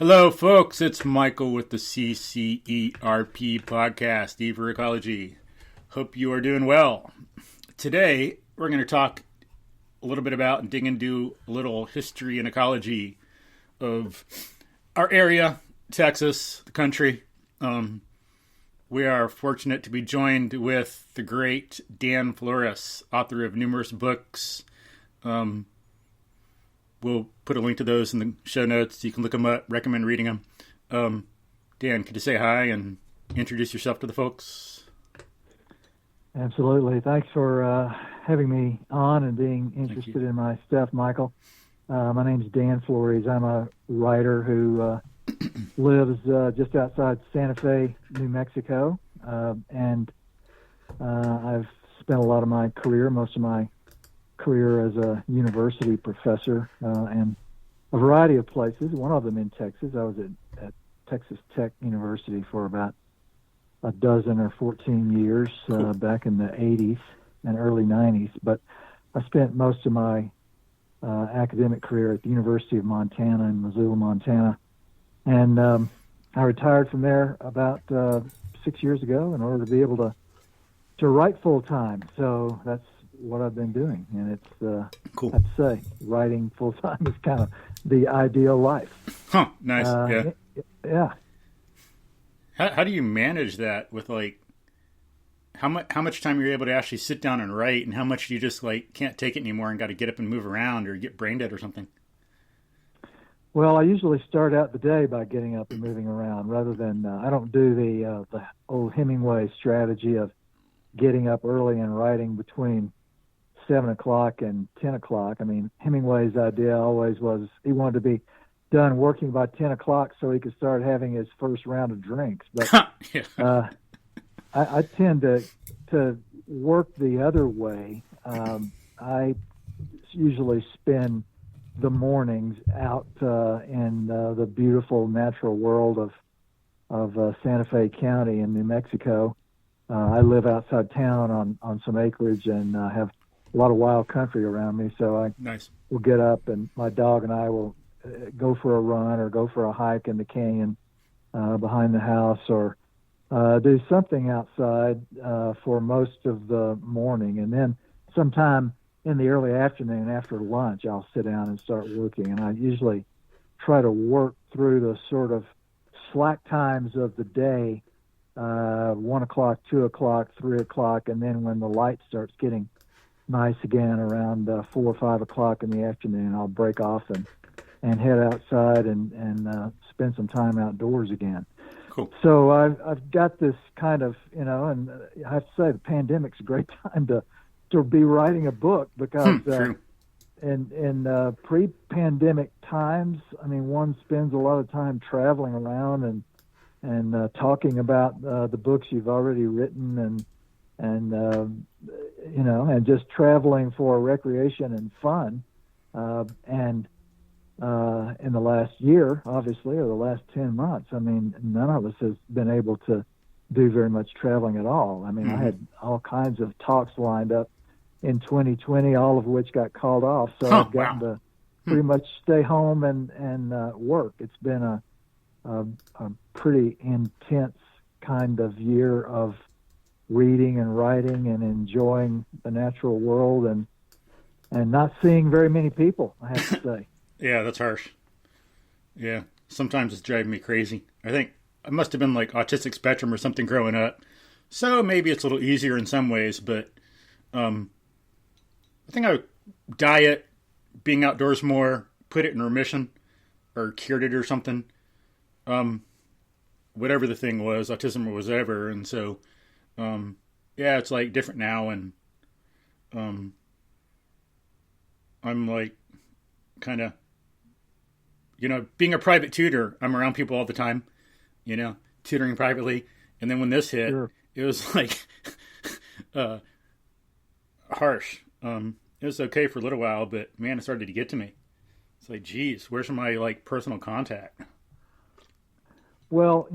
Hello, folks. It's Michael with the CCERP Podcast, E for Ecology. Hope you are doing well. Today, we're going to talk a little bit about and dig into a little history and ecology of our area, Texas, the country. We are fortunate to be joined with the great Dan Flores, author of numerous books. We'll put a link to those in the show notes. You can look them up, recommend reading them. Dan, could you say hi and introduce yourself to the folks? Absolutely. Thanks for having me on and being interested in my stuff, Michael. My name's Dan Flores. I'm a writer who lives just outside Santa Fe, New Mexico. And I've spent a lot of my career, most of my career as a university professor and a variety of places, one of them in Texas. I was at Texas Tech University for about a dozen or 14 years back in the 80s and early 90s. But I spent most of my academic career at the University of Montana in Missoula, Montana. And I retired from there about 6 years ago in order to be able to write full time. So that's what I've been doing, and it's cool. I have to say, writing full time is kind of the ideal life. Huh? Nice. Yeah. How do you manage that with how much time you're able to actually sit down and write, and how much you just can't take it anymore and got to get up and move around or get brain dead or something? Well, I usually start out the day by getting up and moving around, rather than I don't do the old Hemingway strategy of getting up early and writing between 7 o'clock and 10 o'clock. I mean, Hemingway's idea always was he wanted to be done working by 10 o'clock so he could start having his first round of drinks. But yeah. I tend to work the other way. I usually spend the mornings out in the beautiful natural world of Santa Fe County in New Mexico. I live outside town on some acreage and have a lot of wild country around me. So I will get up, and my dog and I will go for a run or go for a hike in the canyon behind the house, or do something outside for most of the morning. And then sometime in the early afternoon after lunch, I'll sit down and start working. And I usually try to work through the sort of slack times of the day, 1 o'clock, 2 o'clock, 3 o'clock, and then when the light starts getting nice again around 4 or 5 o'clock in the afternoon, I'll break off and head outside and spend some time outdoors again. Cool. So I've got this kind of, and I have to say the pandemic's a great time to be writing a book, because in pre-pandemic times, I mean, one spends a lot of time traveling around and talking about the books you've already written, and just traveling for recreation and fun. And in the last year, obviously, or the last 10 months, I mean, none of us has been able to do very much traveling at all. I mean, I had all kinds of talks lined up in 2020, all of which got called off. So I've gotten to pretty much stay home and work. It's been a pretty intense kind of year of reading and writing and enjoying the natural world and not seeing very many people, I have to say. Yeah, that's harsh. Yeah, sometimes it's driving me crazy. I think I must have been autistic spectrum or something growing up. So maybe it's a little easier in some ways, but I think I would diet, being outdoors more, put it in remission or cured it or something. Whatever the thing was, autism or whatever. And so, it's different now. And I'm kind of, being a private tutor, I'm around people all the time, tutoring privately. And then when this hit, Sure. It was harsh. It was okay for a little while, but man, it started to get to me. It's geez, where's my personal contact? Well,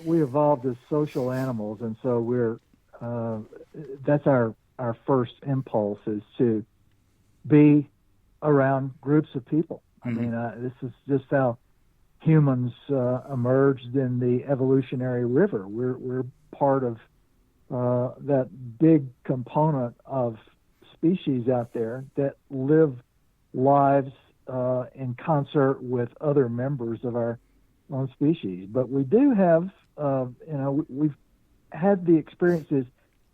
we evolved as social animals, and so that's our our first impulse is to be around groups of people. I mean, this is just how humans emerged in the evolutionary river. We're part of that big component of species out there that live lives in concert with other members of our own species. But we do have, we've had the experiences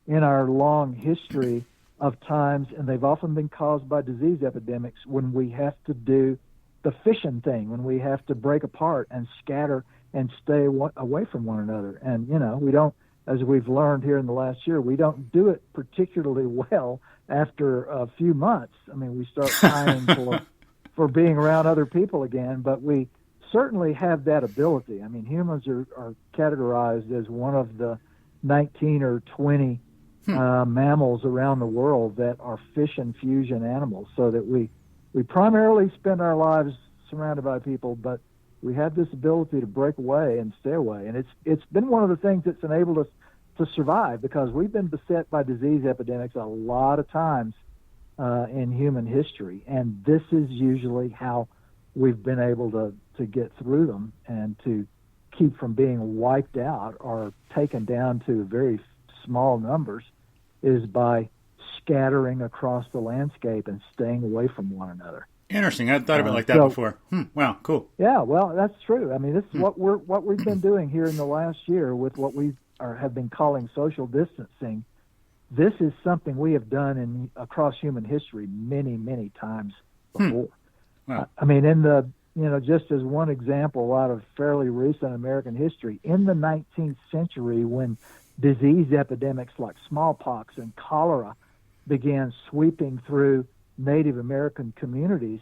in our long history of times, and they've often been caused by disease epidemics, when we have to do the fission thing, when we have to break apart and scatter and stay away from one another. And, we don't, as we've learned here in the last year, we don't do it particularly well after a few months. I mean, we start pining for being around other people again, but we certainly have that ability. I mean, humans are categorized as one of the 19 or 20 mammals around the world that are fission-fusion animals, so that we primarily spend our lives surrounded by people, but we have this ability to break away and stay away. And it's been one of the things that's enabled us to survive, because we've been beset by disease epidemics a lot of times in human history. And this is usually how we've been able to get through them and to keep from being wiped out or taken down to very small numbers, is by scattering across the landscape and staying away from one another. Interesting. I hadn't thought of it like that before. Wow, cool. Yeah, well, that's true. I mean, this is what we've been doing here in the last year with what we have been calling social distancing. This is something we have done across human history many, many times before. Wow. I mean, just as one example out of fairly recent American history, in the 19th century, when disease epidemics like smallpox and cholera began sweeping through Native American communities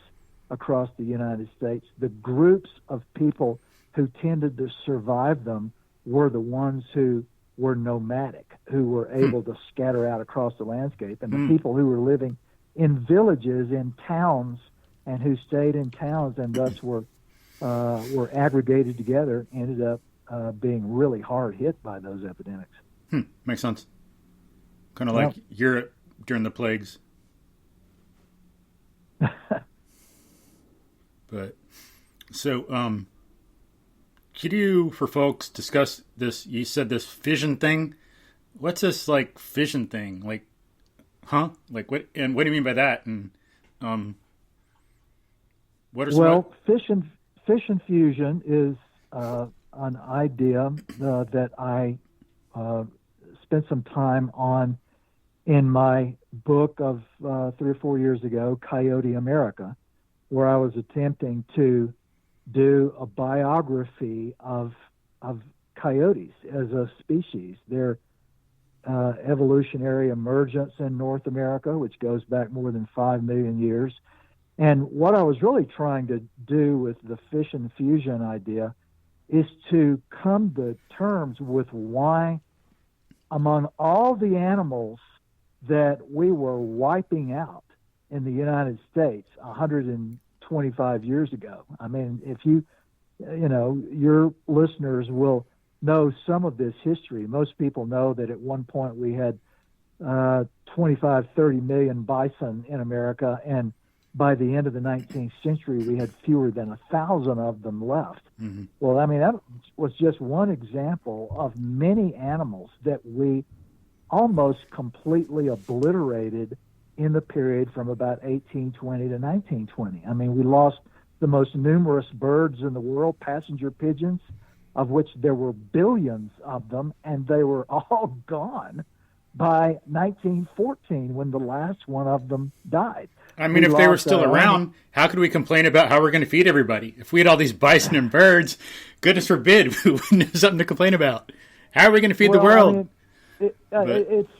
across the United States, the groups of people who tended to survive them were the ones who were nomadic, who were able to scatter out across the landscape. And the people who were living in villages, in towns, and who stayed in towns and thus were aggregated together, ended up being really hard hit by those epidemics. Makes sense. Kind of like Europe during the plagues. But so, could you, for folks, discuss this? You said this fission thing. What's this like fission thing? Like, Like what? And what do you mean by that? And what are fission-fusion is an idea that I spent some time on in my book of 3 or 4 years ago, Coyote America, where I was attempting to do a biography of coyotes as a species, their evolutionary emergence in North America, which goes back more than 5 million years. And what I was really trying to do with the fission-fusion idea is to come to terms with why, among all the animals that we were wiping out in the United States 125 years ago. I mean, if your listeners will know some of this history. Most people know that at one point we had 25, 30 million bison in America, and by the end of the 19th century, we had fewer than 1,000 of them left. Mm-hmm. Well, I mean, that was just one example of many animals that we almost completely obliterated in the period from about 1820 to 1920. I mean, we lost the most numerous birds in the world, passenger pigeons, of which there were billions of them, and they were all gone by 1914 when the last one of them died. I mean, if they were still around, how could we complain about how we're going to feed everybody? If we had all these bison and birds, goodness forbid, we wouldn't have something to complain about. How are we going to feed the world? I mean, it's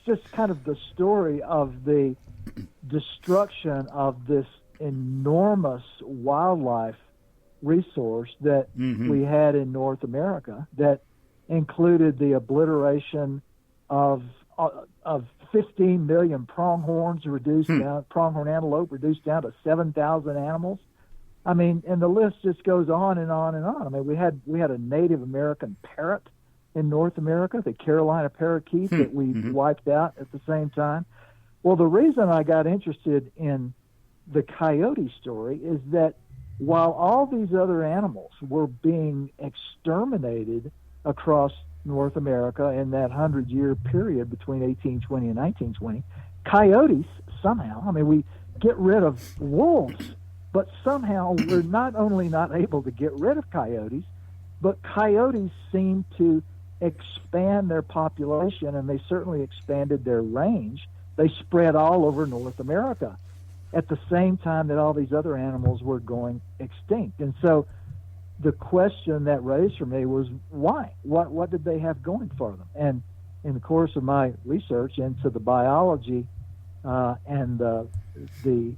just kind of the story of the destruction of this enormous wildlife resource that we had in North America that included the obliteration of 15 million pronghorns pronghorn antelope reduced down to 7,000 animals. I mean, and the list just goes on and on and on. I mean, we had a Native American parrot in North America, the Carolina parakeet that we wiped out at the same time. Well, the reason I got interested in the coyote story is that while all these other animals were being exterminated across North America in that 100-year period between 1820 and 1920, coyotes somehow, I mean, we get rid of wolves, but somehow we're not only not able to get rid of coyotes, but coyotes seem to expand their population, and they certainly expanded their range. They spread all over North America at the same time that all these other animals were going extinct. And so the question that raised for me was, why? What did they have going for them? And in the course of my research into the biology and the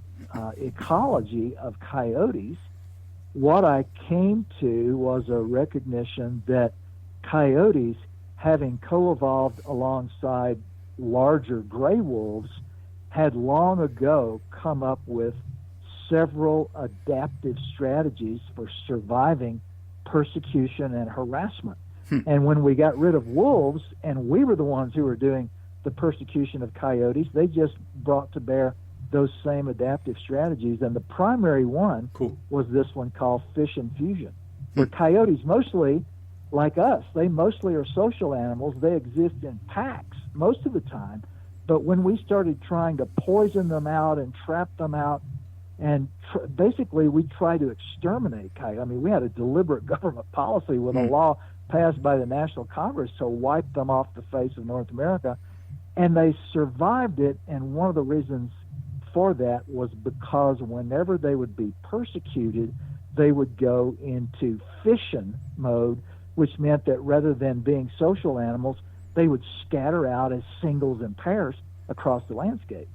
ecology of coyotes, what I came to was a recognition that coyotes, having co-evolved alongside larger gray wolves, had long ago come up with several adaptive strategies for surviving persecution and harassment. And when we got rid of wolves, and we were the ones who were doing the persecution of coyotes, they just brought to bear those same adaptive strategies. And the primary one was this one called fission-fusion, where coyotes, mostly like us, they mostly are social animals. They exist in packs most of the time. But when we started trying to poison them out and trap them out, and basically we tried to exterminate coyotes. I mean, we had a deliberate government policy with a law passed by the National Congress to wipe them off the face of North America, and they survived it. And one of the reasons for that was because whenever they would be persecuted, they would go into fission mode, which meant that rather than being social animals, they would scatter out as singles and pairs across the landscape.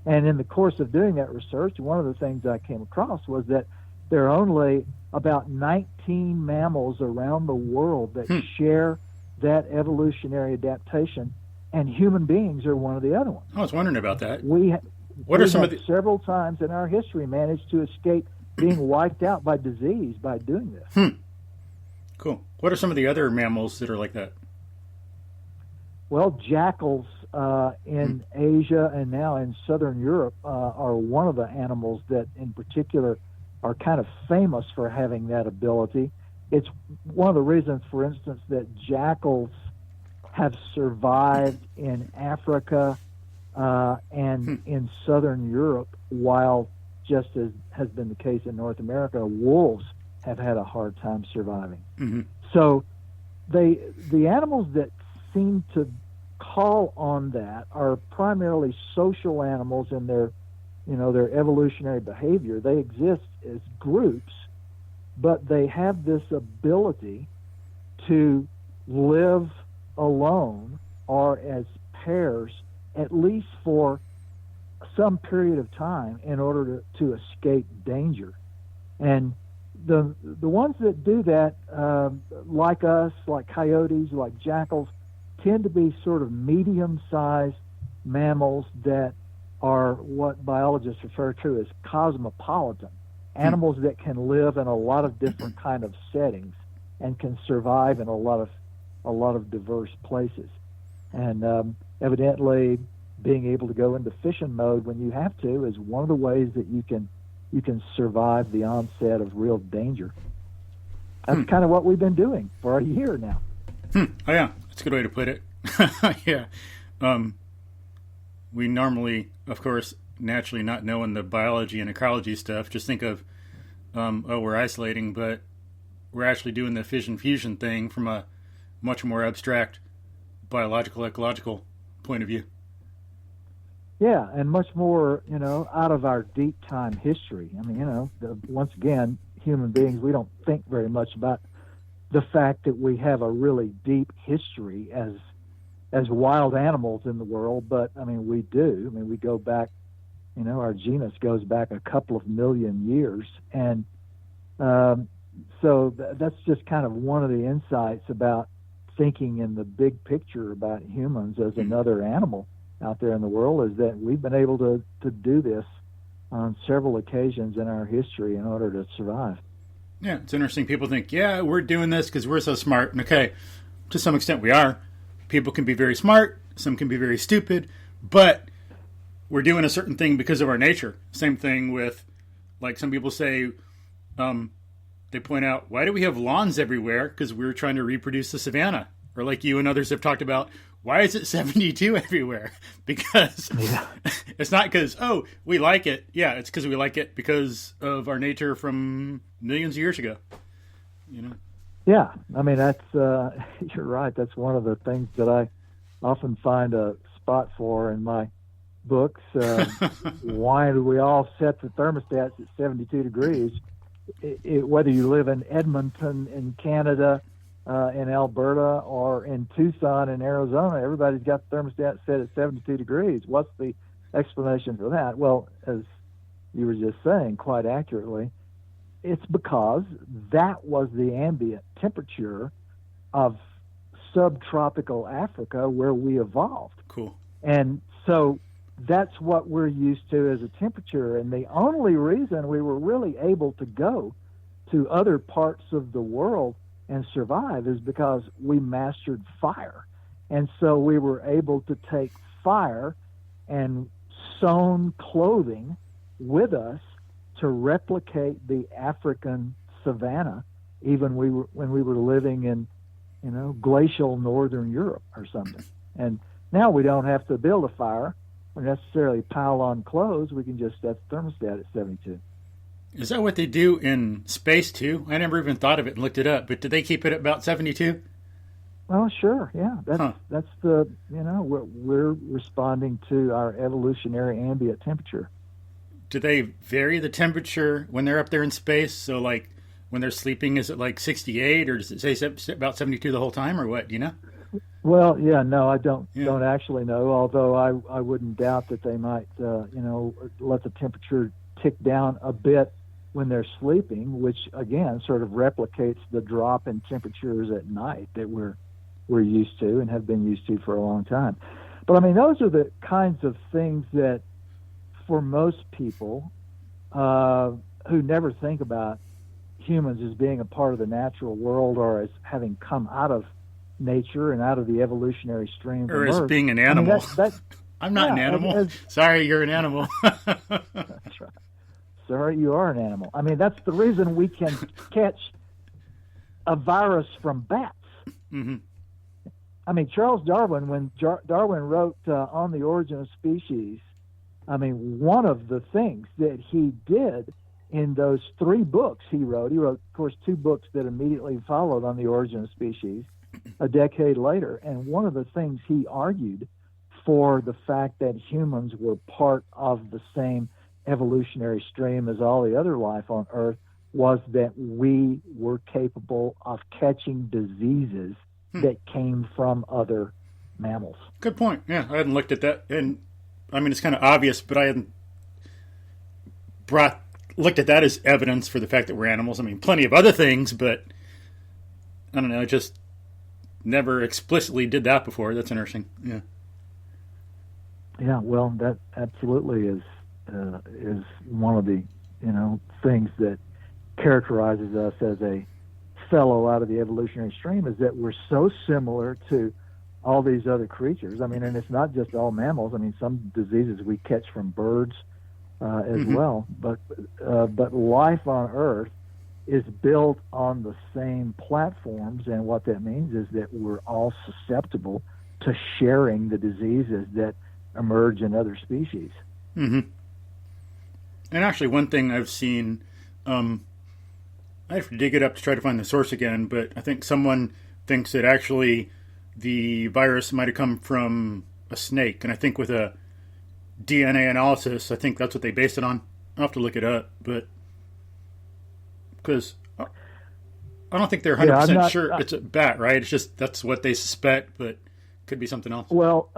And in the course of doing that research, one of the things I came across was that there are only about 19 mammals around the world that share that evolutionary adaptation, and human beings are one of the other ones. I was wondering about that. What are some of the several times in our history managed to escape being wiped out by disease by doing this. Cool. What are some of the other mammals that are like that? Well, jackals in Asia and now in Southern Europe are one of the animals that in particular are kind of famous for having that ability. It's one of the reasons, for instance, that jackals have survived in Africa and in Southern Europe, while just as has been the case in North America, wolves have had a hard time surviving. So the animals that seem to call on that are primarily social animals in their evolutionary behavior. They exist as groups, but they have this ability to live alone or as pairs, at least for some period of time, in order to escape danger. And the ones that do that, like us, like coyotes, like jackals, tend to be sort of medium-sized mammals that are what biologists refer to as cosmopolitan, animals that can live in a lot of different kind of settings and can survive in a lot of diverse places. And evidently, being able to go into fission mode when you have to is one of the ways that you can survive the onset of real danger. That's kind of what we've been doing for a year now. Oh yeah, that's a good way to put it. Yeah. We normally, of course, naturally not knowing the biology and ecology stuff, just think of, we're isolating, but we're actually doing the fission-fusion thing from a much more abstract biological, ecological point of view. Yeah, and much more, out of our deep time history. I mean, once again, human beings, we don't think very much about the fact that we have a really deep history as wild animals in the world, but I mean, we do. I mean, we go back, our genus goes back a couple of million years. And so that's just kind of one of the insights about thinking in the big picture about humans as another animal out there in the world, is that we've been able to do this on several occasions in our history in order to survive. Yeah, it's interesting. People think, yeah, we're doing this because we're so smart. And okay, to some extent we are. People can be very smart, some can be very stupid, but we're doing a certain thing because of our nature. Same thing with, like some people say, they point out, why do we have lawns everywhere? Because we're trying to reproduce the savanna. Or like you and others have talked about, why is it 72 everywhere? Because it's not because, oh, we like it. Yeah, it's because we like it because of our nature from millions of years ago. You know? Yeah, I mean, that's you're right. That's one of the things that I often find a spot for in my books. Why do we all set the thermostats at 72 degrees? Whether you live in Edmonton in Canada, in Alberta, or in Tucson in Arizona, everybody's got the thermostat set at 72 degrees. What's the explanation for that? Well, as you were just saying quite accurately, it's because that was the ambient temperature of subtropical Africa where we evolved. Cool. And so that's what we're used to as a temperature. And the only reason we were really able to go to other parts of the world and survive is because we mastered fire. And so we were able to take fire and sewn clothing with us to replicate the African savanna, even when we were living in, glacial northern Europe or something. And now we don't have to build a fire or necessarily pile on clothes. We can just set the thermostat at 72. Is that what they do in space too? I never even thought of it and looked it up, but do they keep it at about 72? Well, sure, yeah. That's the, we're responding to our evolutionary ambient temperature. Do they vary the temperature when they're up there in space? So, like, when they're sleeping, is it like 68, or does it say about 72 the whole time, or what? Do you know? Well, yeah, no, I don't actually know, although I wouldn't doubt that they might, let the temperature tick down a bit when they're sleeping, which, again, sort of replicates the drop in temperatures at night that we're used to and have been used to for a long time. But, I mean, those are the kinds of things that, for most people who never think about humans as being a part of the natural world or as having come out of nature and out of the evolutionary stream or from as Earth, being an animal. I'm not an animal. Sorry, you're an animal. That's right. Sorry, you are an animal. I mean, that's the reason we can catch a virus from bats. Mm-hmm. I mean, Charles Darwin, when Darwin wrote On the Origin of Species, I mean, one of the things that he did in those 3 books he wrote, of course, 2 books that immediately followed On the Origin of Species a decade later, and one of the things he argued for the fact that humans were part of the same evolutionary stream as all the other life on Earth was that we were capable of catching diseases that came from other mammals. Good point. Yeah, I hadn't looked at that. And, I mean, it's kind of obvious, but I hadn't looked at that as evidence for the fact that we're animals. I mean, plenty of other things, but I don't know, I just never explicitly did that before. That's interesting. Yeah. Yeah, well, that absolutely is one of the things that characterizes us as a fellow out of the evolutionary stream, is that we're so similar to all these other creatures. I mean, and it's not just all mammals. I mean, some diseases we catch from birds as well, but life on Earth is built on the same platforms, and what that means is that we're all susceptible to sharing the diseases that emerge in other species. Mm-hmm. And actually, one thing I've seen, I have to dig it up to try to find the source again, but I think someone thinks that actually the virus might have come from a snake. And I think with a DNA analysis, I think that's what they based it on. I'll have to look it up, but because I don't think they're 100% sure it's a bat, right? It's just that's what they suspect, but it could be something else. Well,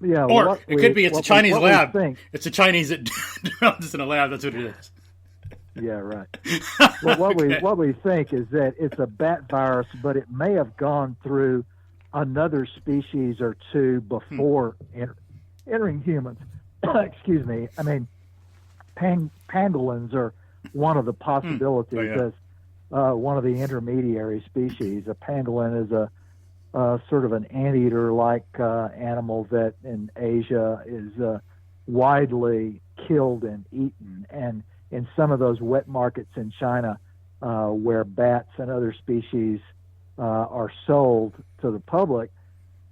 yeah. Or it could be it's a Chinese lab. It's a Chinese that develops in a lab. That's what it is. Yeah, right. Well, what we think is that it's a bat virus, but it may have gone through another species or two before entering humans. Excuse me. I mean, pangolins are one of the possibilities as one of the intermediary species. A pangolin is a sort of an anteater-like animal that in Asia is widely killed and eaten, and in some of those wet markets in China, where bats and other species are sold to the public.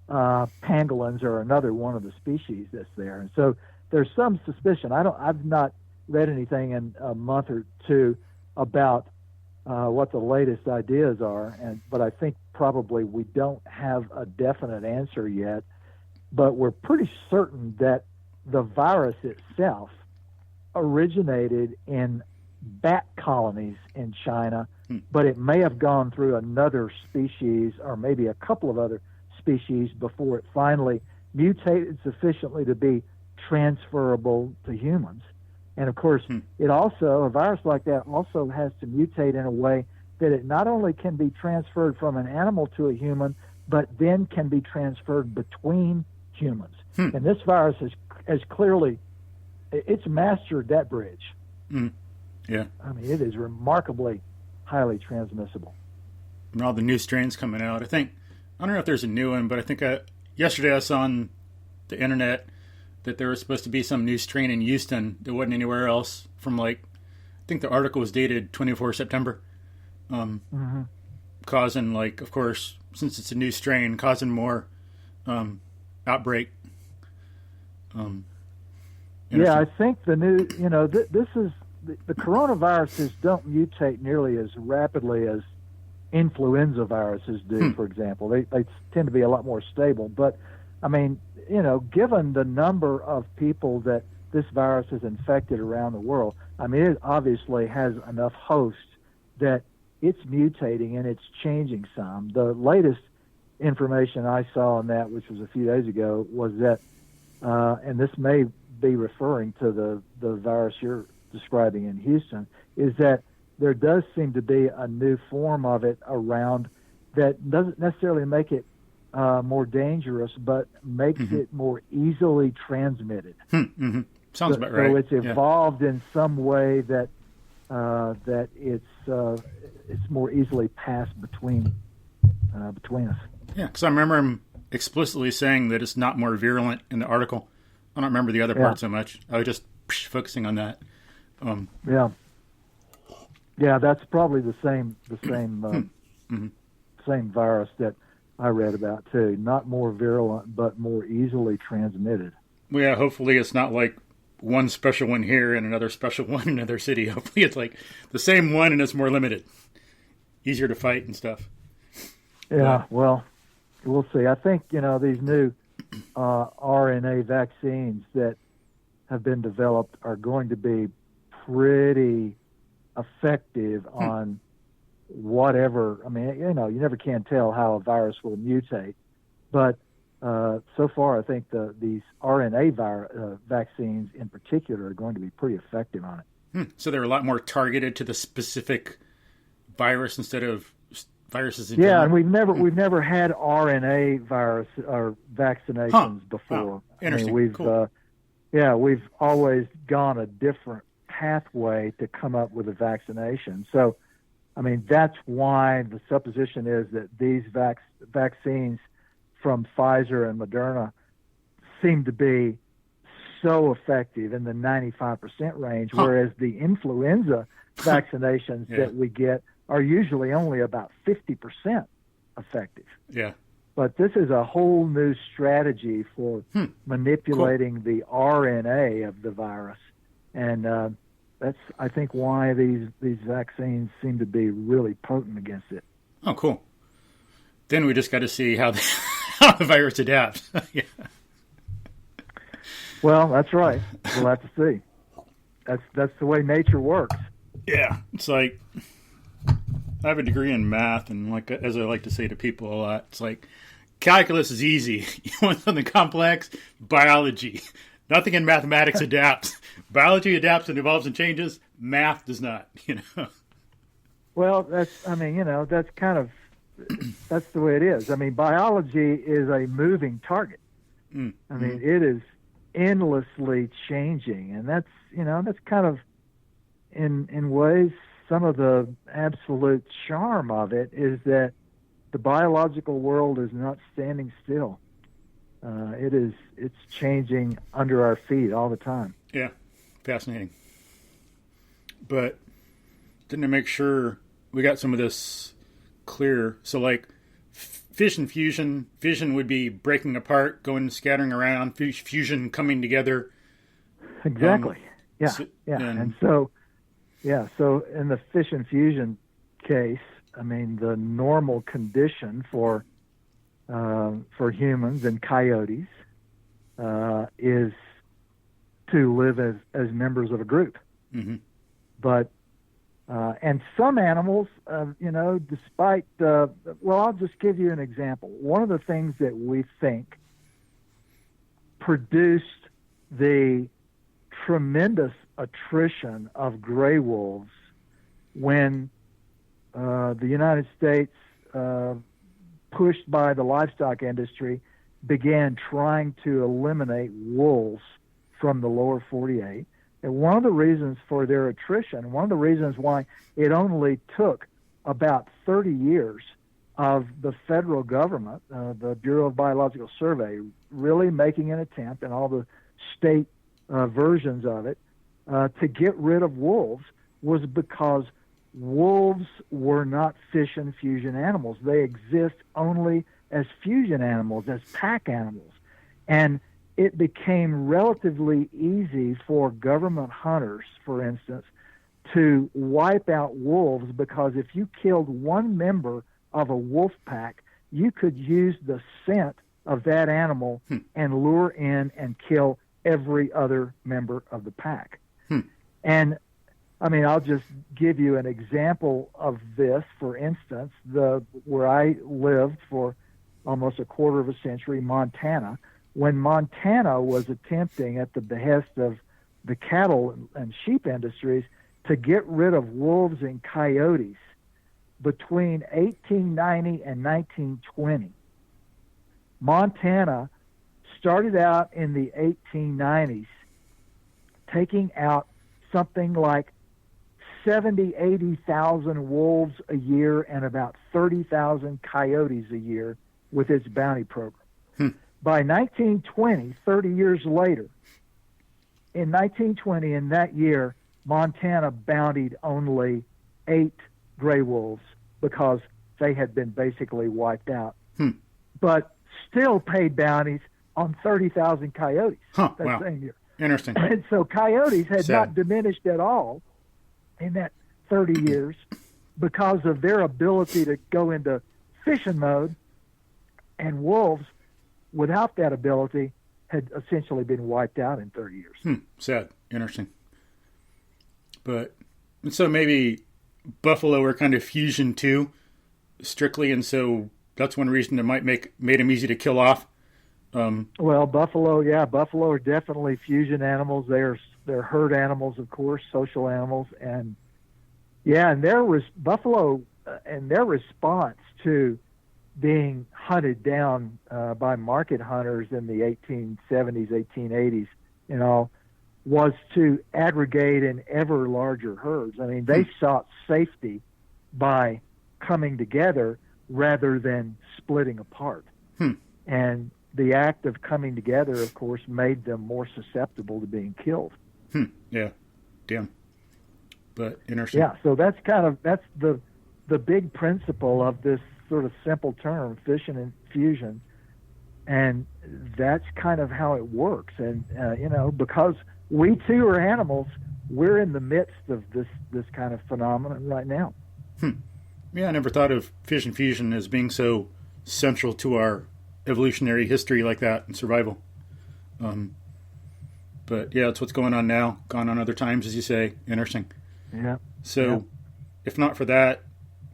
Pangolins are another one of the species that's there, and so there's some suspicion. I've not read anything in a month or two about what the latest ideas are, but I think probably we don't have a definite answer yet. But we're pretty certain that the virus itself originated in bat colonies in China, but it may have gone through another species or maybe a couple of other species before it finally mutated sufficiently to be transferable to humans. And of course, a virus like that also has to mutate in a way that it not only can be transferred from an animal to a human, but then can be transferred between humans. And this virus has clearly, it's mastered that bridge. Yeah. I mean, it is remarkably highly transmissible. And all the new strains coming out. I don't know if there's a new one, but I think yesterday I saw on the internet that there was supposed to be some new strain in Houston that wasn't anywhere else from I think the article was dated 24 September. Causing, of course, since it's a new strain, causing more outbreak. Yeah, I think the new, this is, the coronaviruses don't mutate nearly as rapidly as influenza viruses do, for example. They tend to be a lot more stable. But, I mean, given the number of people that this virus has infected around the world, I mean, it obviously has enough hosts that it's mutating and it's changing some. The latest information I saw on that, which was a few days ago, was that, and this may be referring to the virus you're describing in Houston, is that there does seem to be a new form of it around that doesn't necessarily make it more dangerous, but makes it more easily transmitted. Sounds about right. So it's evolved in some way that that it's more easily passed between us. Yeah, because I remember him explicitly saying that it's not more virulent in the article. I don't remember the other part so much. I was just focusing on that. Yeah, that's probably the same same virus that I read about too. Not more virulent, but more easily transmitted. Well, yeah, hopefully it's not like one special one here and another special one in another city. Hopefully it's like the same one and it's more limited, easier to fight and stuff. Yeah, well, we'll see. I think these new RNA vaccines that have been developed are going to be pretty effective on whatever. I mean, you never can tell how a virus will mutate, but so far I think these RNA vaccines in particular are going to be pretty effective on it. So they're a lot more targeted to the specific virus instead of viruses in general. And we've never had RNA virus or vaccinations before. Wow. Interesting. I mean, cool. We've always gone a different pathway to come up with a vaccination. So, I mean, that's why the supposition is that these vaccines from Pfizer and Moderna seem to be so effective in the 95% range, whereas the influenza vaccinations that we get are usually only about 50% effective. Yeah. But this is a whole new strategy for manipulating the RNA of the virus. And that's, I think, why these vaccines seem to be really potent against it. Oh, cool. Then we just got to see how the virus adapts. Yeah. Well, that's right. We'll have to see. That's the way nature works. Yeah. It's like, I have a degree in math, and as I like to say to people a lot, it's like, calculus is easy. You want something complex? Biology. Nothing in mathematics adapts. Biology adapts and evolves and changes. Math does not, Well, that's the way it is. I mean, biology is a moving target. I mean, it is endlessly changing, and that's kind of, in ways, some of the absolute charm of it is that the biological world is not standing still. It's changing under our feet all the time. Yeah, fascinating. But didn't I make sure we got some of this clear. So like fission-fusion, fission would be breaking apart, going scattering around, fusion coming together. Exactly. So in the fission-fusion case, I mean, the normal condition for humans and coyotes is to live as members of a group. Mm-hmm. But and some animals, despite I'll just give you an example. One of the things that we think produced the tremendous attrition of gray wolves when the United States, pushed by the livestock industry, began trying to eliminate wolves from the lower 48. And one of the reasons for their attrition, one of the reasons why it only took about 30 years of the federal government, the Bureau of Biological Survey, really making an attempt, and all the state versions of it, to get rid of wolves, was because wolves were not fission-fusion animals. They exist only as fusion animals, as pack animals. And it became relatively easy for government hunters, for instance, to wipe out wolves, because if you killed one member of a wolf pack, you could use the scent of that animal and lure in and kill every other member of the pack. And I mean, I'll just give you an example of this. For instance, where I lived for almost a quarter of a century, Montana, when Montana was attempting, at the behest of the cattle and sheep industries, to get rid of wolves and coyotes between 1890 and 1920. Montana started out in the 1890s taking out something like 80,000 wolves a year and about 30,000 coyotes a year with its bounty program. By 1920, 30 years later, in 1920, in that year, Montana bountied only 8 gray wolves because they had been basically wiped out, but still paid bounties on 30,000 coyotes that same year. Interesting. And so coyotes had not diminished at all in that 30 years because of their ability to go into fishing mode, and wolves, without that ability, had essentially been wiped out in 30 years. Sad. Interesting. But, and so maybe buffalo are kind of fusion too, strictly, and so that's one reason it made them easy to kill off. Well, buffalo are definitely fusion animals. They're herd animals, of course, social animals, and buffalo and their response to being hunted down by market hunters in the 1870s, 1880s, was to aggregate in ever larger herds. I mean, they sought safety by coming together rather than splitting apart. And the act of coming together, of course, made them more susceptible to being killed. Yeah. Damn. But interesting. Yeah, so that's the big principle of this sort of simple term, fission and fusion, and that's kind of how it works. And because we too are animals, we're in the midst of this kind of phenomenon right now. Yeah, I never thought of fission-fusion as being so central to our evolutionary history like that and survival. But yeah, it's what's going on now, gone on other times, as you say. Interesting. Yeah. So if not for that,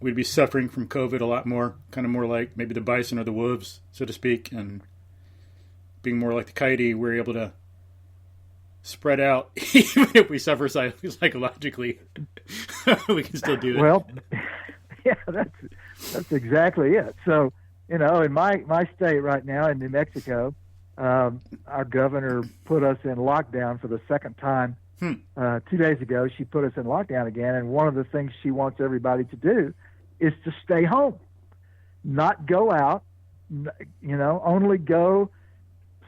we'd be suffering from COVID a lot more, kind of more like maybe the bison or the wolves, so to speak, and being more like the coyote, we're able to spread out. Even if we suffer psychologically, we can still do it. Well, yeah, that's exactly it. So, in my state right now in New Mexico, our governor put us in lockdown for the second time. 2 days ago, she put us in lockdown again, and one of the things she wants everybody to do is to stay home, not go out, only go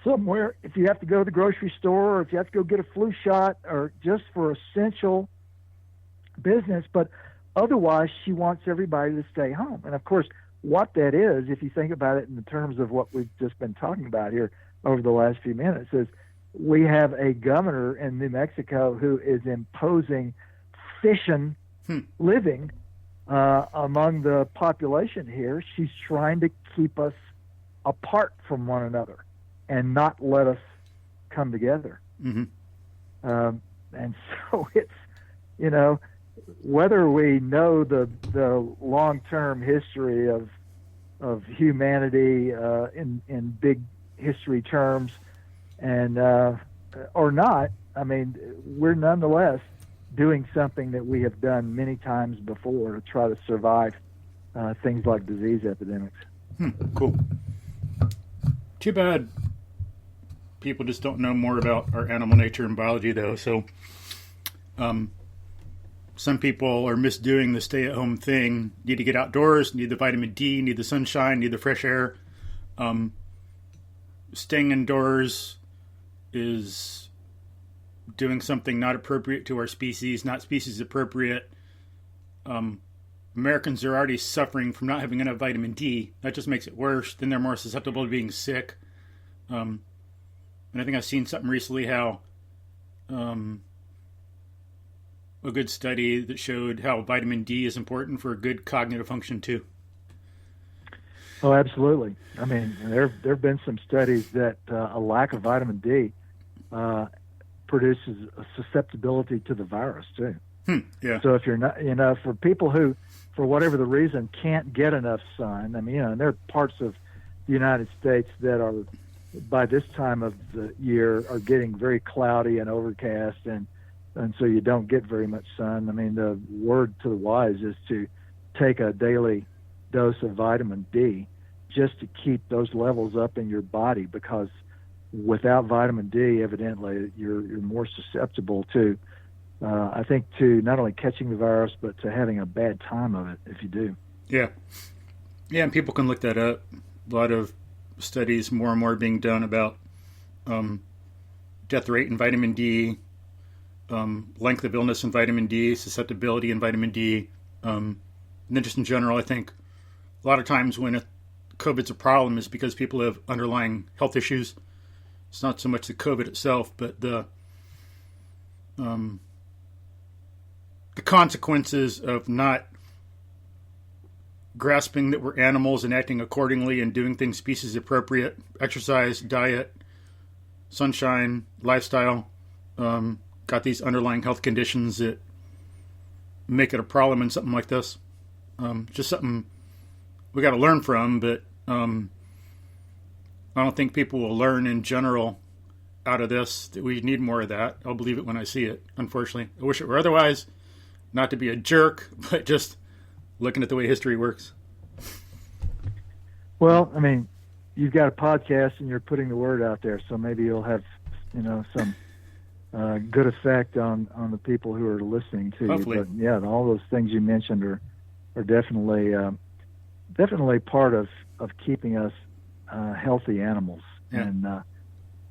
somewhere if you have to go to the grocery store or if you have to go get a flu shot or just for essential business. But otherwise she wants everybody to stay home. And of course, what that is, if you think about it in the terms of what we've just been talking about here over the last few minutes, is we have a governor in New Mexico who is imposing fission living among the population here. She's trying to keep us apart from one another and not let us come together. Mm-hmm. And so it's, you know, whether we know the long-term history of humanity in big history terms and or not, I mean, we're nonetheless doing something that we have done many times before to try to survive things like disease epidemics. Cool. Too bad people just don't know more about our animal nature and biology, though. So some people are misdoing the stay-at-home thing. Need to get outdoors, need the vitamin D, need the sunshine, need the fresh air. Staying indoors is doing something not appropriate to our species, not species appropriate. Americans are already suffering from not having enough vitamin D. That just makes it worse. Then they're more susceptible to being sick. And I think I've seen something recently how a good study that showed how vitamin D is important for good cognitive function too. Oh, absolutely. I mean, there have been some studies that a lack of vitamin D produces a susceptibility to the virus too. Yeah. So if you're not, you know, for people who, for whatever the reason, can't get enough sun, I mean, you know, and there are parts of the United States that are, by this time of the year, are getting very cloudy and overcast, and so you don't get very much sun. I mean, the word to the wise is to take a daily dose of vitamin D just to keep those levels up in your body, because without vitamin D, evidently, you're more susceptible to, I think, to not only catching the virus, but to having a bad time of it if you do. Yeah. Yeah, and people can look that up. A lot of studies more and more being done about death rate in vitamin D, length of illness in vitamin D, susceptibility in vitamin D, and then just in general, I think a lot of times when COVID's a problem is because people have underlying health issues. It's not so much the COVID itself, but the consequences of not grasping that we're animals and acting accordingly and doing things species appropriate, exercise, diet, sunshine, lifestyle, got these underlying health conditions that make it a problem in something like this. Just something we got to learn from, but I don't think people will learn in general out of this that we need more of that. I'll believe it when I see it, unfortunately. I wish it were otherwise, not to be a jerk, but just looking at the way history works. Well, I mean, you've got a podcast and you're putting the word out there, so maybe you'll have, you know, some good effect on the people who are listening to Hopefully. you. But yeah, all those things you mentioned are definitely part of keeping us healthy animals. Yeah. And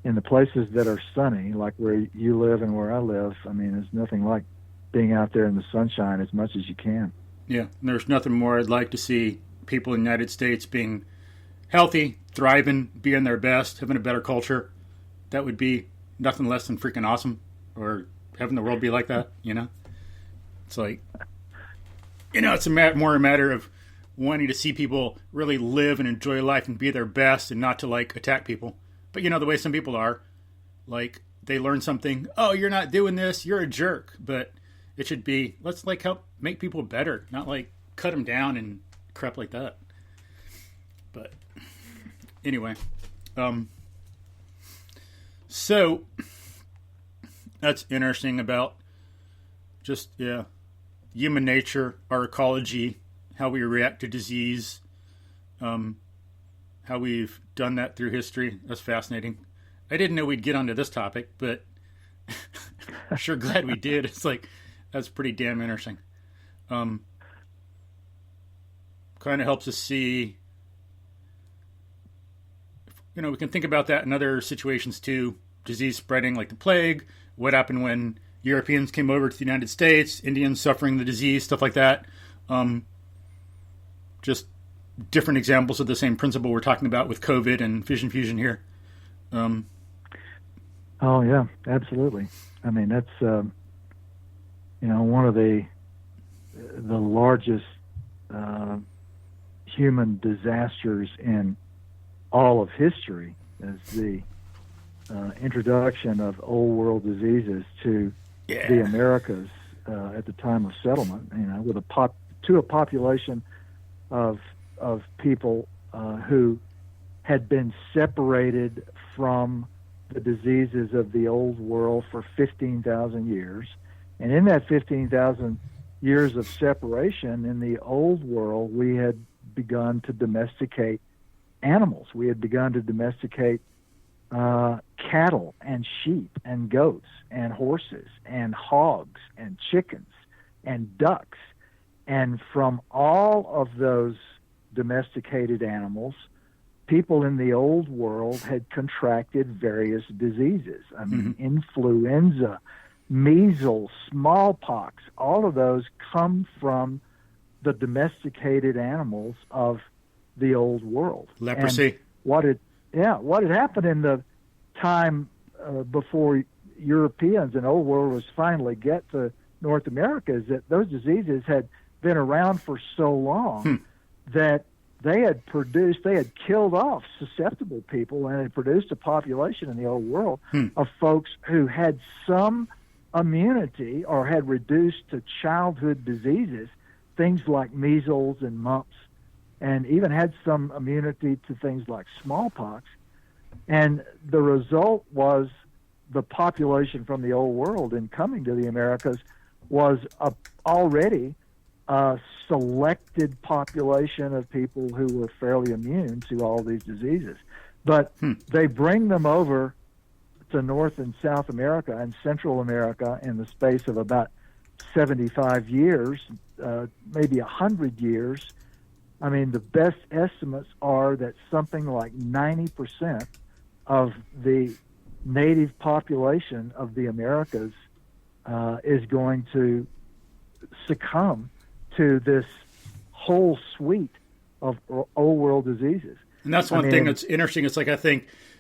in the places that are sunny, like where you live and where I live, I mean, there's nothing like being out there in the sunshine as much as you can. Yeah, and there's nothing more I'd like to see people in the United States being healthy, thriving, being their best, having a better culture. That would be nothing less than freaking awesome, or having the world be like that, you know? It's like, you know, it's more a matter of wanting to see people really live and enjoy life and be their best and not to, like, attack people. But, you know, the way some people are, like, they learn something, oh, you're not doing this, you're a jerk. But it should be, let's, like, help make people better, not, like, cut them down and crap like that. But anyway, so that's interesting about just, yeah, human nature, our ecology, how we react to disease, how we've done that through history. That's fascinating. I didn't know we'd get onto this topic, but I'm sure glad we did. It's like, that's pretty damn interesting. Kind of helps us see, we can think about that in other situations too. Disease spreading like the plague. What happened when Europeans came over to the United States, Indians suffering the disease, stuff like that. Just different examples of the same principle we're talking about with COVID and fission-fusion here. Oh yeah, absolutely. I mean, that's one of the largest human disasters in all of history is the introduction of old world diseases to the Americas at the time of settlement. With a population of people who had been separated from the diseases of the old world for 15,000 years. And in that 15,000 years of separation in the old world, we had begun to domesticate animals. We had begun to domesticate cattle and sheep and goats and horses and hogs and chickens and ducks. And from all of those domesticated animals, people in the old world had contracted various diseases. I mean, influenza, measles, smallpox, all of those come from the domesticated animals of the old world. Leprosy. And what had happened in the time before Europeans and old world was finally get to North America is that those diseases had been around for so long that they had killed off susceptible people and had produced a population in the old world of folks who had some immunity or had reduced to childhood diseases, things like measles and mumps, and even had some immunity to things like smallpox. And the result was the population from the old world in coming to the Americas was already a selected population of people who were fairly immune to all these diseases. But they bring them over to North and South America and Central America in the space of about 75 years, maybe 100 years. I mean, the best estimates are that something like 90% of the native population of the Americas is going to succumb to this whole suite of old world diseases. And that's one thing that's interesting. It's like,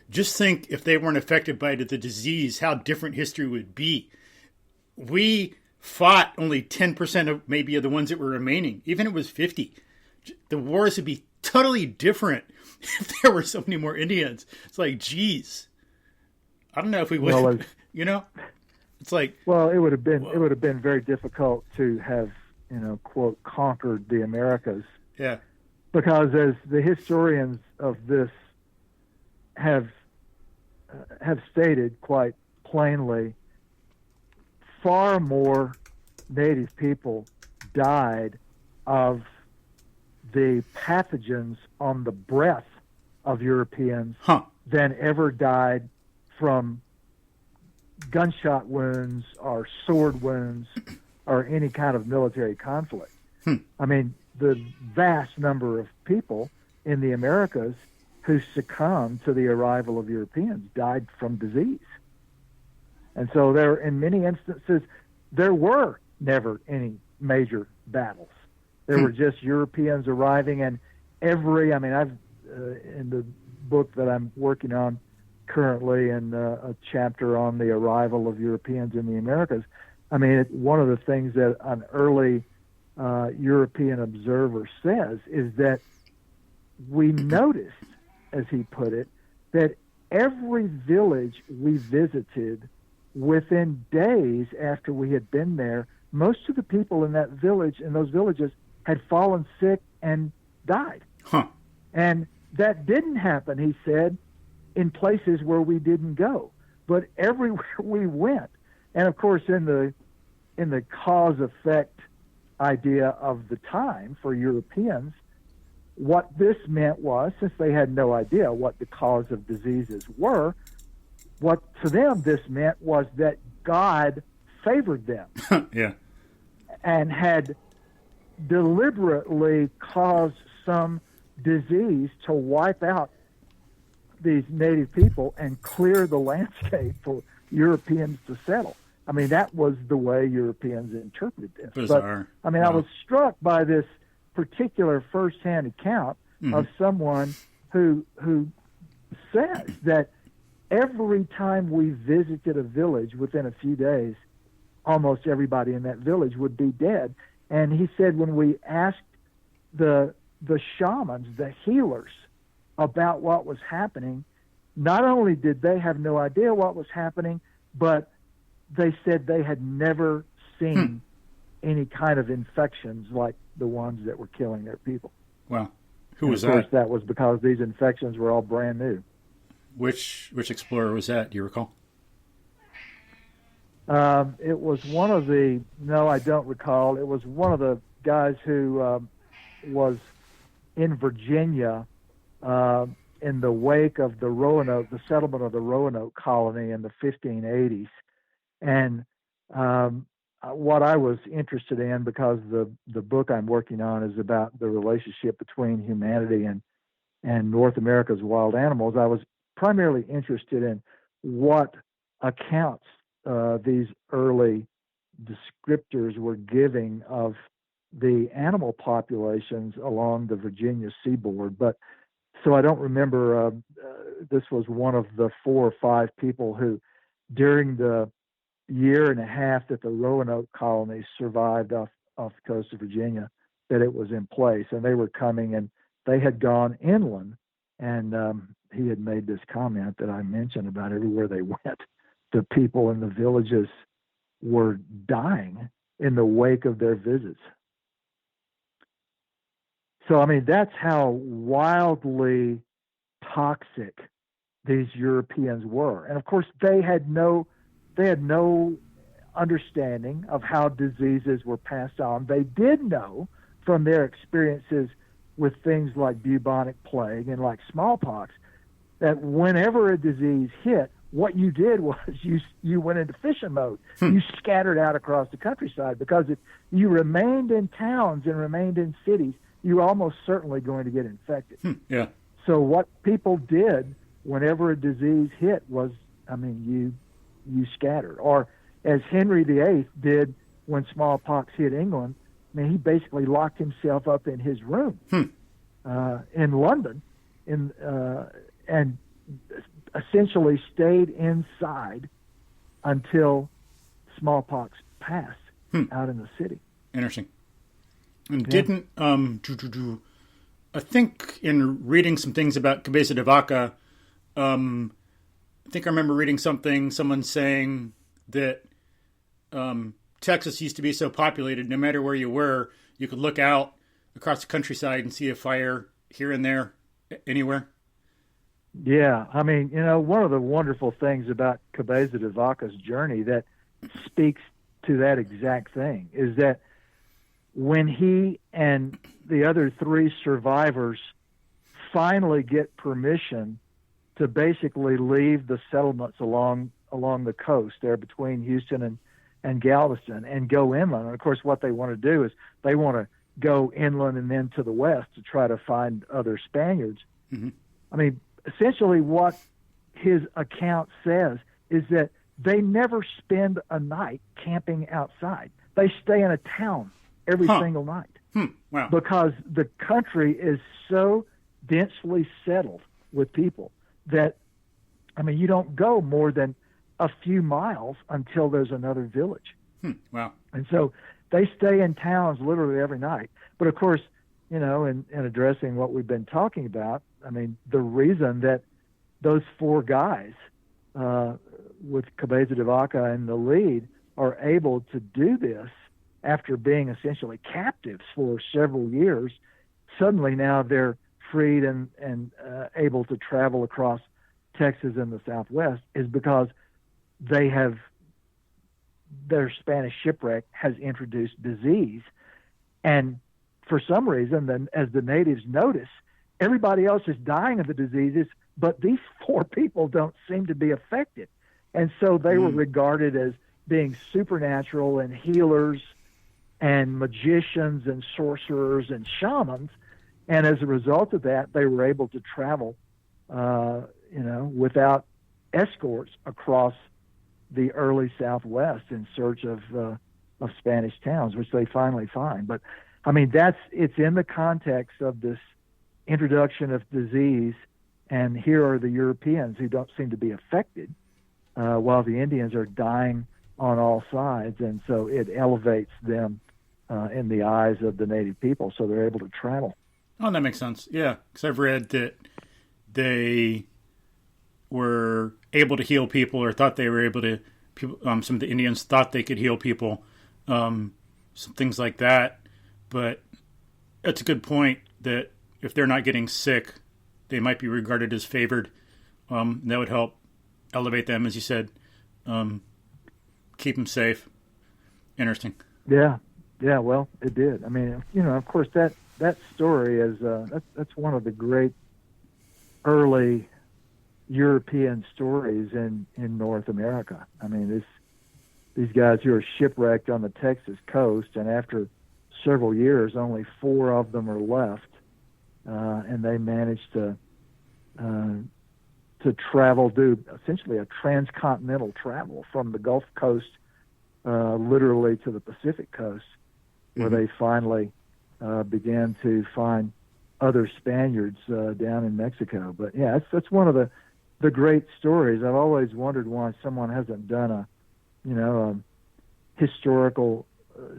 just think if they weren't affected by the disease, how different history would be. We fought only 10% of maybe of the ones that were remaining. Even if it was 50. The wars would be totally different if there were so many more Indians. It's like, geez, I don't know if we would, it's like, well, it would have been very difficult to have, quote, conquered the Americas. Yeah. Because as the historians of this have stated quite plainly, far more native people died of the pathogens on the breath of Europeans than ever died from gunshot wounds or sword wounds or any kind of military conflict. I mean, the vast number of people in the Americas who succumbed to the arrival of Europeans died from disease. And so there, in many instances, there were never any major battles. There were just Europeans arriving, and I've in the book that I'm working on currently, in a chapter on the arrival of Europeans in the Americas, one of the things that an early European observer says is that we noticed, as he put it, that every village we visited, within days after we had been there, most of the people in those villages, had fallen sick and died. And that didn't happen, he said, in places where we didn't go, but everywhere we went. And of course, in the cause-effect idea of the time for Europeans, what this meant was, since they had no idea what the cause of diseases were, what to them this meant was that God favored them. Yeah. And had deliberately caused some disease to wipe out these native people and clear the landscape for Europeans to settle. I mean, that was the way Europeans interpreted this. Bizarre. But, I mean, I was struck by this particular firsthand account of someone who says that every time we visited a village within a few days, almost everybody in that village would be dead. And he said when we asked the shamans, the healers, about what was happening, not only did they have no idea what was happening, but they said they had never seen any kind of infections like the ones that were killing their people. Wow. Who was that? Of course, that was because these infections were all brand new. Which explorer was that? Do you recall? It was one of the, no, I don't recall. It was one of the guys who was in Virginia in the wake of the Roanoke, the settlement of the Roanoke colony in the 1580s. And what I was interested in, because the book I'm working on is about the relationship between humanity and North America's wild animals, I was primarily interested in what accounts these early descriptors were giving of the animal populations along the Virginia seaboard. But so I don't remember, this was one of the 4 or 5 people who, during the year and a half that the Roanoke colony survived off the coast of Virginia, that it was in place. And they were coming, and they had gone inland, and he had made this comment that I mentioned about everywhere they went, the people in the villages were dying in the wake of their visits. So, I mean, that's how wildly toxic these Europeans were. And of course, they had no understanding of how diseases were passed on. They did know from their experiences with things like bubonic plague and like smallpox that whenever a disease hit, what you did was you went into fishing mode. You scattered out across the countryside, because if you remained in towns and remained in cities, you were almost certainly going to get infected. Yeah. So what people did whenever a disease hit was, I mean, you scattered. Or as Henry VIII did when smallpox hit England, I mean, he basically locked himself up in his room in London and essentially stayed inside until smallpox passed out in the city. Interesting. And didn't, I think in reading some things about Cabeza de Vaca, I think I remember reading someone saying that Texas used to be so populated, no matter where you were, you could look out across the countryside and see a fire here and there, anywhere. Yeah, I mean, one of the wonderful things about Cabeza de Vaca's journey that speaks to that exact thing is that when he and the other 3 survivors finally get permission to basically leave the settlements along the coast there between Houston and Galveston and go inland. And of course, what they want to do is they want to go inland and then to the west to try to find other Spaniards. Mm-hmm. I mean, essentially what his account says is that they never spend a night camping outside. They stay in a town every single night. Wow. Because the country is so densely settled with people that, I mean, you don't go more than a few miles until there's another village. Wow. And so they stay in towns literally every night. But of course, in addressing what we've been talking about, I mean, the reason that those 4 guys with Cabeza de Vaca in the lead are able to do this after being essentially captives for several years, suddenly now they're freed and able to travel across Texas and the Southwest, is because their Spanish shipwreck has introduced disease. And for some reason, then, as the natives notice, everybody else is dying of the diseases, but these 4 people don't seem to be affected. And so they were regarded as being supernatural and healers and magicians and sorcerers and shamans. And as a result of that, they were able to travel, without escorts across the early Southwest in search of Spanish towns, which they finally find. But I mean, it's in the context of this introduction of disease, and here are the Europeans who don't seem to be affected, while the Indians are dying on all sides, and so it elevates them in the eyes of the native people, so they're able to travel. Oh, that makes sense. Yeah, because I've read that they were able to heal people, or thought they were able to. Some of the Indians thought they could heal people, some things like that. But that's a good point that if they're not getting sick, they might be regarded as favored. That would help elevate them, as you said, keep them safe. Interesting. Yeah. Well, it did. I mean, of course, that story is that's one of the great early European stories in North America. I mean, these guys who are shipwrecked on the Texas coast, and after several years, only 4 of them are left, and they managed to travel, do essentially a transcontinental travel from the Gulf Coast, literally to the Pacific Coast, where they finally began to find other Spaniards down in Mexico. But yeah, that's one of the great stories. I've always wondered why someone hasn't done a historical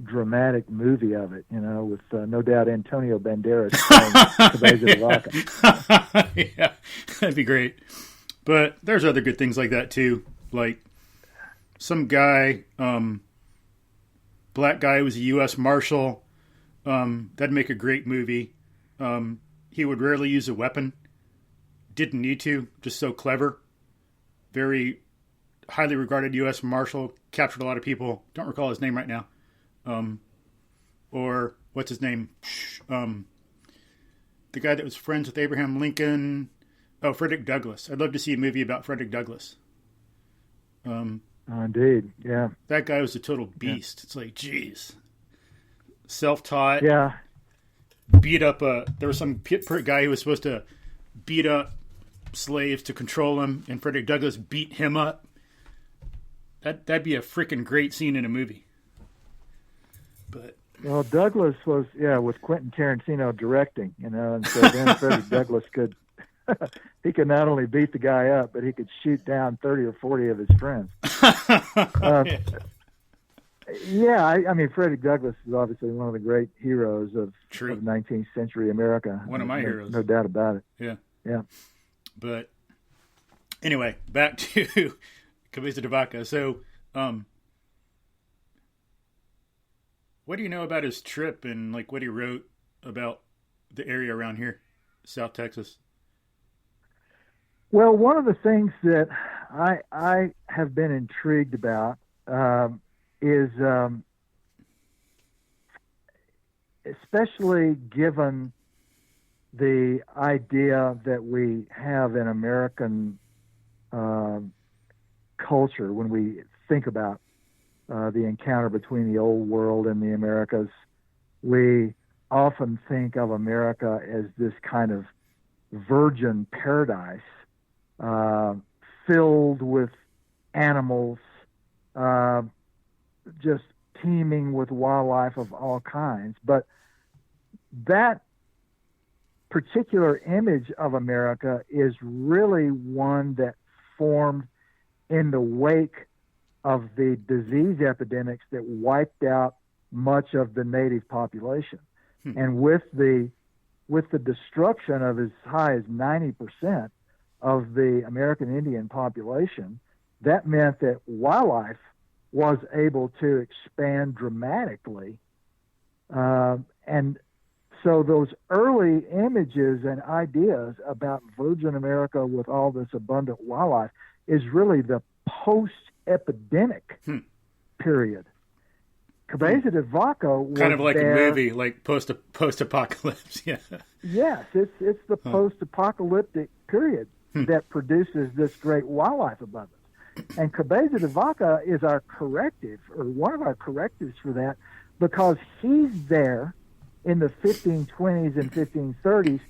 dramatic movie of it, with no doubt Antonio Banderas playing Cabeza de Vaca. Yeah, that'd be great. But there's other good things like that too. Like some guy, black guy, was a U.S. Marshal. That'd make a great movie. He would rarely use a weapon. Didn't need to. Just so clever. Very highly regarded U.S. Marshal. Captured a lot of people. Don't recall his name right now. Or what's his name? The guy that was friends with Abraham Lincoln. Oh, Frederick Douglass. I'd love to see a movie about Frederick Douglass. Indeed, yeah. That guy was a total beast. Yeah. It's like, geez. Self-taught. Yeah. Beat up there was some guy who was supposed to beat up slaves to control him, and Frederick Douglass beat him up. That'd be a freaking great scene in a movie. But well, Douglass was with Quentin Tarantino directing, and so then Frederick Douglass could not only beat the guy up, but he could shoot down 30 or 40 of his friends. I mean, Frederick Douglass is obviously one of the great heroes of 19th century America. One of my heroes. No doubt about it. Yeah. But anyway, back to Cabeza de Vaca. So, what do you know about his trip and like what he wrote about the area around here, South Texas? Well, one of the things that I have been intrigued about is, especially given the idea that we have in American culture when we think about the encounter between the old world and the Americas, we often think of America as this kind of virgin paradise, filled with animals, just teeming with wildlife of all kinds. But that particular image of America is really one that formed in the wake of the disease epidemics that wiped out much of the native population. And with the destruction of as high as 90% of the American Indian population, that meant that wildlife was able to expand dramatically. And so those early images and ideas about virgin America with all this abundant wildlife is really the post-epidemic period. Cabeza de Vaca was kind of like there. A movie, like post-apocalypse. Yeah. Yes, it's the post-apocalyptic period that produces this great wildlife abundance. And Cabeza de Vaca is our corrective, or one of our correctives for that, because he's there in the 1520s and 1530s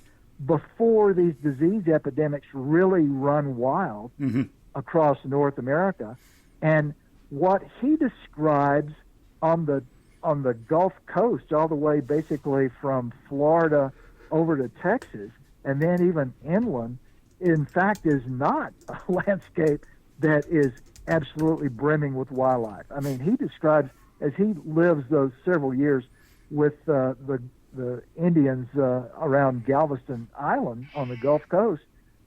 before these disease epidemics really run wild across North America. And what he describes on the Gulf Coast, all the way basically from Florida over to Texas, and then even inland, in fact, is not a landscape that is absolutely brimming with wildlife. I mean, he describes, as he lives those several years with the Indians around Galveston Island on the Gulf Coast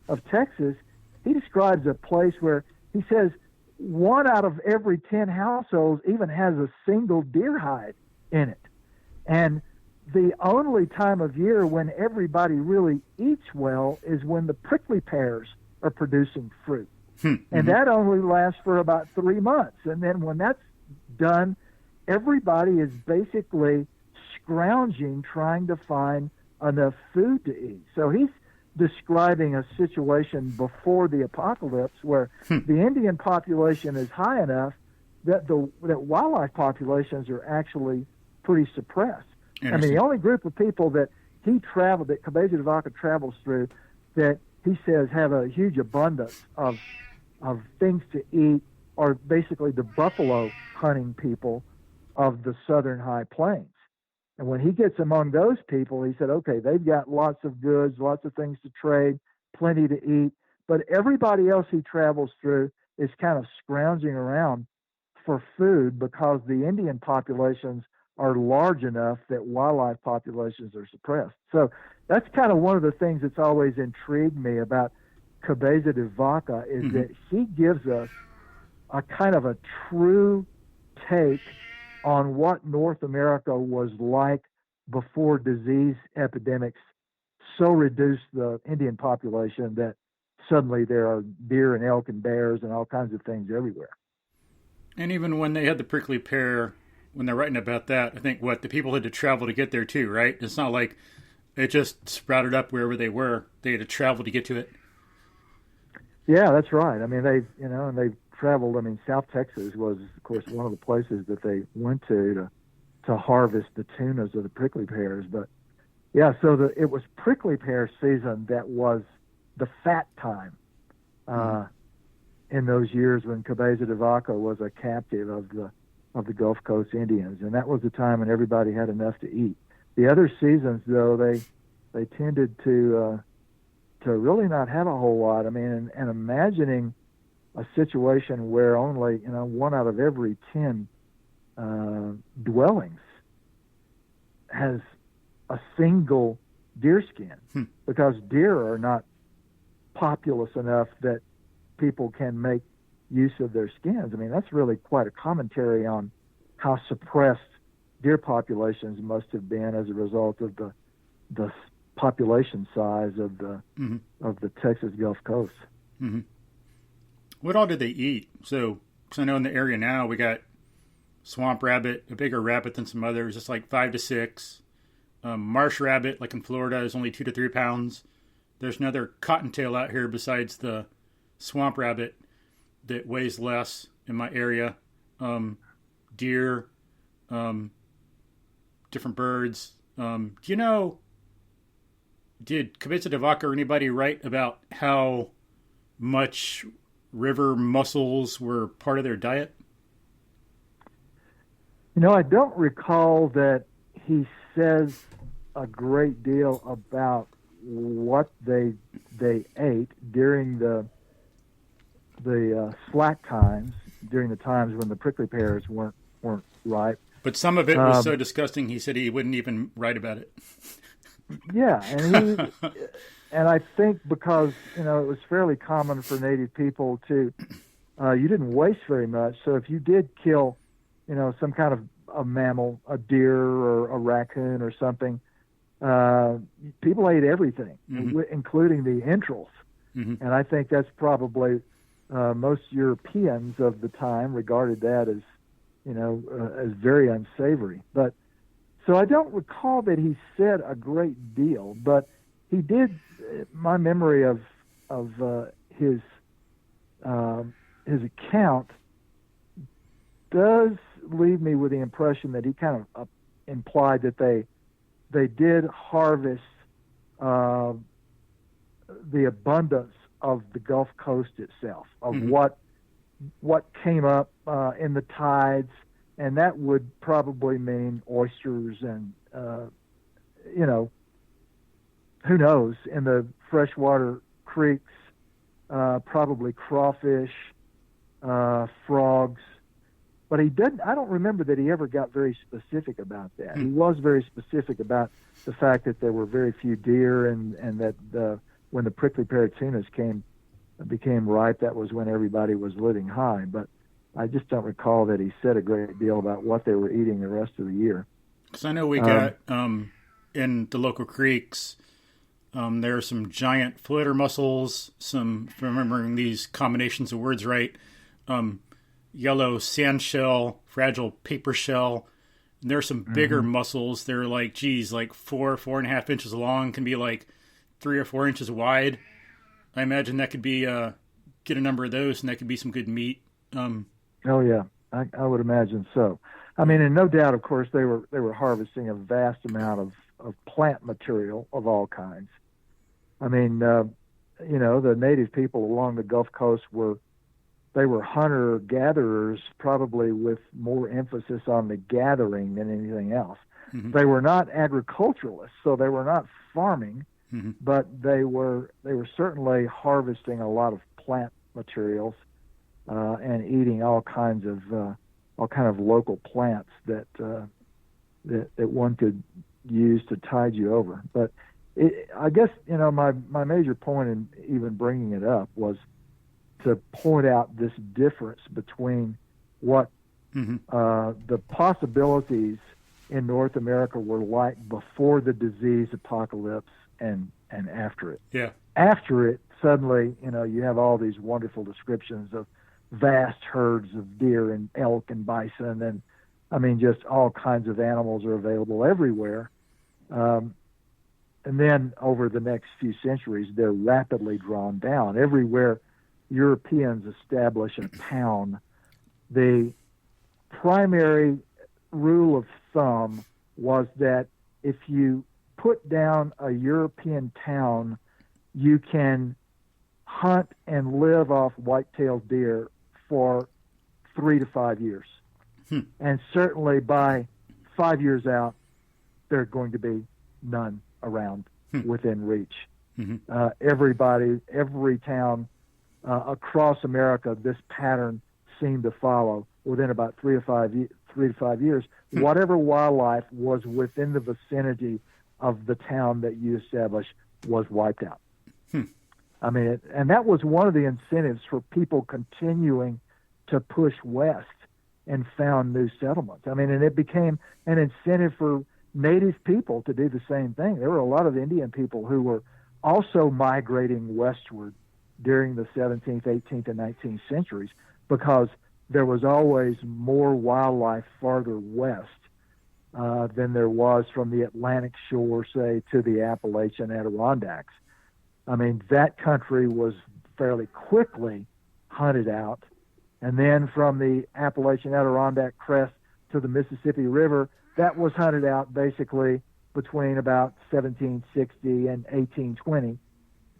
of Texas, he describes a place where he says 1 out of every 10 households even has a single deer hide in it. And the only time of year when everybody really eats well is when the prickly pears are producing fruit. And that only lasts for about 3 months. And then when that's done, everybody is basically scrounging, trying to find enough food to eat. So he's describing a situation before the apocalypse where the Indian population is high enough that that wildlife populations are actually pretty suppressed. I mean, the only group of people that Cabeza de Vaca travels through, that he says have a huge abundance of things to eat, are basically the buffalo hunting people of the southern high plains. And when he gets among those people, he said, okay, they've got lots of goods, lots of things to trade, plenty to eat. But everybody else he travels through is kind of scrounging around for food because the Indian populations are large enough that wildlife populations are suppressed. So that's kind of one of the things that's always intrigued me about Cabeza de Vaca is that he gives us a kind of a true take on what North America was like before disease epidemics so reduced the Indian population that suddenly there are deer and elk and bears and all kinds of things everywhere. And even when they had the prickly pear, when they're writing about that, I think the people had to travel to get there too, right? It's not like it just sprouted up wherever they were. They had to travel to get to it. Yeah, that's right. I mean, they traveled. I mean, South Texas was, of course, one of the places that they went to harvest the tunas or the prickly pears. But yeah, so it was prickly pear season that was the fat time in those years when Cabeza de Vaca was a captive of the Gulf Coast Indians, and that was the time when everybody had enough to eat. The other seasons, though, they tended to really not have a whole lot. I mean, and imagining a situation where only 1 out of every 10 dwellings has a single deer skin, because deer are not populous enough that people can make use of their skins. I mean, that's really quite a commentary on how suppressed deer populations must have been as a result of the population size of the Texas Gulf Coast. What all did they eat? So, because I know in the area now we got swamp rabbit, a bigger rabbit than some others. It's like 5 to 6. Marsh rabbit, like in Florida, is only 2 to 3 pounds. There's another cottontail out here besides the swamp rabbit that weighs less in my area. Deer, different birds. Did Cabeza de Vaca or anybody write about how much river mussels were part of their diet? I don't recall that he says a great deal about what they ate during the slack times, during the times when the prickly pears weren't ripe. But some of it was so disgusting, he said he wouldn't even write about it. Yeah, and I think because it was fairly common for Native people to you didn't waste very much. So if you did kill some kind of a mammal, a deer or a raccoon or something, people ate everything, including the entrails. And I think that's probably most Europeans of the time regarded that as as very unsavory. But so I don't recall that he said a great deal, but he did. My memory of his account does leave me with the impression that he kind of implied that they did harvest the abundance of the Gulf Coast itself, of what what came up in the tides, and that would probably mean oysters and, who knows, in the freshwater creeks, probably crawfish, frogs. But I don't remember that he ever got very specific about that. He was very specific about the fact that there were very few deer and that when the prickly pear tunas became ripe, that was when everybody was living high. But I just don't recall that he said a great deal about what they were eating the rest of the year. Because I know we got, in the local creeks, there are some giant flitter mussels, some, if I'm remembering these combinations of words right, yellow sand shell, fragile paper shell. And there are some bigger mussels. They're like 4.5 inches long, can be like 3 or 4 inches wide. I imagine that could be, get a number of those, and that could be some good meat. Oh yeah, I would imagine so. I mean, and no doubt, of course, they were harvesting a vast amount of plant material of all kinds. I mean, the native people along the Gulf Coast were hunter-gatherers, probably with more emphasis on the gathering than anything else. Mm-hmm. They were not agriculturalists, so they were not farming, but they were certainly harvesting a lot of plant materials and eating all kind of local plants that one could use to tide you over. But I guess my major point in even bringing it up was to point out this difference between what the possibilities in North America were like before the disease apocalypse and after it. Yeah. After it, suddenly, you have all these wonderful descriptions of vast herds of deer and elk and bison, and I mean, just all kinds of animals are available everywhere. And then over the next few centuries, they're rapidly drawn down. Everywhere Europeans establish a town, the primary rule of thumb was that if you put down a European town, you can hunt and live off white-tailed deer for 3 to 5 years. And certainly by 5 years out, there are going to be none around within reach. Every town across America, this pattern seemed to follow. Within about 3 to 5 years, whatever wildlife was within the vicinity of the town that you established was wiped out. I mean, and that was one of the incentives for people continuing to push west and found new settlements. I mean, and it became an incentive for native people to do the same thing. There were a lot of Indian people who were also migrating westward during the 17th, 18th, and 19th centuries because there was always more wildlife farther west than there was from the Atlantic shore, say, to the Appalachian Adirondacks. I mean, that country was fairly quickly hunted out. And then from the Appalachian Adirondack crest to the Mississippi River, that was hunted out basically between about 1760 and 1820.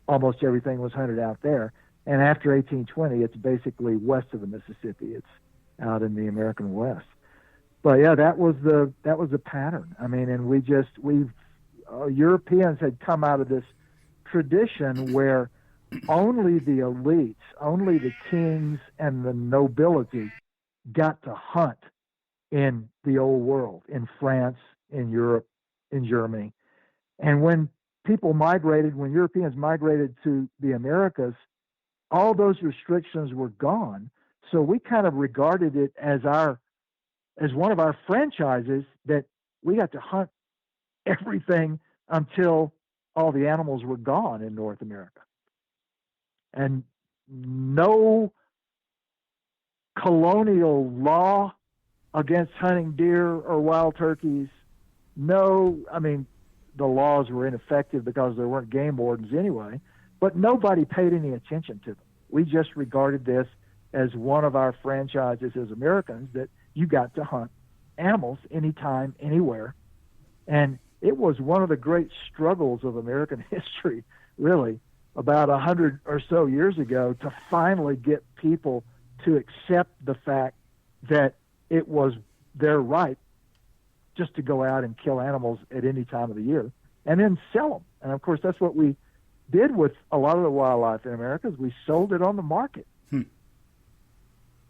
Almost everything was hunted out there. And after 1820, it's basically west of the Mississippi. It's out in the American West. But yeah, that was the pattern. I mean, and Europeans had come out of this tradition where only the elites, only the kings and the nobility got to hunt in the old world, in France, in Europe, in Germany. And when Europeans migrated to the Americas, all those restrictions were gone. So we kind of regarded it as one of our franchises that we got to hunt everything until all the animals were gone in North America. And no colonial law against hunting deer or wild turkeys. The laws were ineffective because there weren't game wardens anyway, but nobody paid any attention to them. We just regarded this as one of our franchises as Americans, that you got to hunt animals anytime, anywhere. And it was one of the great struggles of American history, really, about 100 or so years ago, to finally get people to accept the fact that it was their right just to go out and kill animals at any time of the year and then sell them. And of course, that's what we did with a lot of the wildlife in America, is we sold it on the market.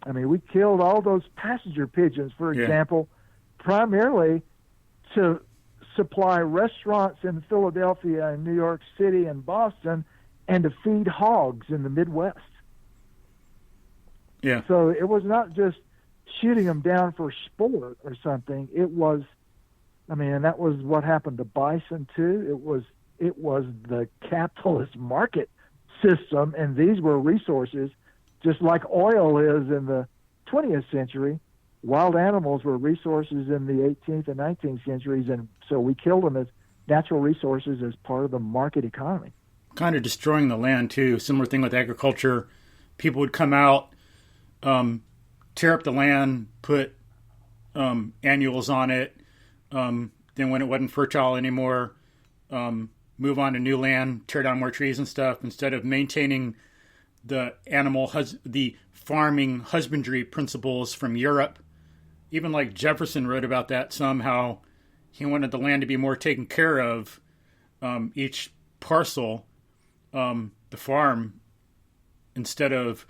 I mean, we killed all those passenger pigeons, for example, primarily to supply restaurants in Philadelphia and New York City and Boston, and to feed hogs in the Midwest. Yeah. So it was not just shooting them down for sport or something. It was, I mean, and that was what happened to bison too. It was the capitalist market system, and these were resources, just like oil is in the 20th century. Wild animals were resources in the 18th and 19th centuries, and so we killed them as natural resources as part of the market economy. Kind of destroying the land too. Similar thing with agriculture. People would come out, tear up the land, put annuals on it. Then when it wasn't fertile anymore, move on to new land, tear down more trees and stuff, instead of maintaining the the farming husbandry principles from Europe. Even like Jefferson wrote about that somehow. He wanted the land to be more taken care of, each parcel, the farm, instead of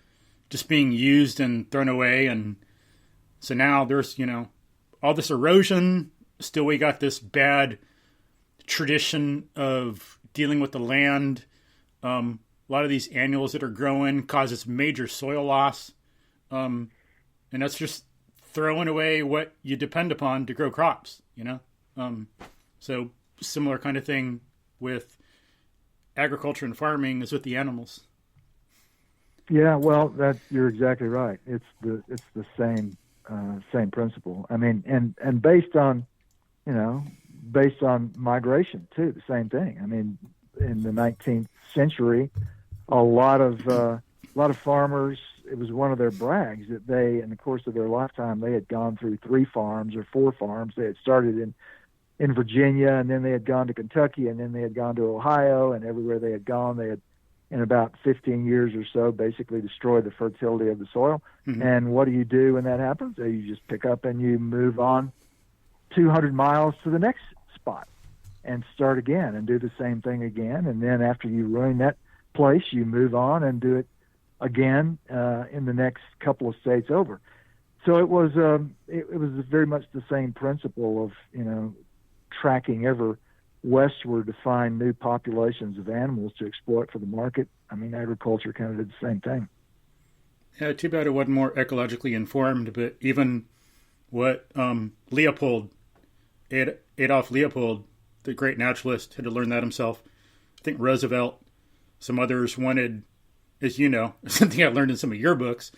just being used and thrown away. And so now there's, all this erosion. Still, we got this bad tradition of dealing with the land. A lot of these annuals that are growing causes major soil loss. And that's just throwing away what you depend upon to grow crops, So similar kind of thing with agriculture and farming as with the animals. Yeah, well, you're exactly right. It's the same principle. I mean, and based on migration too, the same thing. I mean, in the 19th century, a lot of farmers, it was one of their brags that they, in the course of their lifetime, they had gone through 3 farms or 4 farms. They had started in Virginia, and then they had gone to Kentucky, and then they had gone to Ohio, and everywhere they had gone, they had, in about 15 years or so, basically destroyed the fertility of the soil. Mm-hmm. And what do you do when that happens? You just pick up and you move on 200 miles to the next spot and start again and do the same thing again. And then after you ruin that place, you move on and do it again in the next couple of states over. So it was very much the same principle of tracking ever westward to find new populations of animals to exploit for the market. I mean, agriculture kind of did the same thing. Yeah, too bad it wasn't more ecologically informed. But even what Adolf Leopold, the great naturalist, had to learn that himself. I think Roosevelt, some others wanted, as you know, something I learned in some of your books,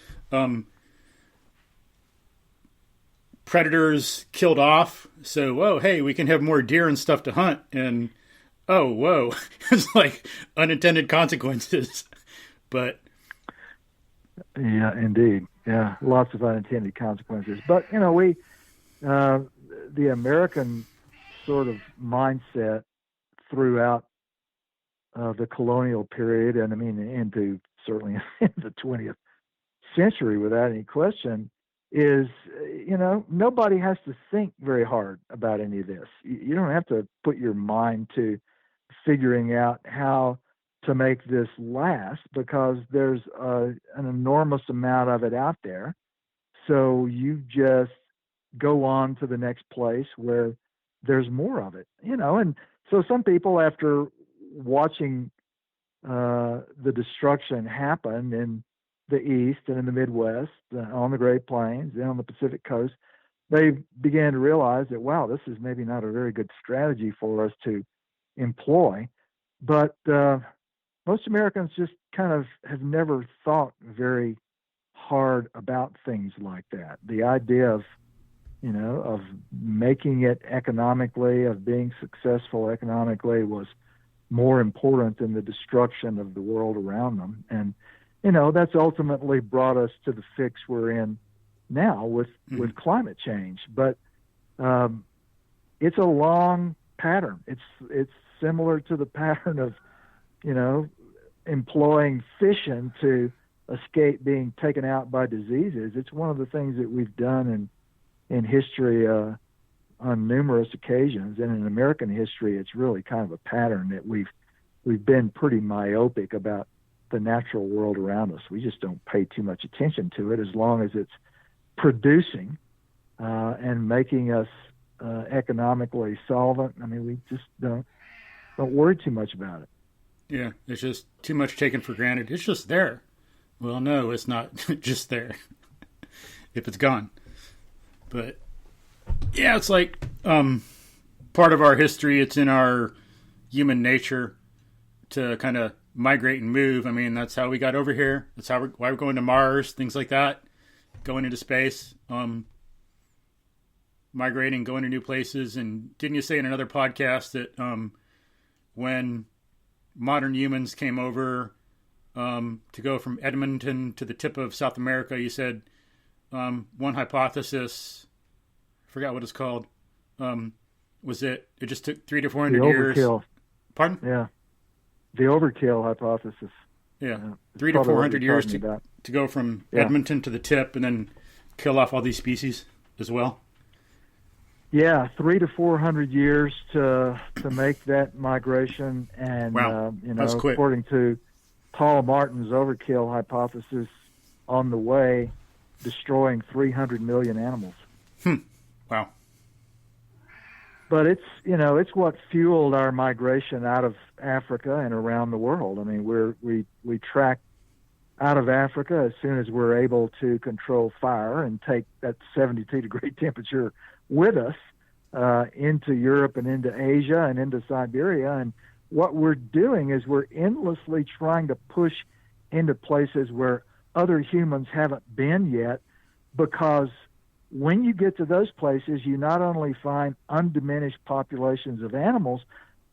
predators killed off. So, whoa, hey, we can have more deer and stuff to hunt. And, oh, whoa, it's like unintended consequences. But yeah, indeed. Yeah, lots of unintended consequences. But, the American sort of mindset throughout the colonial period, and I mean into certainly in the 20th century without any question, is, nobody has to think very hard about any of this. You don't have to put your mind to figuring out how to make this last, because there's an enormous amount of it out there. So you just go on to the next place where there's more of it, and so some people, after watching the destruction happen in the East and in the Midwest, on the Great Plains, and on the Pacific Coast, they began to realize that, wow, this is maybe not a very good strategy for us to employ. But most Americans just kind of have never thought very hard about things like that. The idea of making it economically, of being successful economically, was more important than the destruction of the world around them. And, that's ultimately brought us to the fix we're in now with climate change. But it's a long pattern. It's similar to the pattern of, employing fission to escape being taken out by diseases. It's one of the things that we've done in history on numerous occasions, and in American history, it's really kind of a pattern that we've been pretty myopic about the natural world around us. We just don't pay too much attention to it as long as it's producing and making us economically solvent. I mean, we just don't worry too much about it. Yeah, it's just too much taken for granted. It's just there. Well, no, it's not just there if it's gone. But yeah, it's like part of our history. It's in our human nature to kind of migrate and move. I mean, that's how we got over here. That's why we're going to Mars, things like that, going into space, migrating, going to new places. And didn't you say in another podcast that when modern humans came over to go from Edmonton to the tip of South America, you said one hypothesis, I forgot what it's called, was it just took 300 to 400 years. Overkill. Pardon? Yeah. The overkill hypothesis. Yeah. 300 to 400 years to go from Edmonton to the tip and then kill off all these species as well. Yeah, 300 to 400 years to make that migration, and wow. That's quick. According to Paul Martin's overkill hypothesis, on the way, destroying 300 million animals. Wow. But it's what fueled our migration out of Africa and around the world. I mean, we track out of Africa as soon as we're able to control fire and take that 72-degree temperature with us into Europe and into Asia and into Siberia. And what we're doing is we're endlessly trying to push into places where other humans haven't been yet, because when you get to those places, you not only find undiminished populations of animals,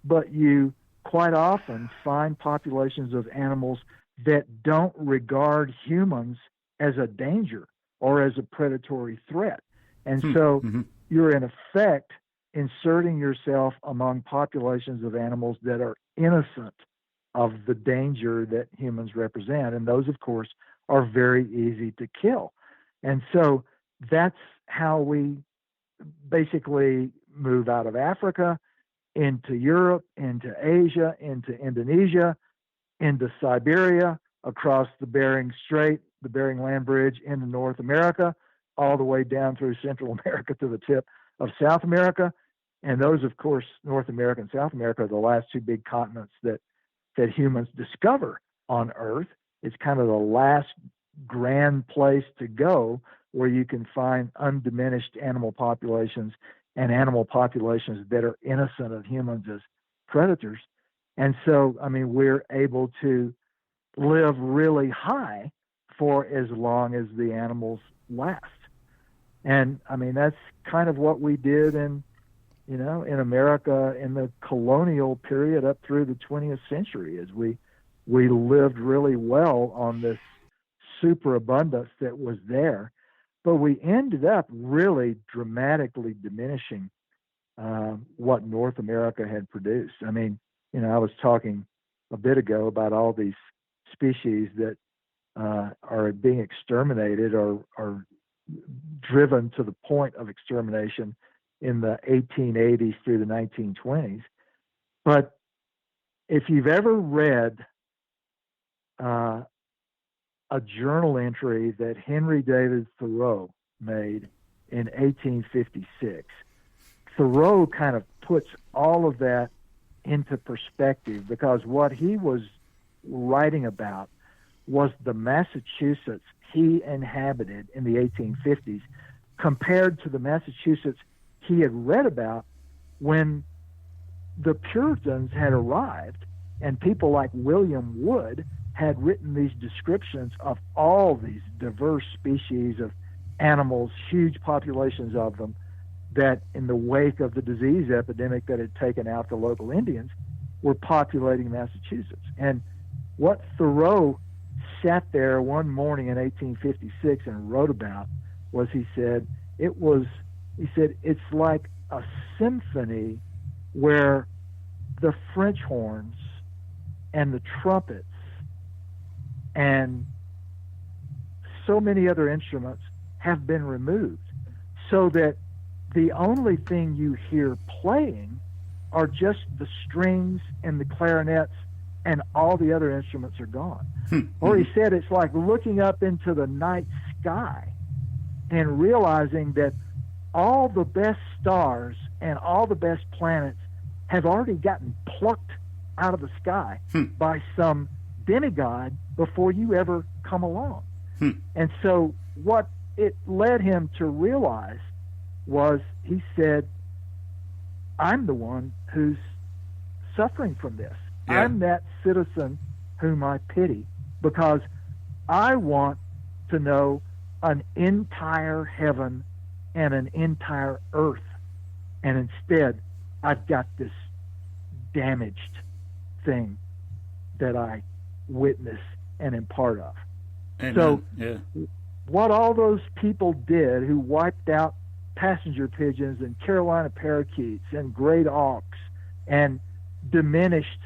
but you quite often find populations of animals that don't regard humans as a danger or as a predatory threat. And so you're in effect inserting yourself among populations of animals that are innocent of the danger that humans represent. And those, of course, are very easy to kill. And so that's how we basically move out of Africa into Europe, into Asia, into Indonesia, into Siberia, across the Bering Strait, the Bering Land Bridge, into North America, all the way down through Central America to the tip of South America. And those, of course, North America and South America, are the last two big continents that humans discover on Earth. It's kind of the last grand place to go where you can find undiminished animal populations and animal populations that are innocent of humans as predators. And so, I mean, we're able to live really high for as long as the animals last. And I mean, that's kind of what we did in America in the colonial period up through the 20th century, is we lived really well on this superabundance that was there. But we ended up really dramatically diminishing what North America had produced. I mean, I was talking a bit ago about all these species that are being exterminated or are driven to the point of extermination in the 1880s through the 1920s. But if you've ever read a journal entry that Henry David Thoreau made in 1856, Thoreau kind of puts all of that into perspective, because what he was writing about was the Massachusetts he inhabited in the 1850s compared to the Massachusetts he had read about when the Puritans had arrived, and people like William Wood had written these descriptions of all these diverse species of animals, huge populations of them, that in the wake of the disease epidemic that had taken out the local Indians, were populating Massachusetts. And what Thoreau sat there one morning in 1856 and wrote about was, he said, it's like a symphony where the French horns and the trumpets and so many other instruments have been removed, so that the only thing you hear playing are just the strings and the clarinets, and all the other instruments are gone. Or he said it's like looking up into the night sky and realizing that all the best stars and all the best planets have already gotten plucked out of the sky by some demigod before you ever come along. And so what it led him to realize was, he said, I'm the one who's suffering from this. Yeah. I'm that citizen whom I pity, because I want to know an entire heaven and an entire earth, and instead I've got this damaged thing that I witness and am part of. Amen. So what all those people did who wiped out passenger pigeons and Carolina parakeets and great auks and diminished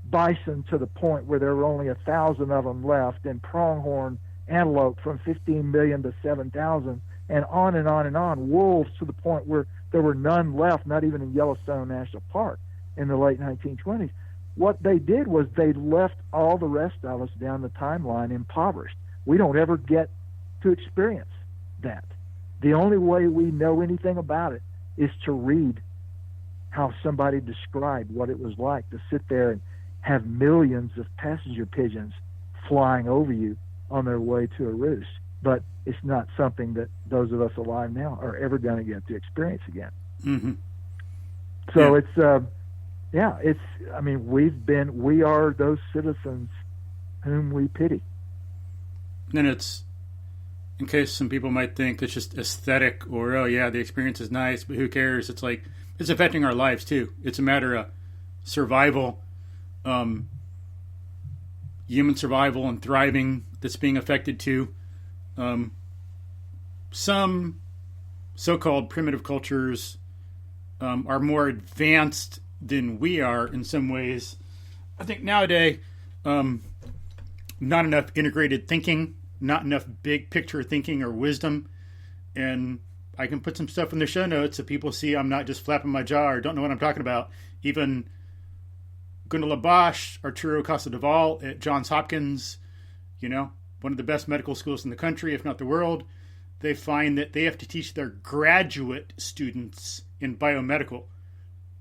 bison to the point where there were only 1,000 of them left, and pronghorn antelope from 15 million to 7,000, and on and on and on, wolves to the point where there were none left, not even in Yellowstone National Park in the late 1920s. What they did was they left all the rest of us down the timeline impoverished. We don't ever get to experience that. The only way we know anything about it is to read how somebody described what it was like to sit there and have millions of passenger pigeons flying over you on their way to a roost. But it's not something that those of us alive now are ever going to get to experience again. So we are those citizens whom we pity. And it's, in case some people might think it's just aesthetic, or, oh yeah, the experience is nice, but who cares? It's like, it's affecting our lives too. It's a matter of survival, human survival and thriving that's being affected too. Some so-called primitive cultures are more advanced than we are in some ways. I think nowadays, not enough integrated thinking, not enough big picture thinking or wisdom. And I can put some stuff in the show notes so people see I'm not just flapping my jaw or don't know what I'm talking about. Even Gundula Bosch, Arturo Casadevall at Johns Hopkins, one of the best medical schools in the country, if not the world, they find that they have to teach their graduate students in biomedical,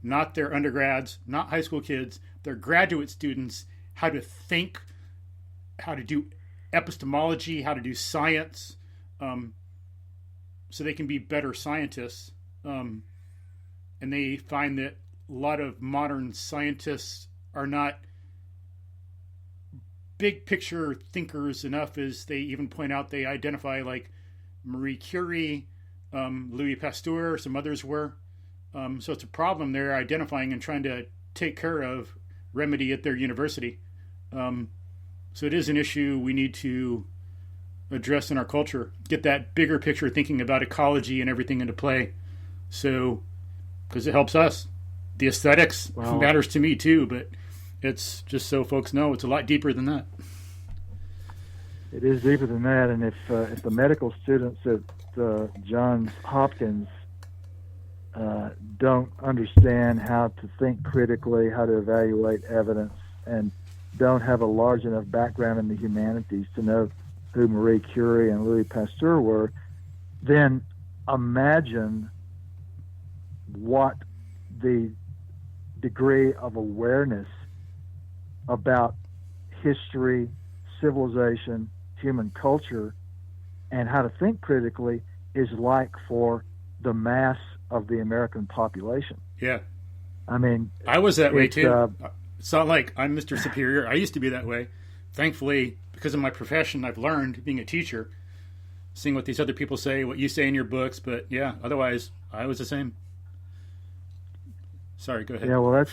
not their undergrads, not high school kids, their graduate students, how to think, how to do epistemology, how to do science, so they can be better scientists. And they find that a lot of modern scientists are not big picture thinkers enough, as they even point out. They identify like Marie Curie, Louis Pasteur, some others were. So it's a problem they're identifying and trying to take care of, remedy at their university. So it is an issue we need to address in our culture, get that bigger picture thinking about ecology and everything into play. So, because it helps us. The aesthetics matters to me too, but it's just so folks know it's a lot deeper than that. It is deeper than that, and if the medical students at Johns Hopkins don't understand how to think critically, how to evaluate evidence, and don't have a large enough background in the humanities to know who Marie Curie and Louis Pasteur were, then imagine what the degree of awareness about history, civilization, human culture, and how to think critically is like for the mass of the American population. Yeah. I mean, I was that way too. It's not like I'm Mr. Superior. I used to be that way. Thankfully, because of my profession, I've learned, being a teacher, seeing what these other people say, what you say in your books. But yeah, otherwise, I was the same. Sorry, go ahead. Yeah, well,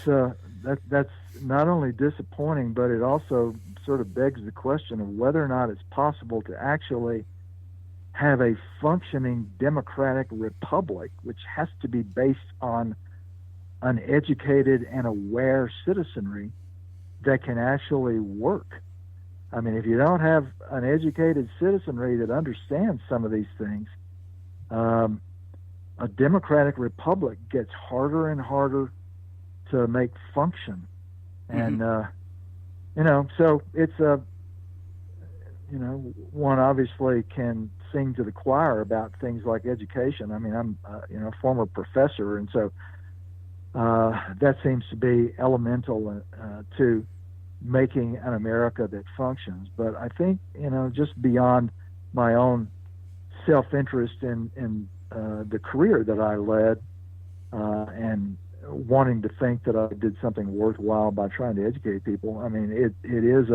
that's not only disappointing, but it also sort of begs the question of whether or not it's possible to actually have a functioning democratic republic, which has to be based on an educated and aware citizenry that can actually work. I mean, if you don't have an educated citizenry that understands some of these things, a democratic republic gets harder and harder to make function. And, so it's one obviously can sing to the choir about things like education. I mean, I'm, a former professor, and so that seems to be elemental to making an America that functions. But I think, just beyond my own self-interest in the career that I led and wanting to think that I did something worthwhile by trying to educate people, I mean, it is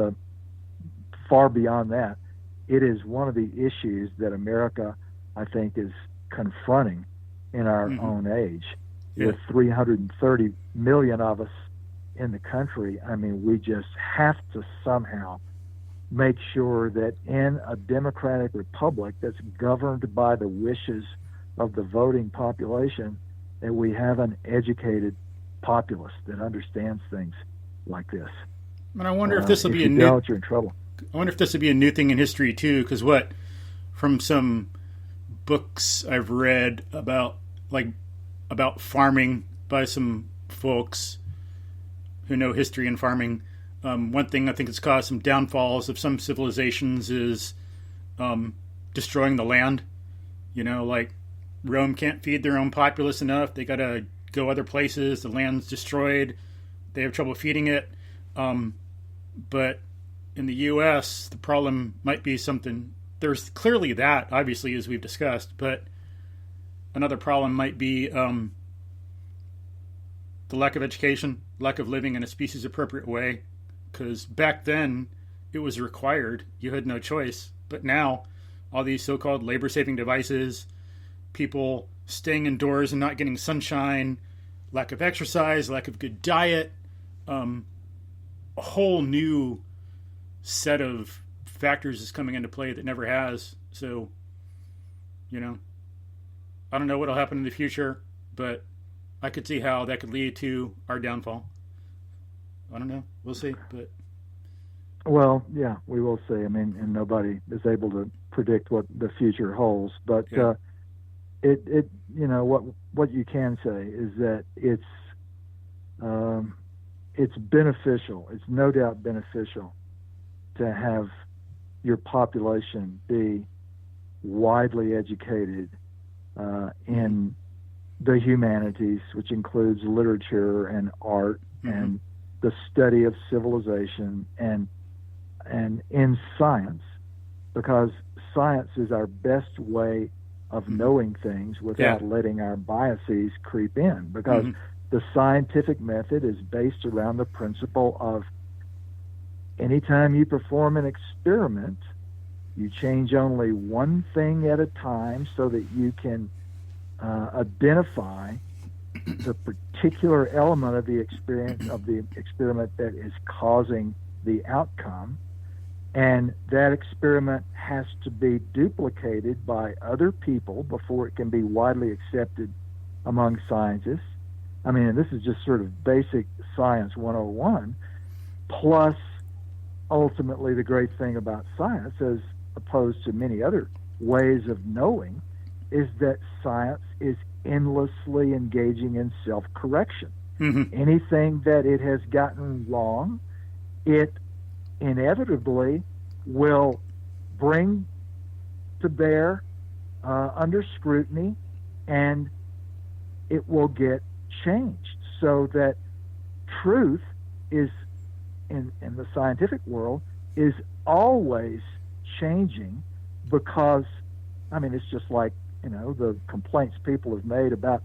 far beyond that. It is one of the issues that America, I think, is confronting in our own age. Yeah. With 330 million of us in the country, I mean, we just have to somehow make sure that in a democratic republic that's governed by the wishes of the voting population, that we have an educated populace that understands things like this. And I wonder if this will be you're in trouble. I wonder if this would be a new thing in history too, because from some books I've read about farming by some folks who know history and farming, one thing I think has caused some downfalls of some civilizations is destroying the land. Like Rome can't feed their own populace enough. They got to go other places. The land's destroyed. They have trouble feeding it. But in the U.S., the problem might be something. There's clearly that, obviously, as we've discussed. But another problem might be the lack of education, lack of living in a species-appropriate way. Because back then, it was required. You had no choice. But now, all these so-called labor-saving devices, people staying indoors and not getting sunshine, lack of exercise, lack of good diet, a whole new set of factors is coming into play that never has. So, I don't know what will happen in the future, but I could see how that could lead to our downfall. I don't know. We'll see. But well, yeah, we will see. I mean, and nobody is able to predict what the future holds. But yeah. What you can say is that it's beneficial. It's no doubt beneficial to have your population be widely educated in the humanities, which includes literature and art and the study of civilization and in science, because science is our best way of knowing things without letting our biases creep in, because the scientific method is based around the principle of anytime you perform an experiment, you change only one thing at a time so that you can identify the particular element of the experiment that is causing the outcome, and that experiment has to be duplicated by other people before it can be widely accepted among scientists. I mean, this is just sort of basic science 101, plus ultimately the great thing about science, as opposed to many other ways of knowing, is that science is endlessly engaging in self-correction. Anything that it has gotten wrong, it inevitably will bring to bear under scrutiny, and it will get changed, so that truth is in the scientific world is always changing, because I mean, it's just like the complaints people have made about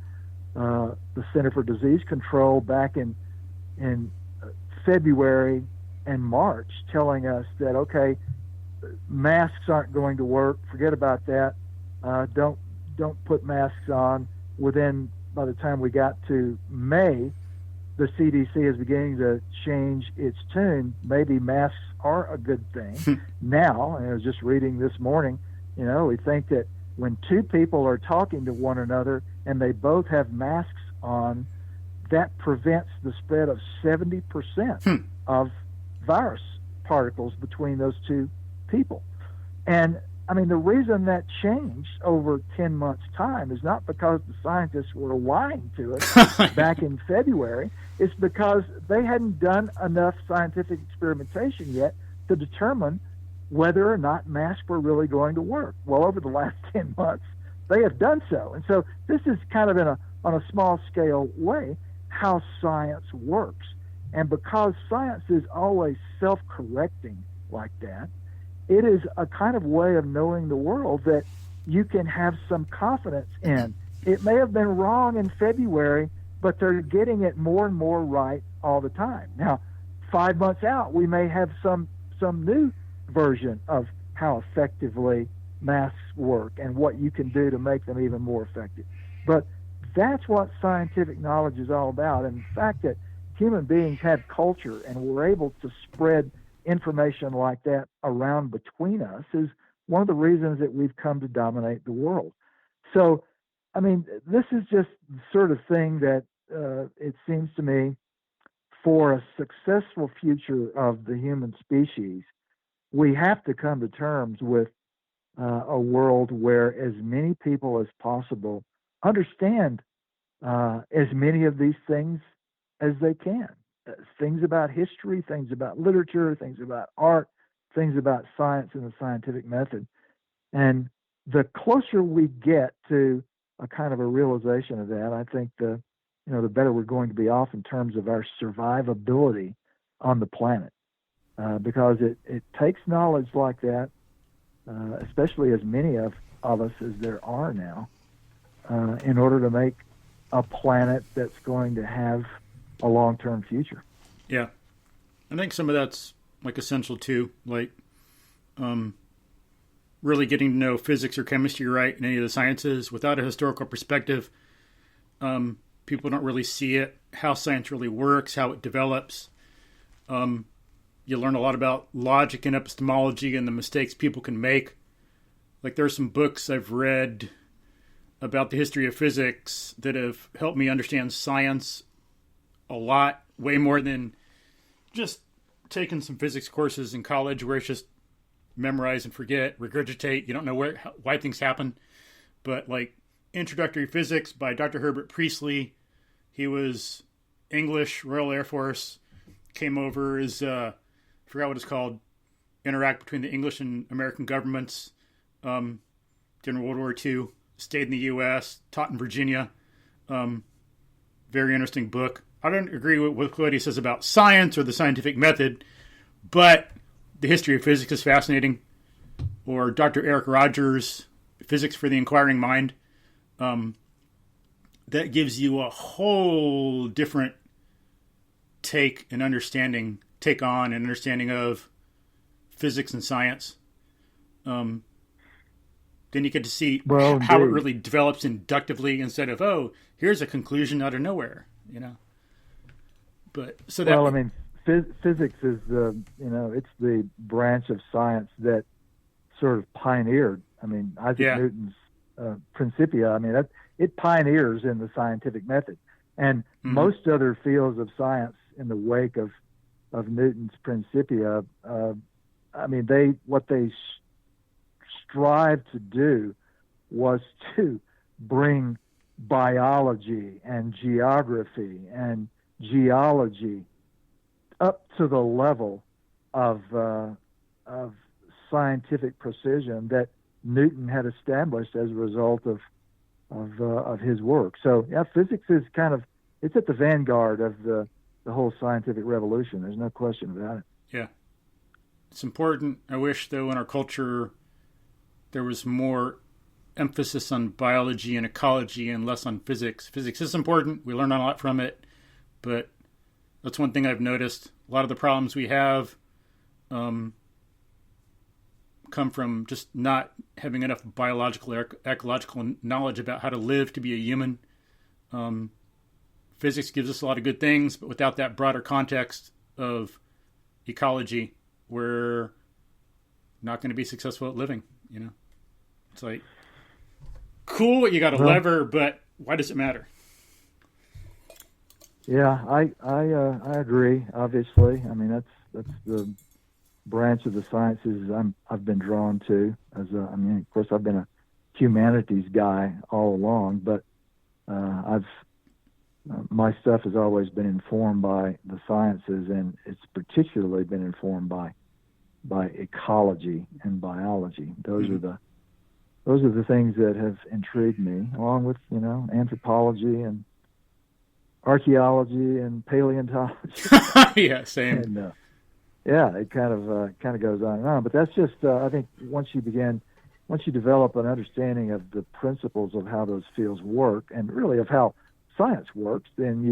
the Center for Disease Control back in February and March, telling us that, okay, masks aren't going to work, forget about that, don't put masks on. By the time we got to May, the CDC is beginning to change its tune. Maybe masks are a good thing. Now, and I was just reading this morning, we think that when two people are talking to one another and they both have masks on, that prevents the spread of 70% of virus particles between those two people. And I mean, the reason that changed over 10 months' time is not because the scientists were lying to us back in February. It's because they hadn't done enough scientific experimentation yet to determine whether or not masks were really going to work. Well, over the last 10 months, they have done so. And so this is kind of on a small scale way how science works. And because science is always self-correcting like that, it is a kind of way of knowing the world that you can have some confidence in. It may have been wrong in February, but they're getting it more and more right all the time. Now, 5 months out, we may have some new version of how effectively masks work and what you can do to make them even more effective. But that's what scientific knowledge is all about. And the fact that human beings have culture and we're able to spread information like that around between us is one of the reasons that we've come to dominate the world. So, I mean, this is just the sort of thing that it seems to me for a successful future of the human species, we have to come to terms with a world where as many people as possible understand as many of these things as they can. Things about history, things about literature, things about art, things about science and the scientific method. And the closer we get to a kind of a realization of that, I think the better we're going to be off in terms of our survivability on the planet. Because it takes knowledge like that, especially as many of us as there are now, in order to make a planet that's going to have a long-term future. Yeah. I think some of that's like essential too, like really getting to know physics or chemistry right in any of the sciences without a historical perspective. People don't really see it, how science really works, how it develops. You learn a lot about logic and epistemology and the mistakes people can make. Like there's some books I've read about the history of physics that have helped me understand science a lot, way more than just taking some physics courses in college where it's just memorize and forget, regurgitate. You don't know why things happen. But like Introductory Physics by Dr. Herbert Priestley. He was English, Royal Air Force, came over as, forgot what it's called, interact between the English and American governments during World War II, stayed in the U.S., taught in Virginia. Very interesting book. I don't agree with what he says about science or the scientific method, but the history of physics is fascinating. Or Dr. Eric Rogers, Physics for the Inquiring Mind. That gives you a whole different take on and understanding of physics and science. Then you get to see how it really develops inductively instead of, oh, here's a conclusion out of nowhere, But so that. Well, I mean, physics is it's the branch of science that sort of pioneered. I mean, Isaac Newton's Principia. I mean, it pioneers in the scientific method, and most other fields of science in the wake of Newton's Principia. I mean, what they strive to do was to bring biology and geography and geology up to the level of scientific precision that Newton had established as a result of his work. So yeah, physics is it's at the vanguard of the whole scientific revolution. There's no question about it. Yeah. It's important. I wish, though, in our culture there was more emphasis on biology and ecology and less on physics. Physics is important. We learn a lot from it. But that's one thing I've noticed. A lot of the problems we have come from just not having enough biological or ecological knowledge about how to live to be a human. Physics gives us a lot of good things, but without that broader context of ecology, we're not going to be successful at living. It's like, cool, you got a lever, but why does it matter? Yeah, I agree. Obviously, I mean that's branch of the sciences I've been drawn to. Of course, I've been a humanities guy all along, but my stuff has always been informed by the sciences, and it's particularly been informed by ecology and biology. Those are the things that have intrigued me, along with anthropology and archaeology and paleontology. Yeah, same. And, it kind of goes on and on. But that's just I think once you develop an understanding of the principles of how those fields work, and really of how science works, then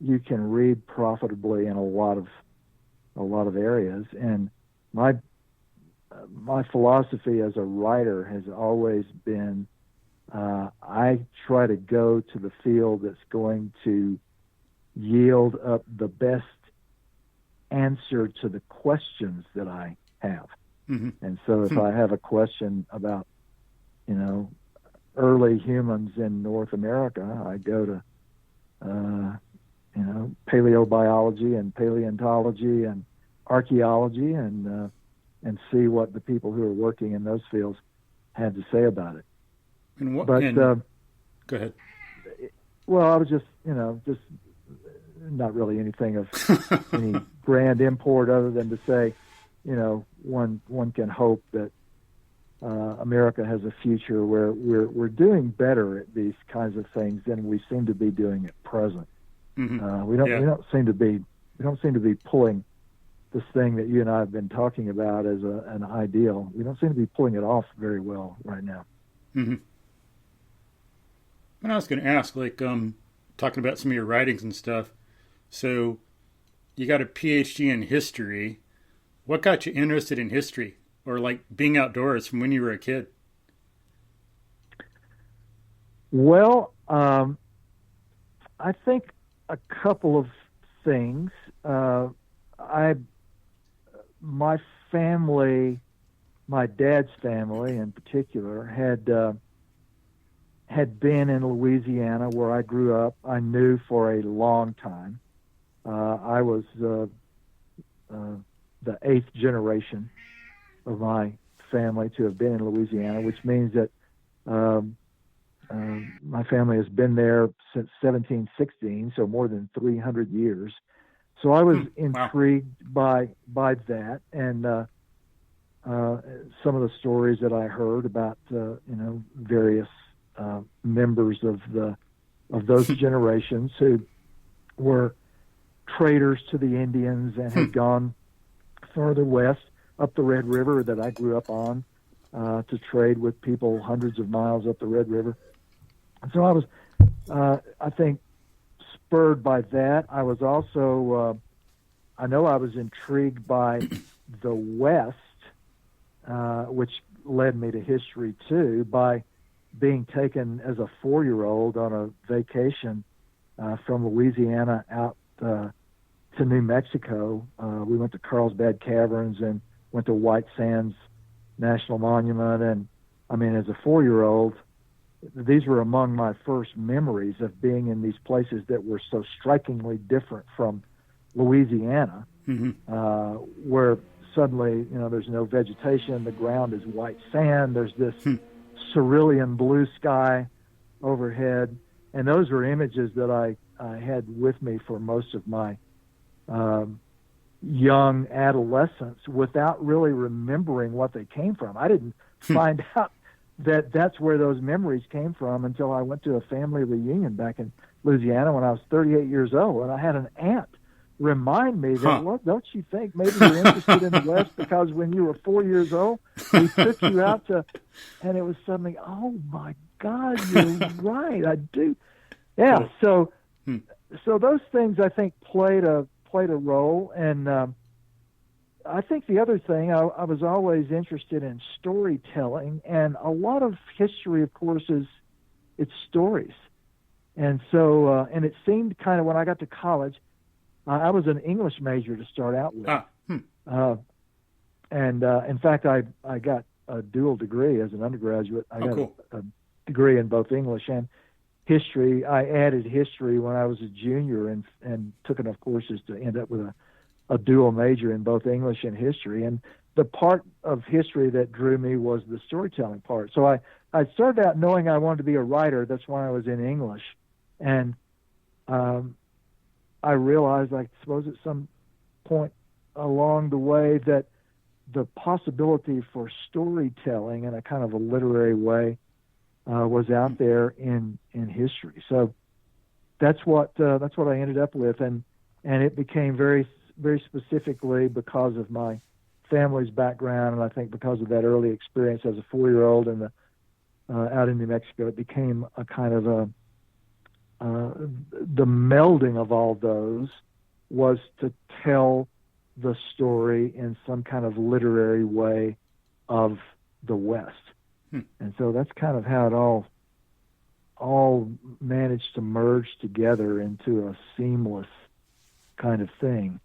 you can read profitably in a lot of areas. And my philosophy as a writer has always been, I try to go to the field that's going to yield up the best answer to the questions that I have. Mm-hmm. And so if I have a question about, early humans in North America, I go to, paleobiology and paleontology and archaeology and see what the people who are working in those fields have to say about it. Go ahead. Well, I was just not really anything of any grand import other than to say, one can hope that America has a future where we're doing better at these kinds of things than we seem to be doing at present. Mm-hmm. We don't seem to be pulling this thing that you and I have been talking about as an ideal. We don't seem to be pulling it off very well right now. Mm-hmm. And I was going to ask, talking about some of your writings and stuff. So, you got a PhD in history. What got you interested in history, or being outdoors from when you were a kid? Well, I think a couple of things. My family, my dad's family in particular, had been in Louisiana where I grew up. I knew for a long time. I was the 8th generation of my family to have been in Louisiana, which means that my family has been there since 1716, so more than 300 years. So I was intrigued by that, and some of the stories that I heard about various members of those generations who were traders to the Indians and had gone further west up the Red River that I grew up on to trade with people hundreds of miles up the Red River. And so I was, I think, spurred by that. I was also, I was intrigued by the West, which led me to history too, by being taken as a 4-year-old on a vacation from Louisiana out to New Mexico. We went to Carlsbad Caverns and went to White Sands National Monument. And as a 4-year-old, these were among my first memories of being in these places that were so strikingly different from Louisiana, where suddenly, there's no vegetation, the ground is white sand, there's this cerulean blue sky overhead. And those were images that I had with me for most of my young adolescence without really remembering what they came from. I didn't find out that that's where those memories came from until I went to a family reunion back in Louisiana when I was 38 years old, and I had an aunt remind me that, well, don't you think maybe you're interested in the West because when you were 4 years old, we took you out to, and it was something, oh my God, you're right, I do. Yeah, so those things I think played a role, and I think the other thing, I was always interested in storytelling, and a lot of history, of course, it's stories. And so, and it seemed kind of when I got to college, I was an English major to start out with. And in fact, I got a dual degree as an undergraduate. I got a degree in both English and history. I added history when I was a junior and took enough courses to end up with a dual major in both English and history. And the part of history that drew me was the storytelling part. So I started out knowing I wanted to be a writer. That's why I was in English. And I realized, I suppose at some point along the way, that the possibility for storytelling in a kind of a literary way was out there in history. So that's what I ended up with, and it became very, very specifically because of my family's background, and I think because of that early experience as a 4-year-old in out in New Mexico, it became a kind of the melding of all those was to tell the story in some kind of literary way of the West. And so that's kind of how it all managed to merge together into a seamless kind of thing.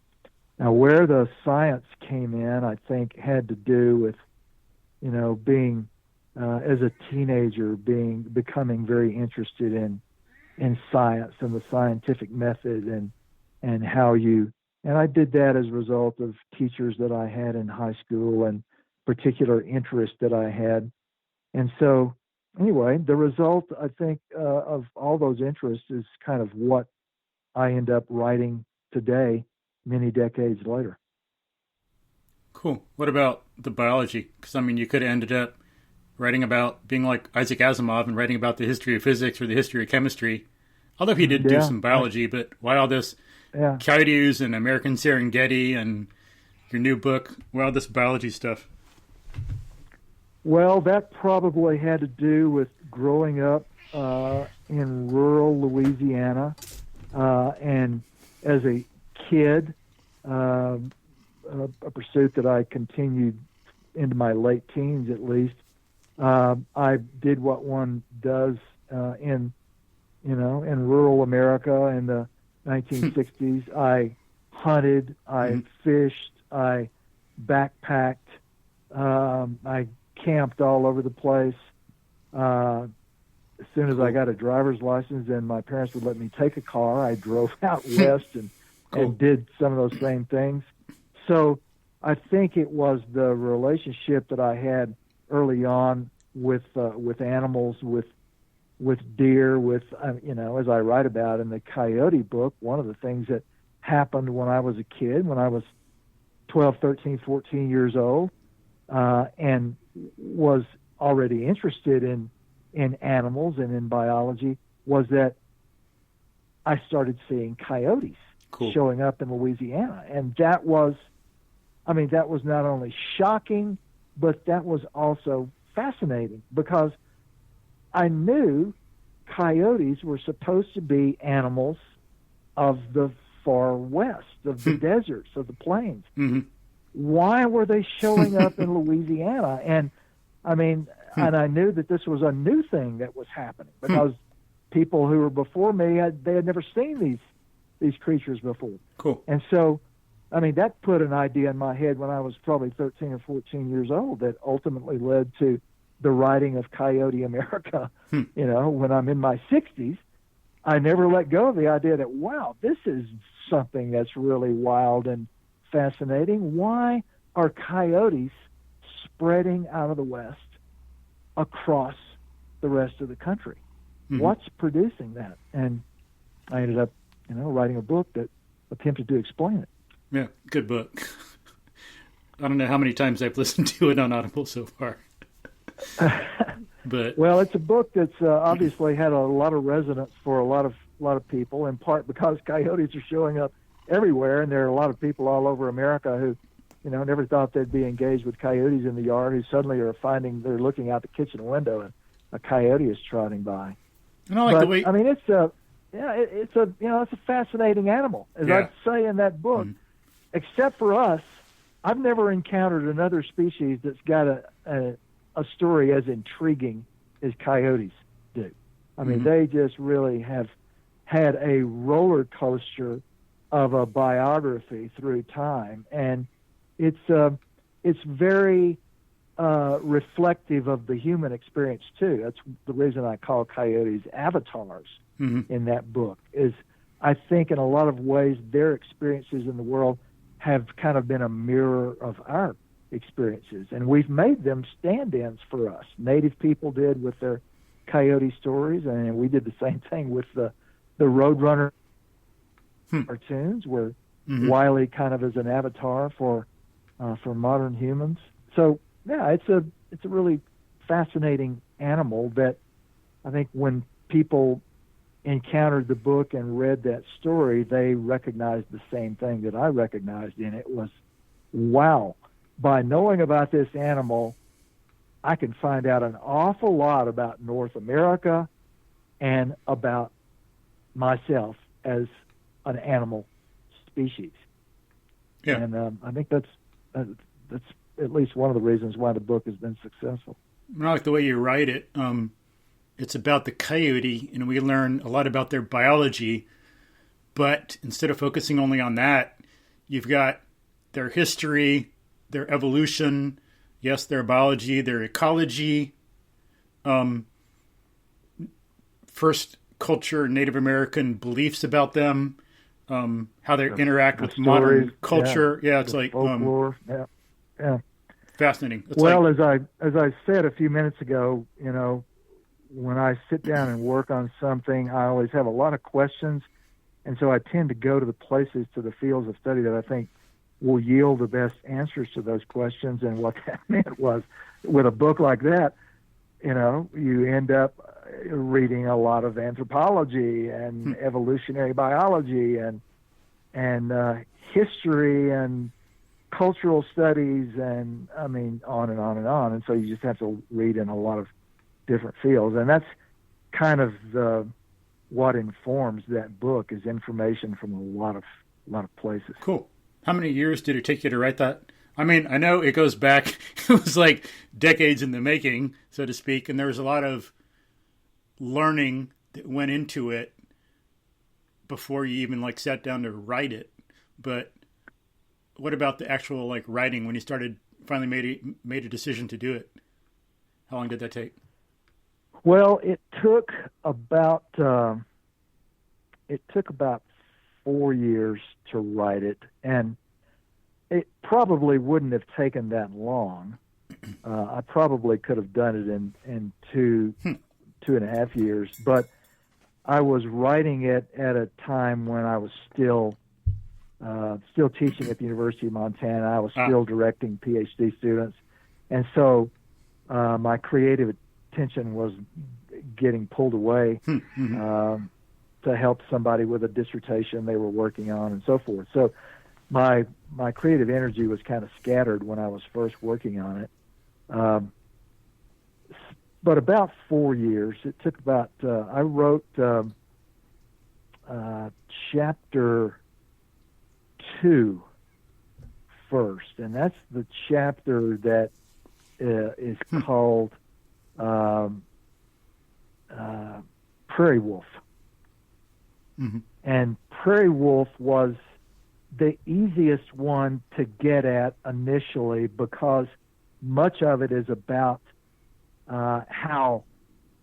Now, where the science came in, I think, had to do with, being as a teenager, becoming very interested in science and the scientific method and how and I did that as a result of teachers that I had in high school and particular interests that I had. And so, anyway, the result, I think, of all those interests is kind of what I end up writing today, many decades later. Cool. What about the biology? Because, you could have ended up writing about being like Isaac Asimov and writing about the history of physics or the history of chemistry. Although he did do some biology, but why all this coyotes and American Serengeti and your new book? Why all this biology stuff? Well, that probably had to do with growing up in rural Louisiana, and as a kid, a pursuit that I continued into my late teens at least. I did what one does in rural America in the 1960s. I hunted, I fished, I backpacked, I camped all over the place. As soon as I got a driver's license and my parents would let me take a car, I drove out west and did some of those same things. So I think it was the relationship that I had early on with animals, with deer, as I write about in the Coyote book. One of the things that happened when I was a kid, when I was 12, 13, 14 years old, and was already interested in animals and in biology, was that I started seeing coyotes showing up in Louisiana. And that was not only shocking, but that was also fascinating, because I knew coyotes were supposed to be animals of the far west, of the deserts, of the plains. Mm-hmm. Why were they showing up in Louisiana? And and I knew that this was a new thing that was happening, because people who were before me, they had never seen these creatures before. Cool. And so, that put an idea in my head when I was probably 13 or 14 years old that ultimately led to the writing of Coyote America. When I'm in my 60s, I never let go of the idea that, wow, this is something that's really wild and fascinating. Why are coyotes spreading out of the West across the rest of the country? Mm-hmm. What's producing that? And I ended up, writing a book that attempted to explain it. Yeah, good book. I don't know how many times I've listened to it on Audible so far. But well, it's a book that's obviously had a lot of resonance for a lot of people, in part because coyotes are showing up everywhere, and there are a lot of people all over America who, never thought they'd be engaged with coyotes in the yard, who suddenly they're looking out the kitchen window and a coyote is trotting by. And I like the way it's a fascinating animal, as I'd say in that book. Mm-hmm. Except for us, I've never encountered another species that's got a story as intriguing as coyotes do. They just really have had a roller coaster of a biography through time, and it's very reflective of the human experience too. That's the reason I call coyotes avatars in that book. Is I think in a lot of ways their experiences in the world have kind of been a mirror of our experiences, and we've made them stand-ins for us. Native people did with their coyote stories, and we did the same thing with the Roadrunner cartoons, where Wiley kind of is an avatar for modern humans. So yeah, it's a really fascinating animal that I think when people encountered the book and read that story, they recognized the same thing that I recognized in it was, wow, by knowing about this animal, I can find out an awful lot about North America and about myself as an animal species. Yeah. And I think that's at least one of the reasons why the book has been successful. I like the way you write it. It's about the coyote, and we learn a lot about their biology, but instead of focusing only on that, you've got their history, their evolution, yes, their biology, their ecology, first culture, Native American beliefs about them, how they interact with modern culture. Yeah, it's like folklore. Yeah. Fascinating. It's as I said a few minutes ago, when I sit down and work on something, I always have a lot of questions, and so I tend to go to the fields of study that I think will yield the best answers to those questions. And what that meant was, with a book like that, you end up reading a lot of anthropology and evolutionary biology and history and cultural studies, and on and on and on. And so you just have to read in a lot of different fields, and that's kind of what informs that book, is information from a lot of places. Cool. How many years did it take you to write that? I know it goes back, it was like decades in the making, so to speak, and there was a lot of learning that went into it before you even sat down to write it. But what about the actual writing, when you finally made a decision to do it? How long did that take? Well, it took about 4 years to write it, and it probably wouldn't have taken that long. I probably could have done it in 2.5 years, but I was writing it at a time when I was still teaching at the University of Montana. I was still directing PhD students, and so my creative attention was getting pulled away to help somebody with a dissertation they were working on and so forth. So my creative energy was kind of scattered when I was first working on it. But about 4 years, it took about, I wrote chapter 2 first, and that's the chapter that is called Prairie Wolf. Mm-hmm. And Prairie Wolf was the easiest one to get at initially, because much of it is about how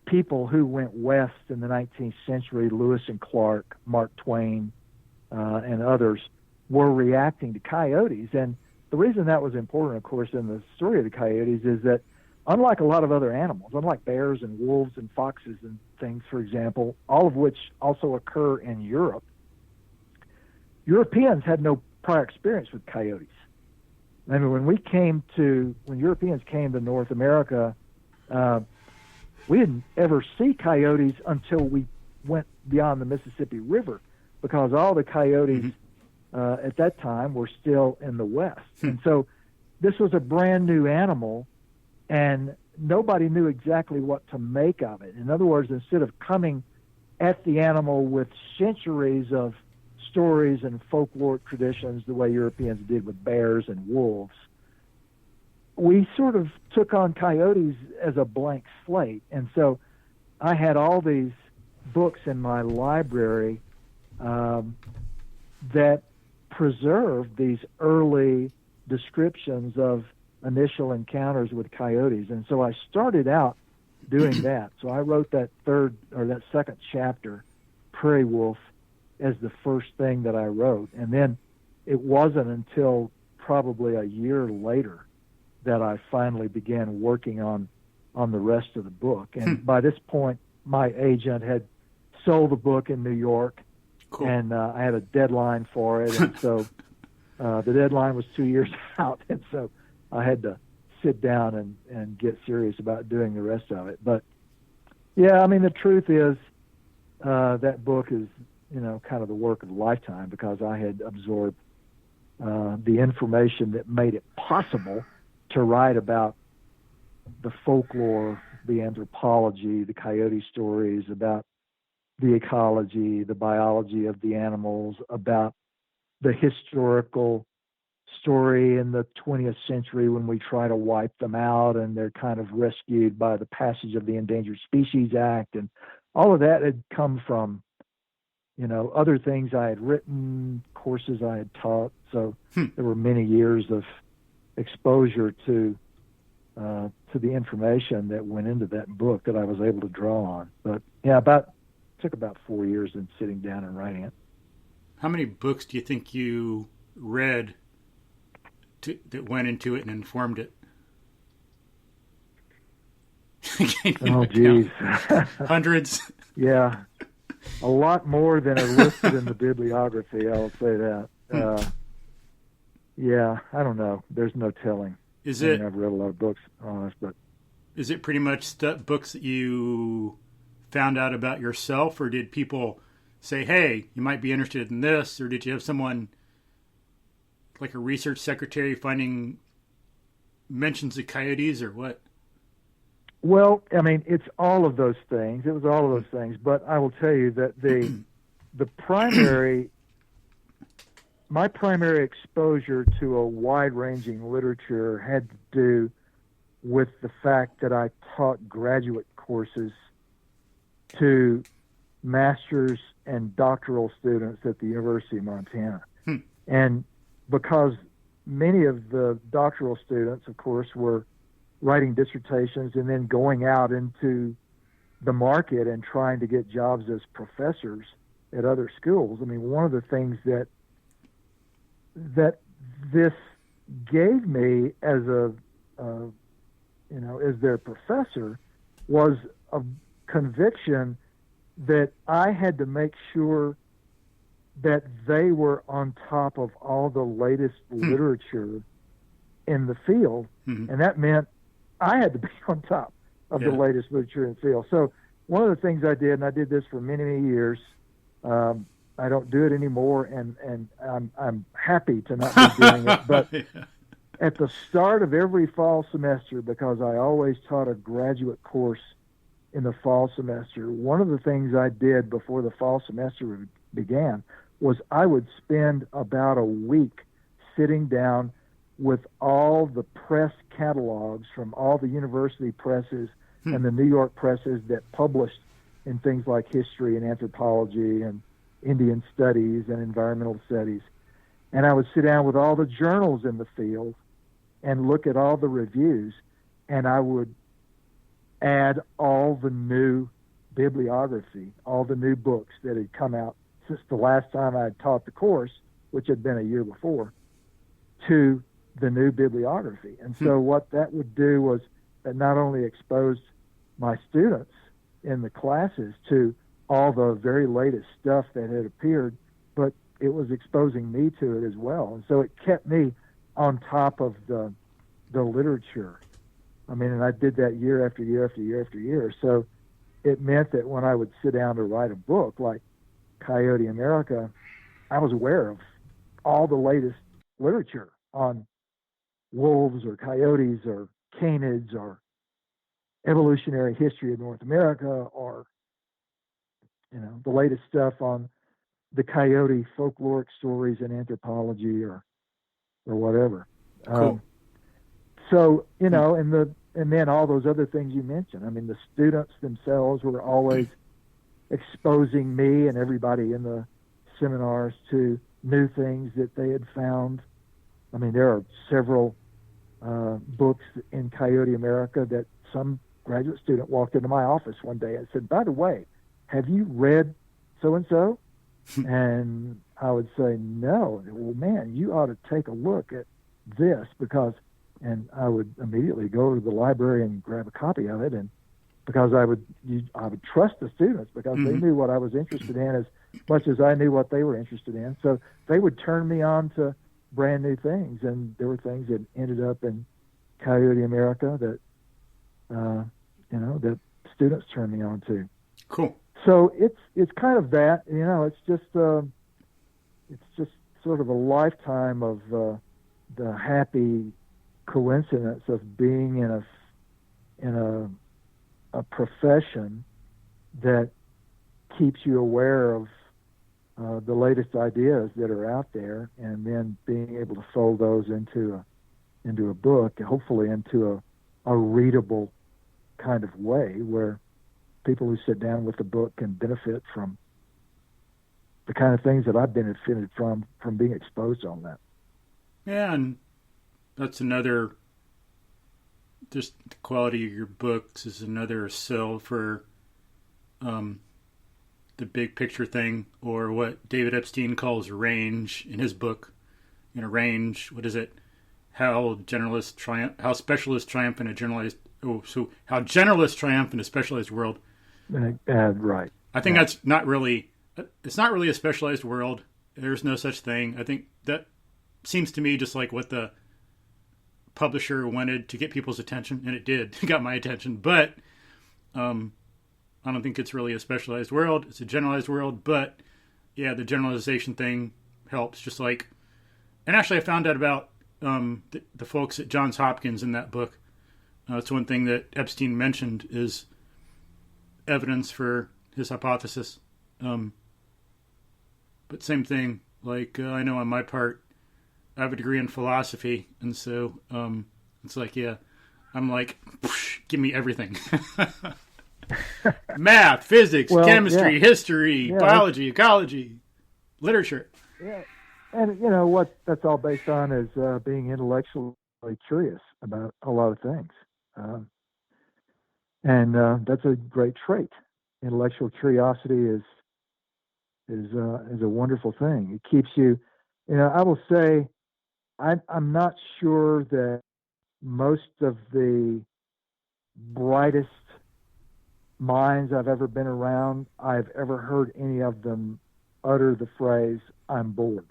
people who went west in the 19th century, Lewis and Clark, Mark Twain, and others, were reacting to coyotes. And the reason that was important, of course, in the story of the coyotes is that, unlike a lot of other animals, unlike bears and wolves and foxes and things, for example, all of which also occur in Europe, Europeans had no prior experience with coyotes. I mean, when Europeans came to North America, we didn't ever see coyotes until we went beyond the Mississippi River, because all the coyotes at that time were still in the West. And so this was a brand new animal, and nobody knew exactly what to make of it. In other words, instead of coming at the animal with centuries of stories and folklore traditions the way Europeans did with bears and wolves, we sort of took on coyotes as a blank slate. And so I had all these books in my library that preserved these early descriptions of initial encounters with coyotes. And so I started out doing that. So I wrote that second chapter, Prairie Wolf, as the first thing that I wrote. And then it wasn't until probably a year later that I finally began working on the rest of the book. And by this point, my agent had sold the book in New York, cool. And I had a deadline for it. And so the deadline was 2 years out. And so I had to sit down and get serious about doing the rest of it. But yeah, I mean, the truth is that book is, kind of the work of a lifetime, because I had absorbed the information that made it possible to write about the folklore, the anthropology, the coyote stories, about the ecology, the biology of the animals, about the historical story in the 20th century when we try to wipe them out and they're kind of rescued by the passage of the Endangered Species Act. And all of that had come from, other things I had written, courses I had taught. So there were many years of exposure to the information that went into that book that I was able to draw on. But yeah, took about 4 years in sitting down and writing it. How many books do you think you read that went into it and informed it? Oh, geez. Hundreds? Yeah. A lot more than are listed in the bibliography, I'll say that. Yeah, I don't know. There's no telling. I've read a lot of books on this, but is it pretty much books that you found out about yourself, or did people say, hey, you might be interested in this, or did you have someone like a research secretary finding mentions of coyotes, or what? Well, I mean, it's all of those things. It was all of those things, but I will tell you that my primary exposure to a wide-ranging literature had to do with the fact that I taught graduate courses to master's and doctoral students at the University of Montana. And because many of the doctoral students, of course, were writing dissertations and then going out into the market and trying to get jobs as professors at other schools. I mean, one of the things that this gave me as as their professor was a conviction that I had to make sure that they were on top of all the latest literature in the field. And that meant I had to be on top of the latest literature in the field. So one of the things I did, and I did this for many, many years, I don't do it anymore, and I'm happy to not be doing it. But at the start of every fall semester, because I always taught a graduate course in the fall semester, one of the things I did before the fall semester began was I would spend about a week sitting down with all the press catalogs from all the university presses and the New York presses that published in things like history and anthropology and Indian studies and environmental studies. And I would sit down with all the journals in the field and look at all the reviews, and I would add all the new bibliography, all the new books that had come out since the last time I had taught the course, which had been a year before, to the new bibliography. And so what that would do was that not only exposed my students in the classes to all the very latest stuff that had appeared, but it was exposing me to it as well. And so it kept me on top of the literature. I mean, and I did that year after year after year after year. So it meant that when I would sit down to write a book like Coyote America, I was aware of all the latest literature on wolves or coyotes or canids or evolutionary history of North America, or the latest stuff on the coyote folkloric stories in anthropology or whatever. Cool. So and then all those other things you mentioned. I mean, the students themselves were always exposing me and everybody in the seminars to new things that they had found. I mean, there are several books in Coyote America that some graduate student walked into my office one day and said, by the way, have you read so-and-so? And I would say, no, well, man, you ought to take a look at this and I would immediately go to the library and grab a copy of it. And because I would trust the students because they knew what I was interested in as much as I knew what they were interested in. So they would turn me on to brand new things. And there were things that ended up in Coyote America that, that students turned me on to. Cool. So it's kind of that, it's just sort of a lifetime of the happy coincidence of being in a profession that keeps you aware of the latest ideas that are out there, and then being able to fold those into a book, hopefully into a readable kind of way where people who sit down with the book can benefit from the kind of things that I've benefited from being exposed on that. Yeah, and that's another, just the quality of your books is another sell for the big picture thing, or what David Epstein calls range in his book. Range, what is it? How specialists triumph in a generalized, how generalists triumph in a specialized world. Right. I think that's not really, it's not really a specialized world. There's no such thing. I think that seems to me just like what the publisher wanted to get people's attention, and it did. It got my attention, but I don't think it's really a specialized world. It's a generalized world, but yeah, the generalization thing helps. Just like, and actually I found out about the folks at Johns Hopkins in that book. It's one thing that Epstein mentioned is evidence for his hypothesis. But same thing, like I know on my part, I have a degree in philosophy, and so it's like, yeah, I'm like, give me everything. Math, physics, chemistry, history, biology, ecology, literature. Yeah, and what that's all based on is being intellectually curious about a lot of things, and that's a great trait. Intellectual curiosity is a wonderful thing. It keeps you. I will say, I'm not sure that most of the brightest minds I've ever been around, I've ever heard any of them utter the phrase, "I'm bored."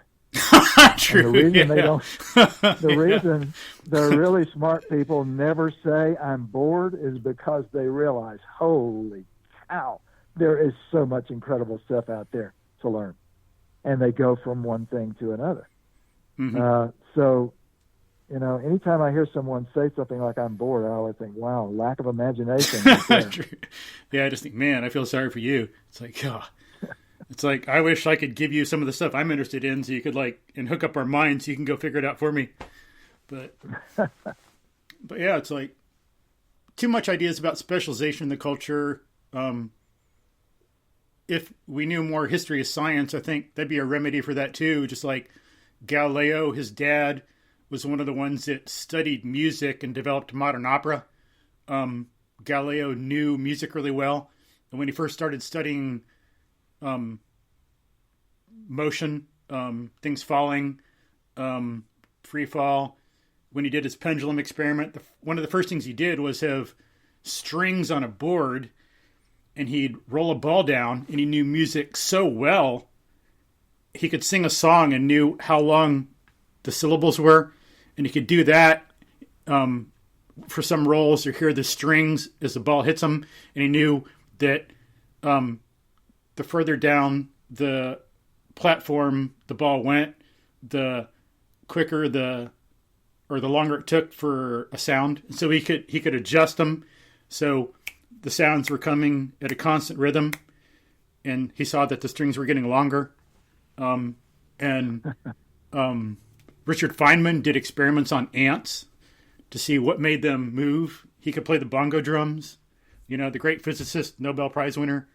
True. And the reason they don't, the reason the really smart people never say "I'm bored" is because they realize, holy cow, there is so much incredible stuff out there to learn, and they go from one thing to another. So, anytime I hear someone say something like "I'm bored," I always think, wow, lack of imagination. Yeah, I just think, man, I feel sorry for you. It's like, it's like, I wish I could give you some of the stuff I'm interested in so you could and hook up our minds so you can go figure it out for me. But yeah, it's like too much ideas about specialization in the culture. If we knew more history of science, I think that'd be a remedy for that too. Just like Galileo, his dad was one of the ones that studied music and developed modern opera. Galileo knew music really well. And when he first started studying motion, things falling, free fall, when he did his pendulum experiment, one of the first things he did was have strings on a board, and he'd roll a ball down, and he knew music so well, he could sing a song and knew how long the syllables were, and he could do that for some rolls, or hear the strings as the ball hits them, and he knew that the further down the platform the ball went, the quicker the longer it took for a sound. So he could adjust them so the sounds were coming at a constant rhythm, and he saw that the strings were getting longer. Richard Feynman did experiments on ants to see what made them move. He could play the bongo drums. The great physicist, Nobel Prize winner.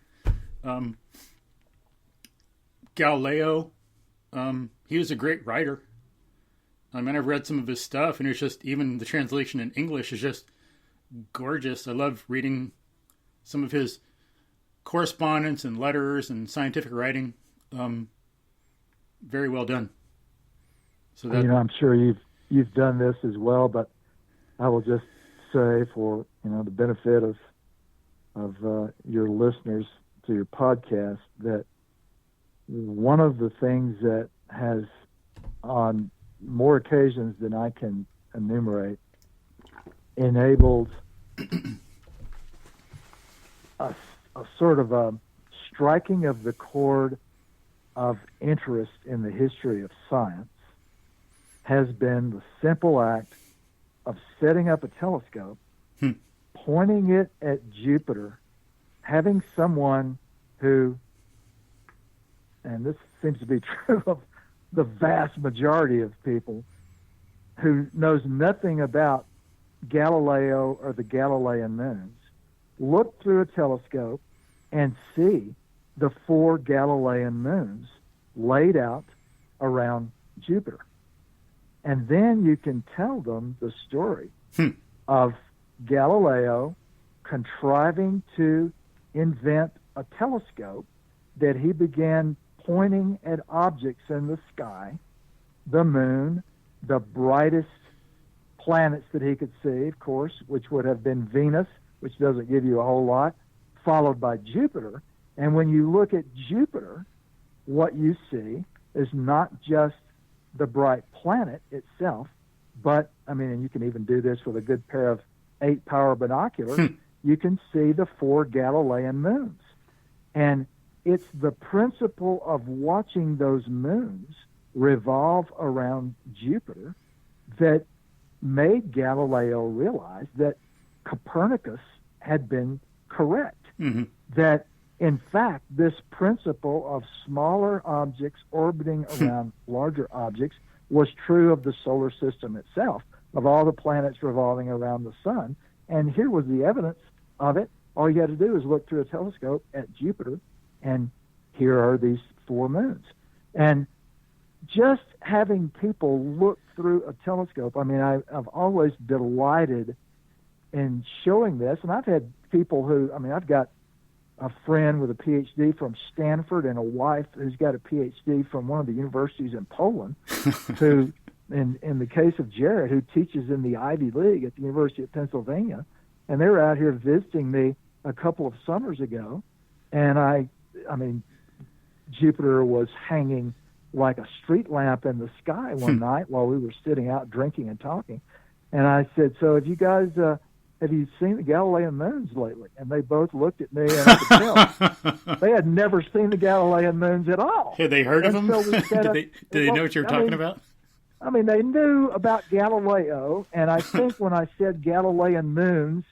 Galileo, he was a great writer. I've read some of his stuff, and it's just, even the translation in English is just gorgeous. I love reading some of his correspondence and letters and scientific writing. very well done. So that, I'm sure you've done this as well, but I will just say for the benefit of your listeners to your podcast that one of the things that has on more occasions than I can enumerate enabled a sort of a striking of the chord of interest in the history of science has been the simple act of setting up a telescope, pointing it at Jupiter, having someone who, and this seems to be true of the vast majority of people, who knows nothing about Galileo or the Galilean moons, look through a telescope and see the 4 Galilean moons laid out around Jupiter. And then you can tell them the story of Galileo contriving to invent a telescope that he began pointing at objects in the sky, the moon, the brightest planets that he could see, of course, which would have been Venus, which doesn't give you a whole lot, followed by Jupiter. And when you look at Jupiter, what you see is not just the bright planet itself, but, and you can even do this with a good pair of 8-power binoculars, you can see the 4 Galilean moons. And it's the principle of watching those moons revolve around Jupiter that made Galileo realize that Copernicus had been correct. That, in fact, this principle of smaller objects orbiting around larger objects was true of the solar system itself, of all the planets revolving around the sun. And here was the evidence of it. All you had to do is look through a telescope at Jupiter, and here are these 4 moons. And just having people look through a telescope, I've always delighted in showing this. And I've had people who, I've got a friend with a PhD from Stanford and a wife who's got a PhD from one of the universities in Poland, who, in the case of Jared, who teaches in the Ivy League at the University of Pennsylvania, and they were out here visiting me a couple of summers ago, and Jupiter was hanging like a street lamp in the sky one night while we were sitting out drinking and talking. And I said, so have you guys, have you seen the Galilean moons lately? And they both looked at me, and I could tell they had never seen the Galilean moons at all. Had they heard of them? So did they know what you were talking about? They knew about Galileo, and I think when I said Galilean moons,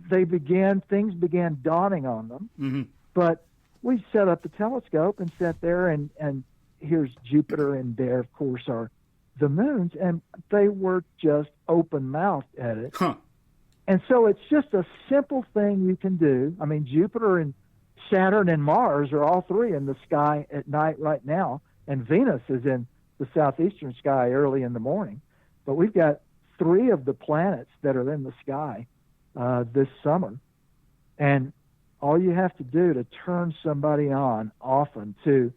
things began dawning on them. But we set up the telescope and sat there, and here's Jupiter, and there, of course, are the moons, and they were just open-mouthed at it. And so it's just a simple thing you can do. Jupiter and Saturn and Mars are all 3 in the sky at night right now, and Venus is in the southeastern sky early in the morning. But we've got 3 of the planets that are in the sky this summer. And all you have to do to turn somebody on often to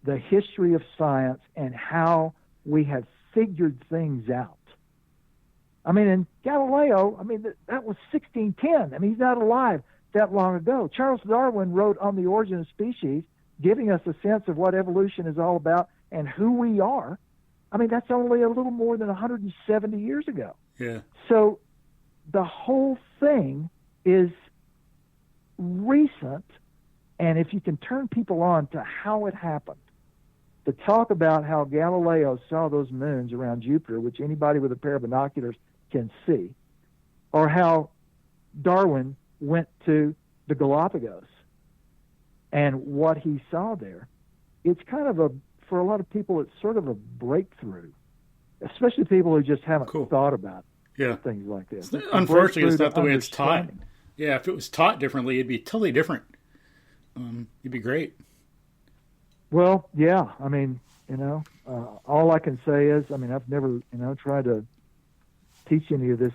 the history of science and how we have figured things out. And Galileo, that was 1610. He's not alive that long ago. Charles Darwin wrote On the Origin of Species, giving us a sense of what evolution is all about and who we are. That's only a little more than 170 years ago. Yeah. So the whole thing is recent, and if you can turn people on to how it happened, to talk about how Galileo saw those moons around Jupiter, which anybody with a pair of binoculars can see, or how Darwin went to the Galapagos and what he saw there, it's kind of for a lot of people, it's sort of a breakthrough, especially people who just haven't thought about things like this. Unfortunately, it's not the way it's taught. Yeah, if it was taught differently, it'd be totally different. It'd be great. Well, yeah. All I can say is, I've never, tried to teach any of this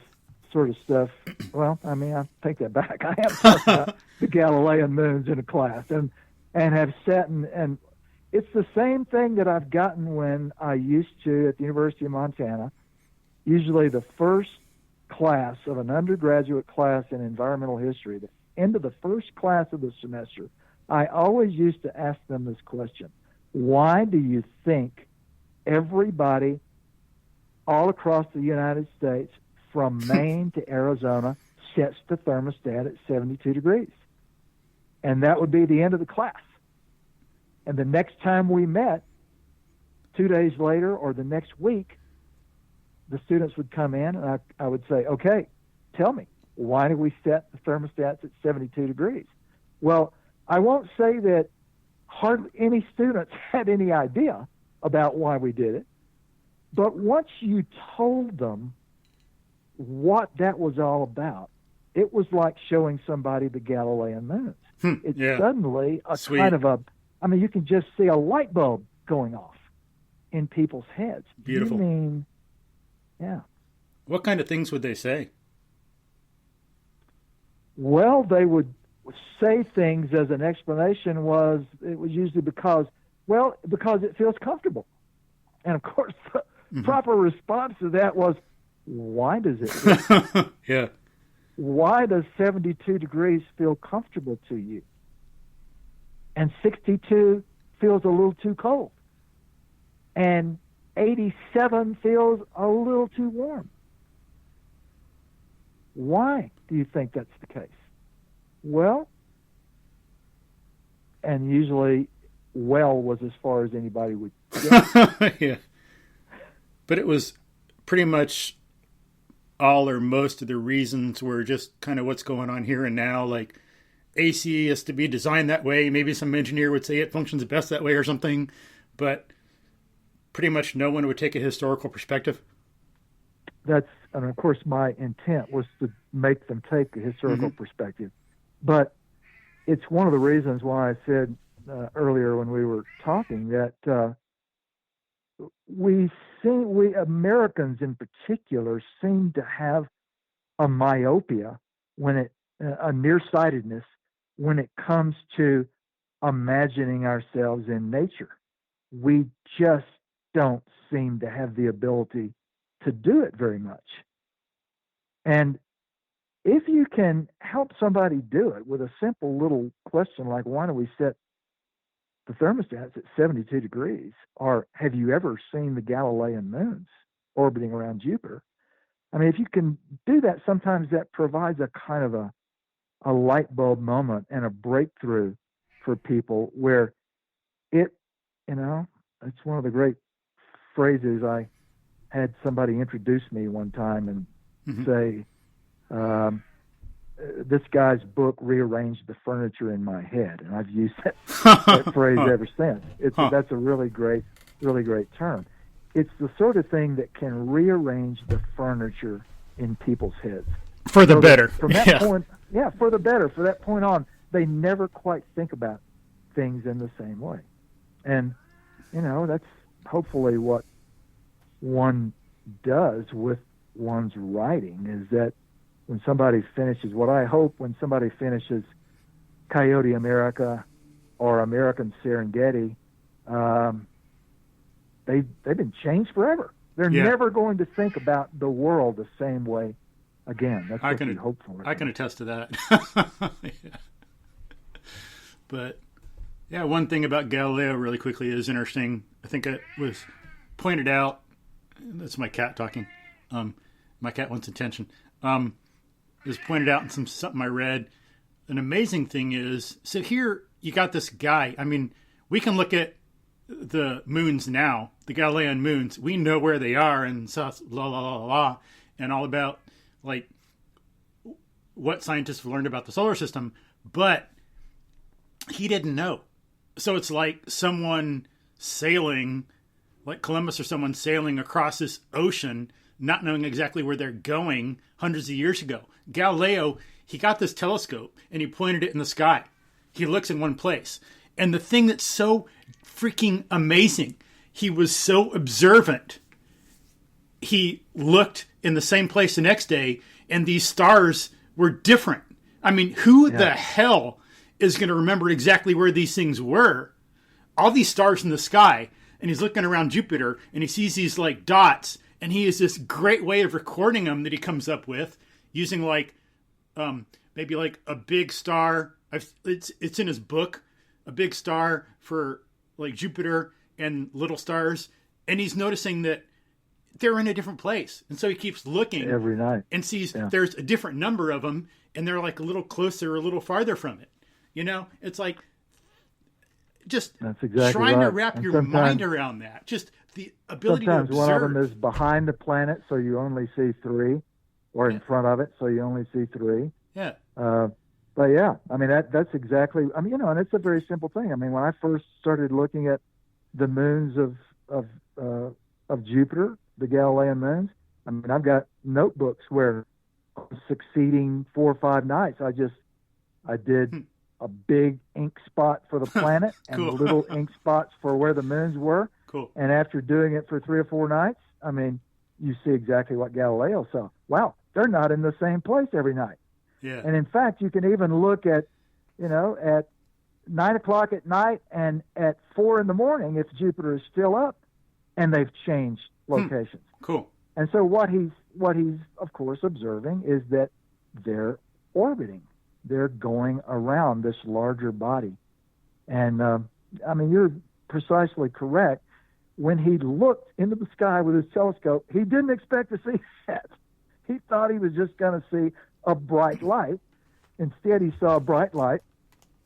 sort of stuff. Well, I take that back. I have talked about the Galilean moons in a class, and have sat and It's the same thing that I've gotten when I used to at the University of Montana. Usually the first class of an undergraduate class in environmental history, the end of the first class of the semester, I always used to ask them this question: why do you think everybody all across the United States, from Maine to Arizona, sets the thermostat at 72 degrees? And that would be the end of the class. And the next time we met, 2 days later or the next week, the students would come in and I would say, okay, tell me, why do we set the thermostats at 72 degrees? Well, I won't say that hardly any students had any idea about why we did it, but once you told them what that was all about, it was like showing somebody the Galilean moons. It's suddenly a Sweet. kind of you can just see a light bulb going off in people's heads. Beautiful. You mean, yeah. What kind of things would they say? Well, they would say things as an explanation it was usually because it feels comfortable. And of course, the proper response to that was, why does it feel comfortable? Yeah. Why does 72 degrees feel comfortable to you? And 62 feels a little too cold. And 87 feels a little too warm. Why do you think that's the case? Well, and usually was as far as anybody would get. Yeah. But it was pretty much all or most of the reasons were just kind of what's going on here and now. Like AC is to be designed that way. Maybe some engineer would say it functions best that way or something, but pretty much no one would take a historical perspective. And of course my intent was to make them take a historical perspective. But it's one of the reasons why I said earlier when we were talking that we Americans in particular seem to have a myopia a nearsightedness when it comes to imagining ourselves in nature. We just don't seem to have the ability to do it very much. And if you can help somebody do it with a simple little question like, why do we set the thermostats at 72 degrees? Or have you ever seen the Galilean moons orbiting around Jupiter? I mean, if you can do that, sometimes that provides a kind of a light bulb moment and a breakthrough for people where it's one of the great phrases. I had somebody introduce me one time and say, this guy's book rearranged the furniture in my head, and I've used that phrase ever since. That's a really great term. It's the sort of thing that can rearrange the furniture in people's heads for the better. From that point, for the better. For that point on, they never quite think about things in the same way, and that's hopefully what one does with one's writing. Is that when somebody finishes Coyote America or American Serengeti, they've been changed forever. They're never going to think about the world the same way again. That's what we hope for. I can attest to that. But one thing about Galileo really quickly is interesting. I think it was pointed out. That's my cat talking. My cat wants attention. It was pointed out in something I read. An amazing thing is, so here you got this guy. I mean, we can look at the moons now, the Galilean moons. We know where they are and and all about like what scientists have learned about the solar system, but he didn't know. So it's like someone sailing, like Columbus or someone sailing across this ocean, not knowing exactly where they're going hundreds of years ago. Galileo, he got this telescope and he pointed it in the sky. He looks in one place. And the thing that's so freaking amazing, he was so observant. He looked in the same place the next day and these stars were different. I mean, who the hell is going to remember exactly where these things were? all these stars in the sky, and he's looking around Jupiter, and he sees these like dots, and he has this great way of recording them that he comes up with using like maybe like a big star. It's in his book, a big star for like Jupiter and little stars, and he's noticing that they're in a different place, and so he keeps looking every night and sees there's a different number of them, and they're like a little closer, a little farther from it. It's like just trying to wrap your mind around that. Just the ability to observe. Sometimes one of them is behind the planet, so you only see 3, or in front of it, so you only see 3. Yeah. But yeah, I mean that's exactly. I mean, and it's a very simple thing. I mean, when I first started looking at the moons of Jupiter, the Galilean moons, I mean, I've got notebooks where succeeding 4 or 5 nights, I did a big ink spot for the planet and little ink spots for where the moons were. Cool. And after doing it for 3 or 4 nights, I mean, you see exactly what Galileo saw. Wow, they're not in the same place every night. Yeah. And in fact, you can even look at 9 o'clock at night and at 4 in the morning if Jupiter is still up, and they've changed locations. Cool. And so what he's of course observing is that they're orbiting. They're going around this larger body. And I mean, you're precisely correct. When he looked into the sky with his telescope, he didn't expect to see that. He thought he was just going to see a bright light. Instead, he saw a bright light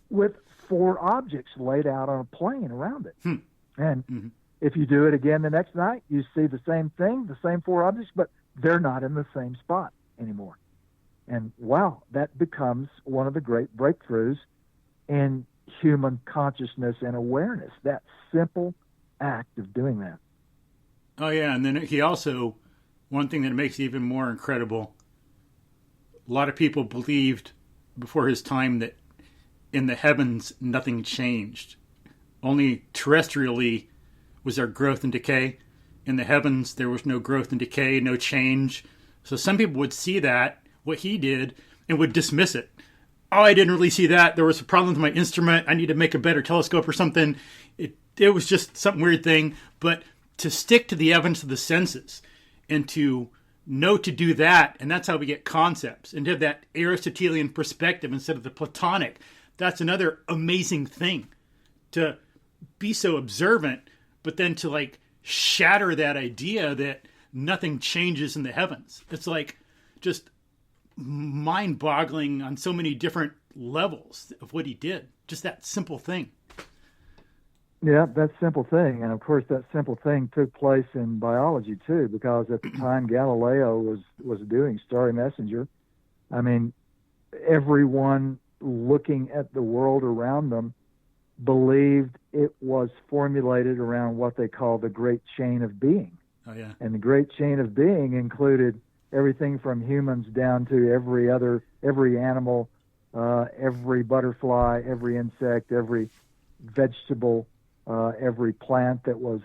with 4 objects laid out on a plane around it. And if you do it again the next night, you see the same thing, the same 4 objects, but they're not in the same spot anymore. And wow, that becomes one of the great breakthroughs in human consciousness and awareness, that simple act of doing that. Oh, yeah. And then he also, one thing that makes it even more incredible, a lot of people believed before his time that in the heavens, nothing changed. Only terrestrially was there growth and decay. In the heavens, there was no growth and decay, no change. So some people would see that, what he did, and would dismiss it. Oh, I didn't really see that. There was a problem with my instrument. I need to make a better telescope or something. It was just some weird thing. But to stick to the evidence of the senses and to know to do that, and that's how we get concepts, and to have that Aristotelian perspective instead of the Platonic, that's another amazing thing. To be so observant, but then to like shatter that idea that nothing changes in the heavens. It's like just mind-boggling on so many different levels of what he did. Just that simple thing. Yeah, that simple thing. And of course, that simple thing took place in biology too, because at the time Galileo was doing Starry Messenger, I mean, everyone looking at the world around them believed it was formulated around what they call the Great Chain of Being. Oh, yeah. And the Great Chain of Being included everything from humans down to every animal, every butterfly, every insect, every vegetable, every plant that was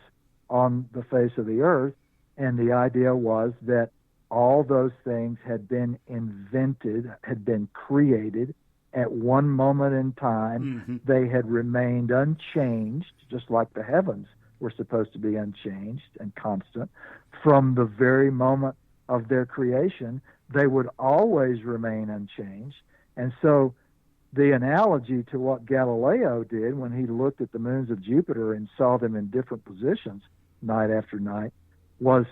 on the face of the earth. And the idea was that all those things had been invented, had been created at one moment in time. They had remained unchanged, just like the heavens were supposed to be unchanged and constant. From the very moment of their creation, they would always remain unchanged. And so the analogy to what Galileo did when he looked at the moons of Jupiter and saw them in different positions night after night was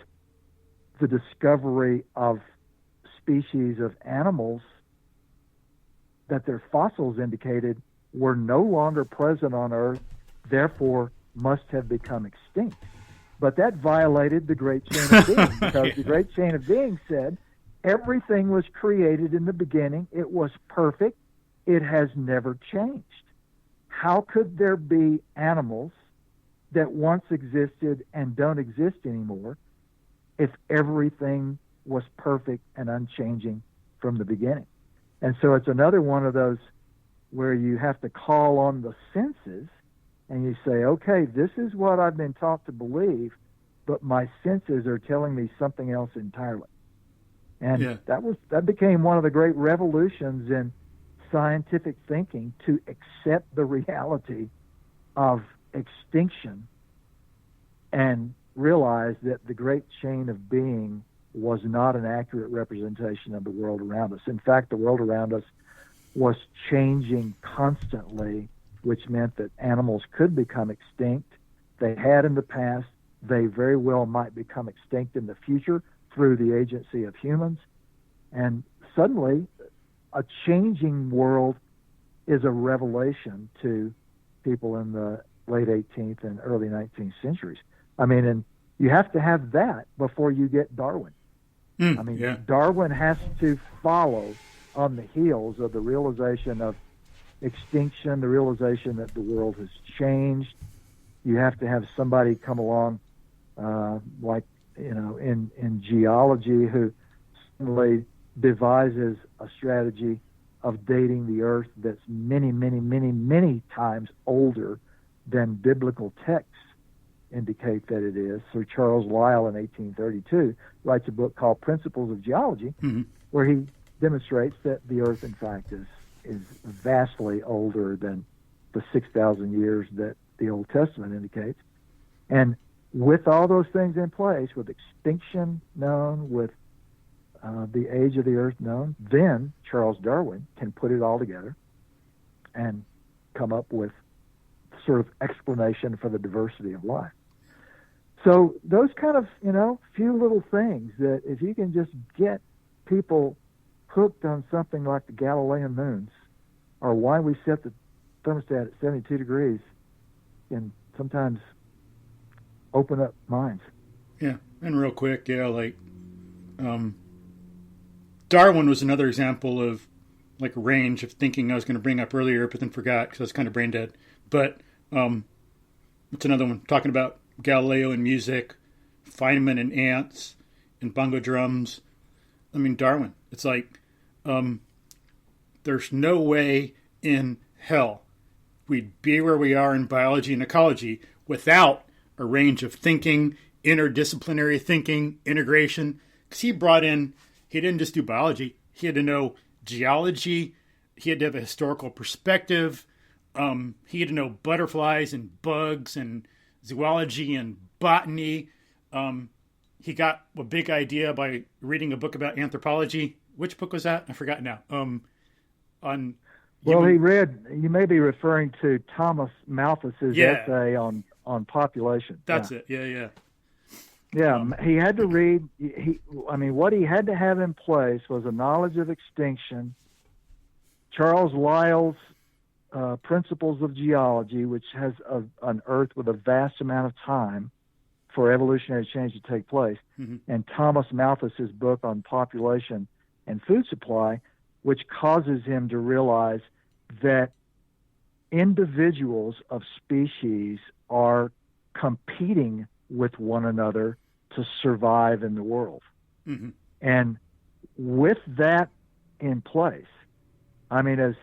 the discovery of species of animals that their fossils indicated were no longer present on Earth, therefore must have become extinct. But that violated the Great Chain of Being, because the Great Chain of Being said everything was created in the beginning. It was perfect. It has never changed. How could there be animals that once existed and don't exist anymore if everything was perfect and unchanging from the beginning? And so it's another one of those where you have to call on the senses and you say, okay, this is what I've been taught to believe, but my senses are telling me something else entirely. And that became one of the great revolutions in scientific thinking, to accept the reality of extinction and realized that the great chain of being was not an accurate representation of the world around us. In fact, the world around us was changing constantly, which meant that animals could become extinct. They had in the past. They very well might become extinct in the future through the agency of humans. And suddenly, a changing world is a revelation to people in the late 18th and early 19th centuries. I mean, and you have to have that before you get Darwin. Darwin has to follow on the heels of the realization of extinction, the realization that the world has changed. You have to have somebody come along, in geology, who suddenly devises a strategy of dating the Earth that's many, many, many, many times older than biblical texts indicate that it is. So Charles Lyell in 1832 writes a book called Principles of Geology, where he demonstrates that the Earth, in fact, is vastly older than the 6,000 years that the Old Testament indicates. And with all those things in place, with extinction known, with the age of the Earth known, then Charles Darwin can put it all together and come up with sort of explanation for the diversity of life. So those kind of, few little things that if you can just get people hooked on something like the Galilean moons, or why we set the thermostat at 72 degrees, can sometimes open up minds. Yeah, and real quick, Darwin was another example of like a range of thinking I was going to bring up earlier, but then forgot because I was kind of brain dead. But what's another one? Talking about Galileo and music, Feynman and ants, and bongo drums. I mean, Darwin. It's like there's no way in hell we'd be where we are in biology and ecology without a range of thinking, interdisciplinary thinking, integration. Because he didn't just do biology. He had to know geology. He had to have a historical perspective. He had to know butterflies and bugs and zoology and botany. He got a big idea by reading a book about anthropology. Which book was that? I forgot now. You may be referring to Thomas Malthus's essay on population. That's it. Yeah. Yeah, he had to read. What he had to have in place was a knowledge of extinction. Charles Lyell's Principles of Geology, which has an Earth with a vast amount of time for evolutionary change to take place, and Thomas Malthus's book on population and food supply, which causes him to realize that individuals of species are competing with one another to survive in the world. And with that in place, it's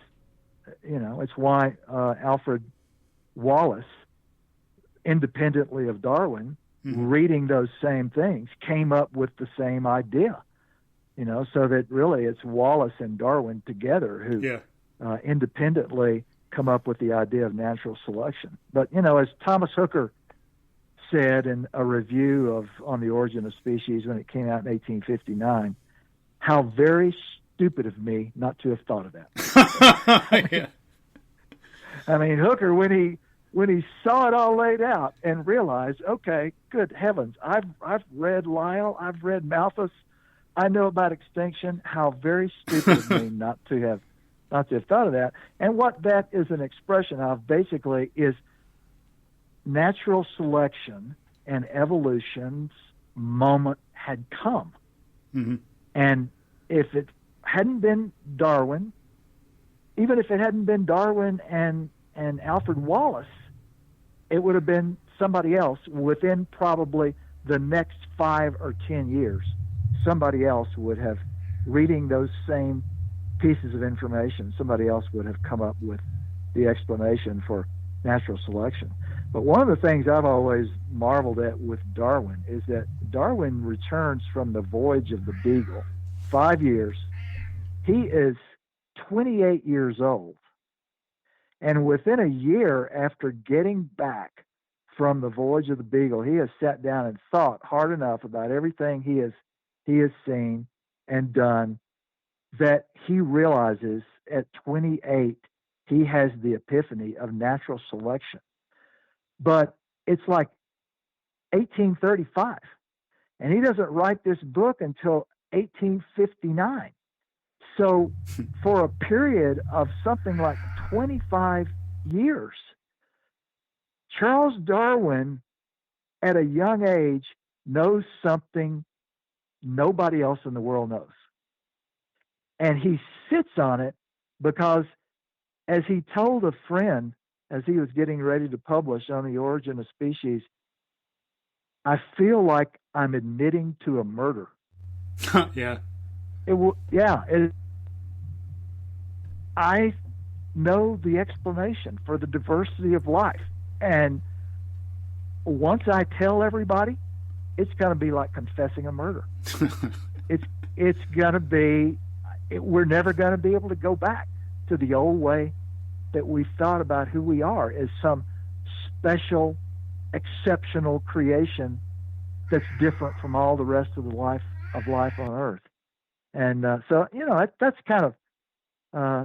why Alfred Wallace, independently of Darwin, reading those same things, came up with the same idea. So that really it's Wallace and Darwin together who independently come up with the idea of natural selection. But, as Thomas Hooker said in a review On the Origin of Species when it came out in 1859, how very stupid of me not to have thought of that. Yeah. Hooker, when he saw it all laid out and realized, okay, good heavens, I've read Lyell, I've read Malthus, I know about extinction. How very stupid of me not to have thought of that. And what that is an expression of basically is natural selection and evolution's moment had come. And if it hadn't been Darwin, even if it hadn't been Darwin and Alfred Wallace, it would have been somebody else within probably the next 5 or 10 years. Somebody else would have, reading those same pieces of information, somebody else would have come up with the explanation for natural selection. But one of the things I've always marveled at with Darwin is that Darwin returns from the voyage of the Beagle, 5 years. He is 28 years old. And within a year after getting back from the voyage of the Beagle, he has sat down and thought hard enough about everything he has seen and done that he realizes at 28 he has the epiphany of natural selection. But it's like 1835, and he doesn't write this book until 1859. So for a period of something like 25 years, Charles Darwin, at a young age, knows something nobody else in the world knows. And he sits on it because, as he told a friend as he was getting ready to publish on the origin of species, I feel like I'm admitting to a murder. Yeah. I know the explanation for the diversity of life. And once I tell everybody, it's going to be like confessing a murder. It's going to be, we're never going to be able to go back to the old way that we thought about who we are as some special, exceptional creation that's different from all the rest of the life on Earth. And so, that's kind of,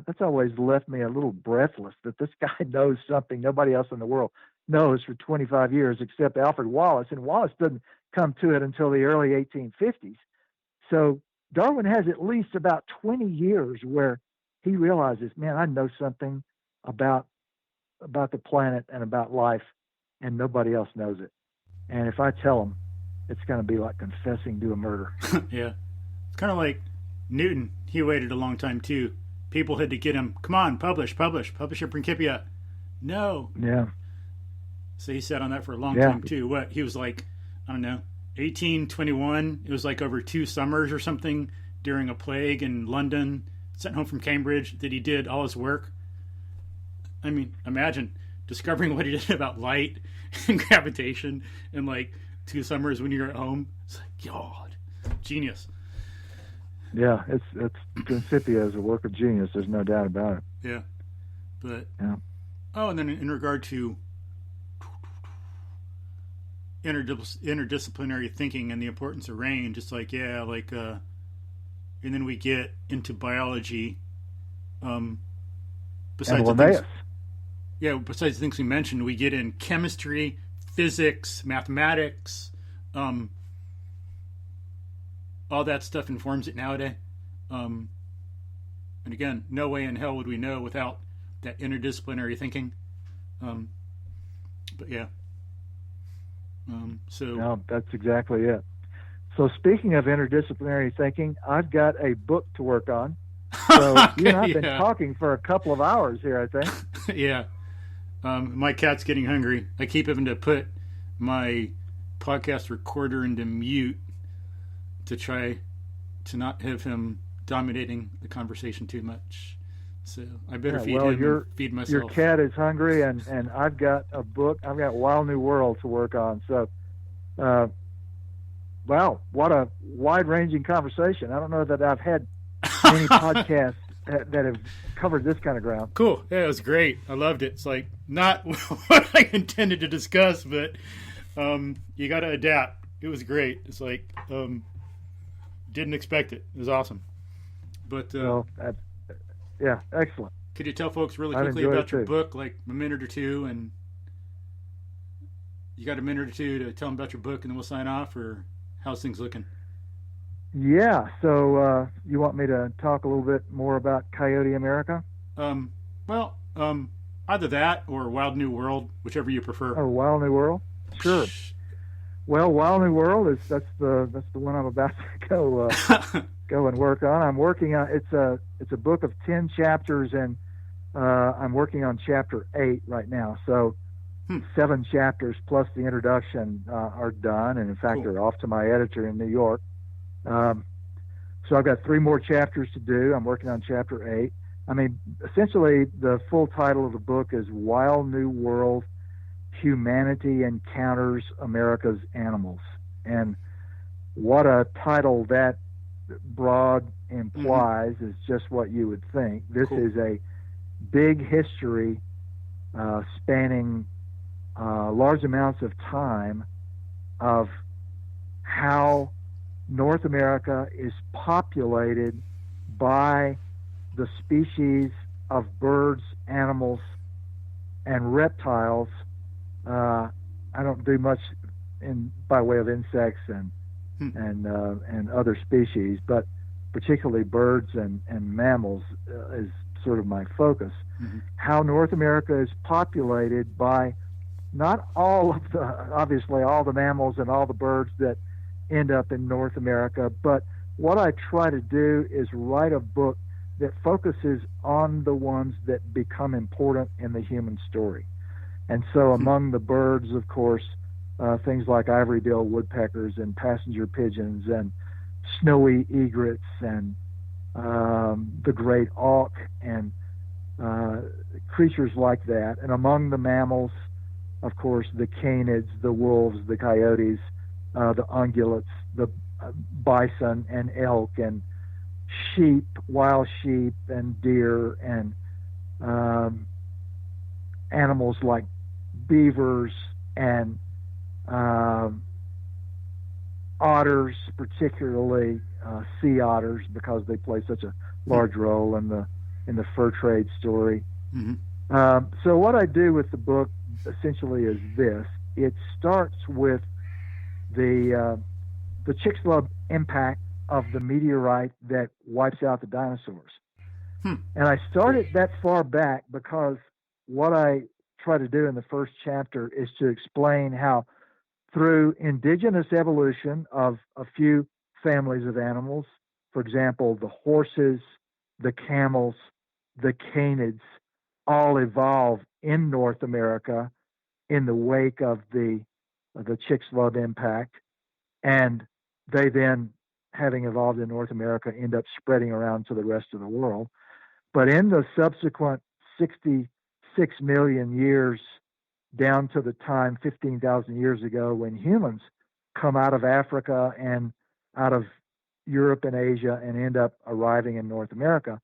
that's always left me a little breathless that this guy knows something nobody else in the world knows for 25 years except Alfred Wallace, and Wallace doesn't come to it until the early 1850s. So Darwin has at least about 20 years where he realizes, man, I know something about the planet and about life, and nobody else knows it. And if I tell him, it's going to be like confessing to a murder. Yeah. It's kind of like Newton. He waited a long time, too. People had to get him, come on, publish your Principia. No. Yeah. So he sat on that for a long time, too. What? He was like, I don't know, 1821. It was like over 2 summers or something during a plague in London, sent home from Cambridge, that he did all his work. I mean, imagine discovering what he did about light and gravitation in like 2 summers when you're at home. It's like, God, genius. Yeah, it's Principia is a work of genius. There's no doubt about it. Yeah, but yeah. Oh, and then in regard to interdisciplinary thinking and the importance of range, it's like and then we get into biology. Besides the things, besides the things we mentioned, we get in chemistry, physics, mathematics. All that stuff informs it nowadays. And again, no way in hell would we know without that interdisciplinary thinking. But yeah. No, that's exactly it. So speaking of interdisciplinary thinking, I've got a book to work on. So okay, you and I've been talking for a couple of hours here, I think. Yeah. My cat's getting hungry. I keep having to put my podcast recorder into mute to try to not have him dominating the conversation too much. So I better feed him and feed myself. Your cat is hungry, and I've got a book. I've got Wild New World to work on. So, wow, what a wide-ranging conversation. I don't know that I've had many podcasts that have covered this kind of ground. Cool. Yeah, it was great. I loved it. It's like not what I intended to discuss, but you got to adapt. It was great. It's like didn't expect it. It was awesome. But yeah, excellent. Could you tell folks really quickly about your book, like a minute or two, and you got a minute or two to tell them about your book, and then we'll sign off, or how's things looking? Yeah, so you want me to talk a little bit more about Coyote America? Either that or Wild New World, whichever you prefer. Oh, Wild New World? Sure. Well, Wild New World that's the one I'm about to go and work on. I'm working on it's a book of 10 chapters, and I'm working on chapter 8 right now. So 7 chapters plus the introduction are done, and in fact they're off to my editor in New York. So I've got 3 more chapters to do. I'm working on chapter 8. I mean, essentially the full title of the book is Wild New World: Humanity Encounters America's Animals. And what a title that broad implies is just what you would think. This is a big history spanning large amounts of time of how North America is populated by the species of birds, animals, and reptiles. I don't do much by way of insects and other species, but particularly birds and mammals is sort of my focus. Mm-hmm. How North America is populated by not all of obviously all the mammals and all the birds that end up in North America, but what I try to do is write a book that focuses on the ones that become important in the human story. And so among the birds, of course, things like ivory-billed woodpeckers and passenger pigeons and snowy egrets and the great auk and creatures like that. And among the mammals, of course, the canids, the wolves, the coyotes, the ungulates, the bison and elk and sheep, wild sheep and deer and animals like beavers and otters, particularly sea otters, because they play such a large role in the fur trade story. Mm-hmm. So what I do with the book essentially is this: it starts with the Chicxulub impact of the meteorite that wipes out the dinosaurs. And I started that far back because what I try to do in the first chapter is to explain how, through indigenous evolution of a few families of animals, for example, the horses, the camels, the canids, all evolved in North America in the wake of the Chicxulub impact, and they then, having evolved in North America, end up spreading around to the rest of the world. But in the subsequent 66 million years down to the time 15,000 years ago when humans come out of Africa and out of Europe and Asia and end up arriving in North America,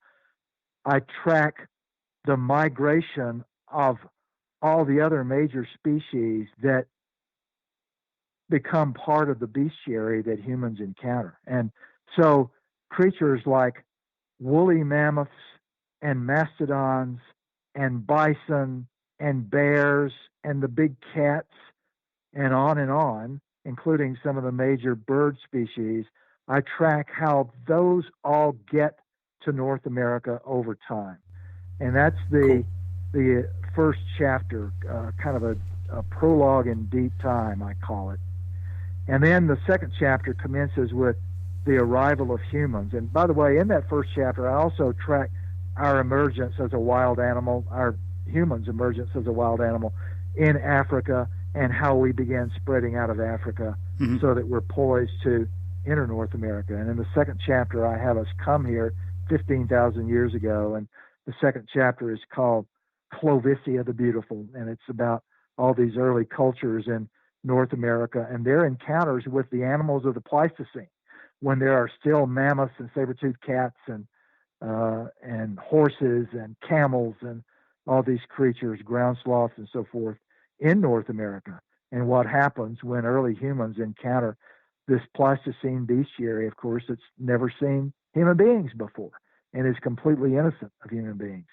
I track the migration of all the other major species that become part of the bestiary that humans encounter. And so creatures like woolly mammoths and mastodons and bison and bears and the big cats and on, including some of the major bird species, I track how those all get to North America over time. And that's the first chapter, kind of a prologue in deep time, I call it. And then the second chapter commences with the arrival of humans. And by the way, in that first chapter, I also track our emergence as a wild animal, our humans' emergence as a wild animal in Africa, and how we began spreading out of Africa so that we're poised to enter North America. And in the second chapter, I have us come here 15,000 years ago, and the second chapter is called Clovicia the Beautiful, and it's about all these early cultures in North America and their encounters with the animals of the Pleistocene, when there are still mammoths and saber-toothed cats and horses and camels and all these creatures, ground sloths and so forth, in North America, and what happens when early humans encounter this Pleistocene bestiary. Of course, it's never seen human beings before and is completely innocent of human beings.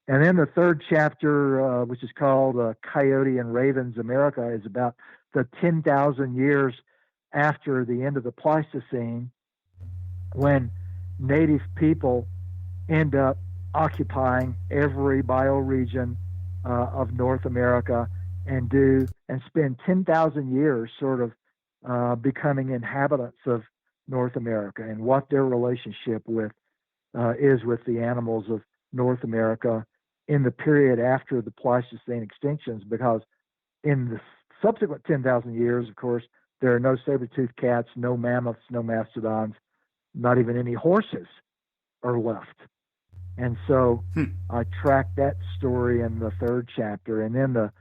And then the third chapter, which is called Coyote and Ravens America, is about the 10,000 years after the end of the Pleistocene, when native people end up occupying every bioregion of North America and spend 10,000 years sort of becoming inhabitants of North America, and what their relationship is with the animals of North America in the period after the Pleistocene extinctions, because in the subsequent 10,000 years, of course, there are no saber-toothed cats, no mammoths, no mastodons, not even any horses are left. And so I track that story in the third chapter. And then the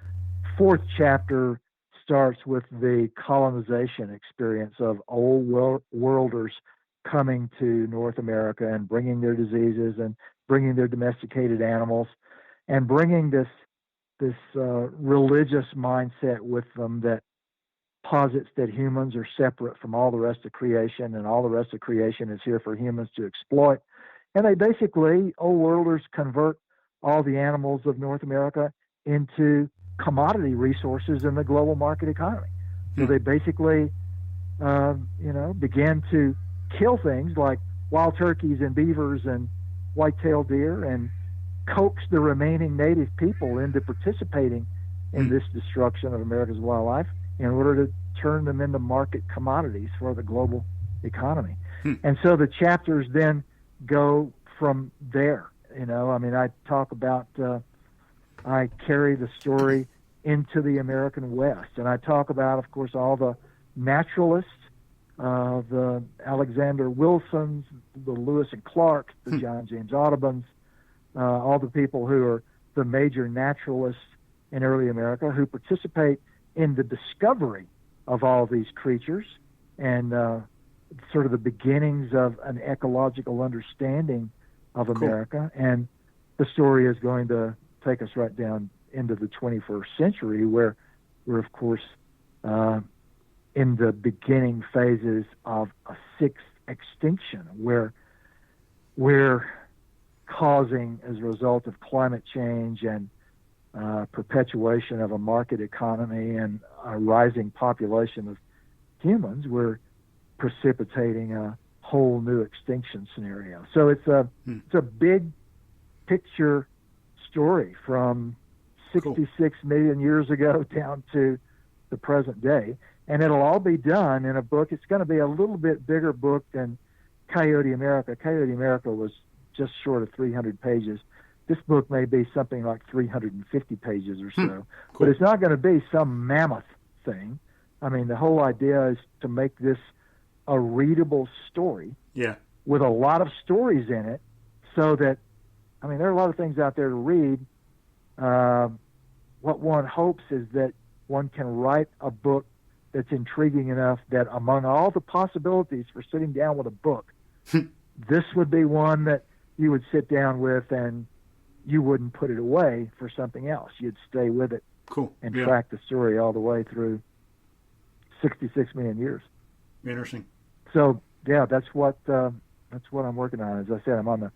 fourth chapter starts with the colonization experience of old worlders coming to North America and bringing their diseases and bringing their domesticated animals and bringing this religious mindset with them that posits that humans are separate from all the rest of creation, and all the rest of creation is here for humans to exploit. And they basically, old worlders, convert all the animals of North America into commodity resources in the global market economy. So they basically, began to kill things like wild turkeys and beavers and white-tailed deer, and coax the remaining native people into participating in this destruction of America's wildlife in order to turn them into market commodities for the global economy. And so the chapters then go from there. I talk about, I carry the story into the American West, and I talk about, of course, all the naturalists, the Alexander Wilsons, the Lewis and Clark, the John James Audubons, all the people who are the major naturalists in early America who participate in the discovery of all these creatures and sort of the beginnings of an ecological understanding of America. And the story is going to take us right down into the 21st century, where we're, of course, in the beginning phases of a sixth extinction, where we're causing, as a result of climate change and perpetuation of a market economy and a rising population of humans, we're precipitating a whole new extinction scenario. So it's a big picture story from 66 million years ago down to the present day. And it'll all be done in a book. It's going to be a little bit bigger book than Coyote America. Coyote America was just short of 300 pages. This book may be something like 350 pages or so. But it's not going to be some mammoth thing. I mean, the whole idea is to make this a readable story with a lot of stories in it, so that, there are a lot of things out there to read. What one hopes is that one can write a book that's intriguing enough that among all the possibilities for sitting down with a book, this would be one that you would sit down with and you wouldn't put it away for something else. You'd stay with it and track the story all the way through 66 million years. Interesting. So, that's what I'm working on. As I said, I'm on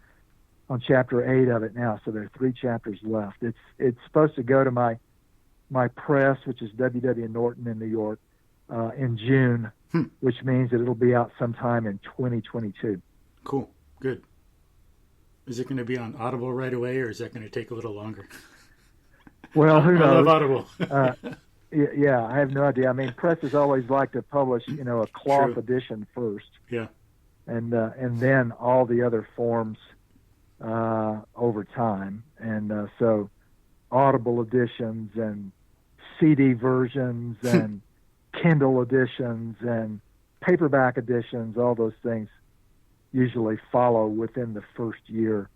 chapter 8 of it now, so there are 3 chapters left. It's supposed to go to my press, which is W.W. Norton in New York, in June, which means that it'll be out sometime in 2022. Cool. Good. Is it going to be on Audible right away, or is that going to take a little longer? Well, who knows? I love Audible. I have no idea. Presses always like to publish, a cloth edition first. Yeah. And then all the other forms over time. And so Audible editions and CD versions and Kindle editions and paperback editions, all those things usually follow within the first year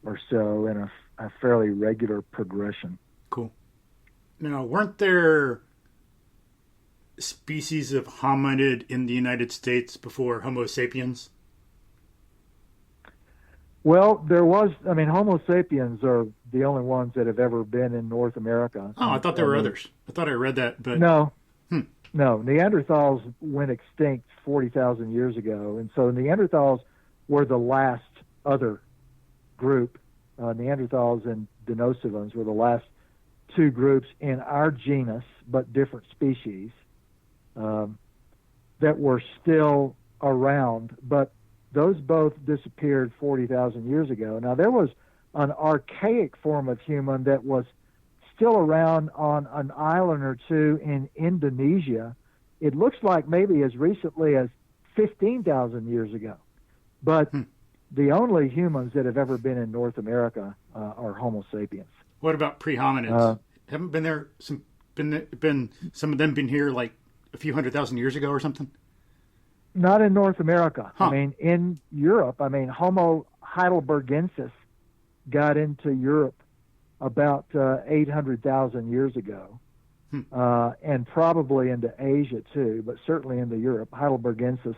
or so in a fairly regular progression. Cool. Now, weren't there species of hominid in the United States before Homo sapiens? Well, there was. Homo sapiens are the only ones that have ever been in North America. Oh, I thought there were others. I thought I read that, but no. No, Neanderthals went extinct 40,000 years ago, and so Neanderthals were the last other group. Neanderthals and Denisovans were the last 2 groups in our genus, but different species, that were still around, but those both disappeared 40,000 years ago. Now, there was an archaic form of human that was still around on an island or 2 in Indonesia. It looks like maybe as recently as 15,000 years ago. But the only humans that have ever been in North America are Homo sapiens. What about pre-hominids? Haven't been there? Been some of them been here like a few 100,000 years ago or something? Not in North America. In Europe. Homo heidelbergensis got into Europe about 800,000 years ago, and probably into Asia too, but certainly into Europe. Heidelbergensis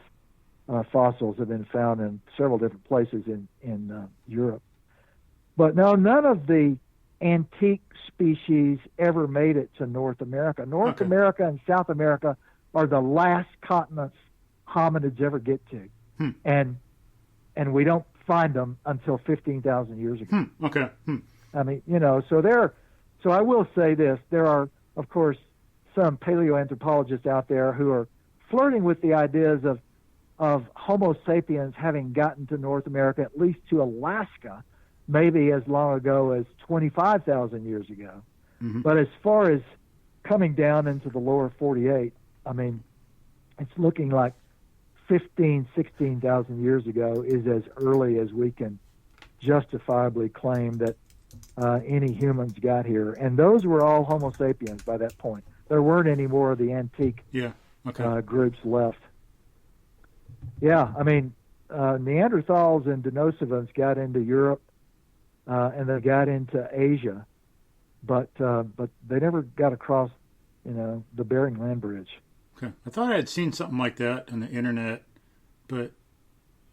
fossils have been found in several different places in Europe. But no, none of the antique species ever made it to North America. North America and South America are the last continents hominids ever get to. And we don't find them until 15,000 years ago. I mean, so I will say this. There are, of course, some paleoanthropologists out there who are flirting with the ideas of Homo sapiens having gotten to North America, at least to Alaska, maybe as long ago as 25,000 years ago. But as far as coming down into the lower 48, I mean, it's looking like 16,000 years ago is as early as we can justifiably claim that any humans got here. And those were all Homo sapiens by that point. There weren't any more of the antique groups left. Yeah, I mean, Neanderthals and Denisovans got into Europe, and they got into Asia, but they never got across, the Bering Land Bridge. Okay, I thought I had seen something like that on the internet, but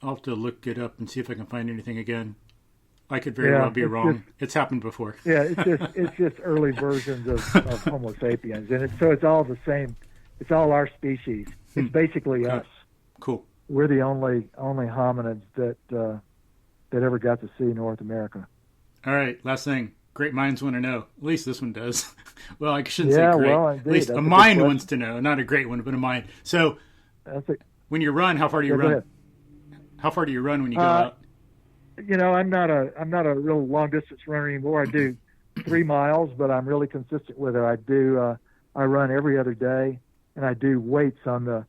I'll have to look it up and see if I can find anything again. I could very well be wrong. It's happened before. Yeah, it's just early versions of Homo sapiens, and it's all the same. It's all our species. It's basically us. Cool. We're the only hominids that ever got to see North America. All right, last thing. Great minds want to know. At least this one does. Well, I shouldn't say great. Well, indeed. At least a mind wants to know. Not a great one, but a mind. So, when you run, how far do you run? How far do you run when you go out? I'm not a real long distance runner anymore. I do 3 miles, but I'm really consistent with it. I run every other day, and I do weights on the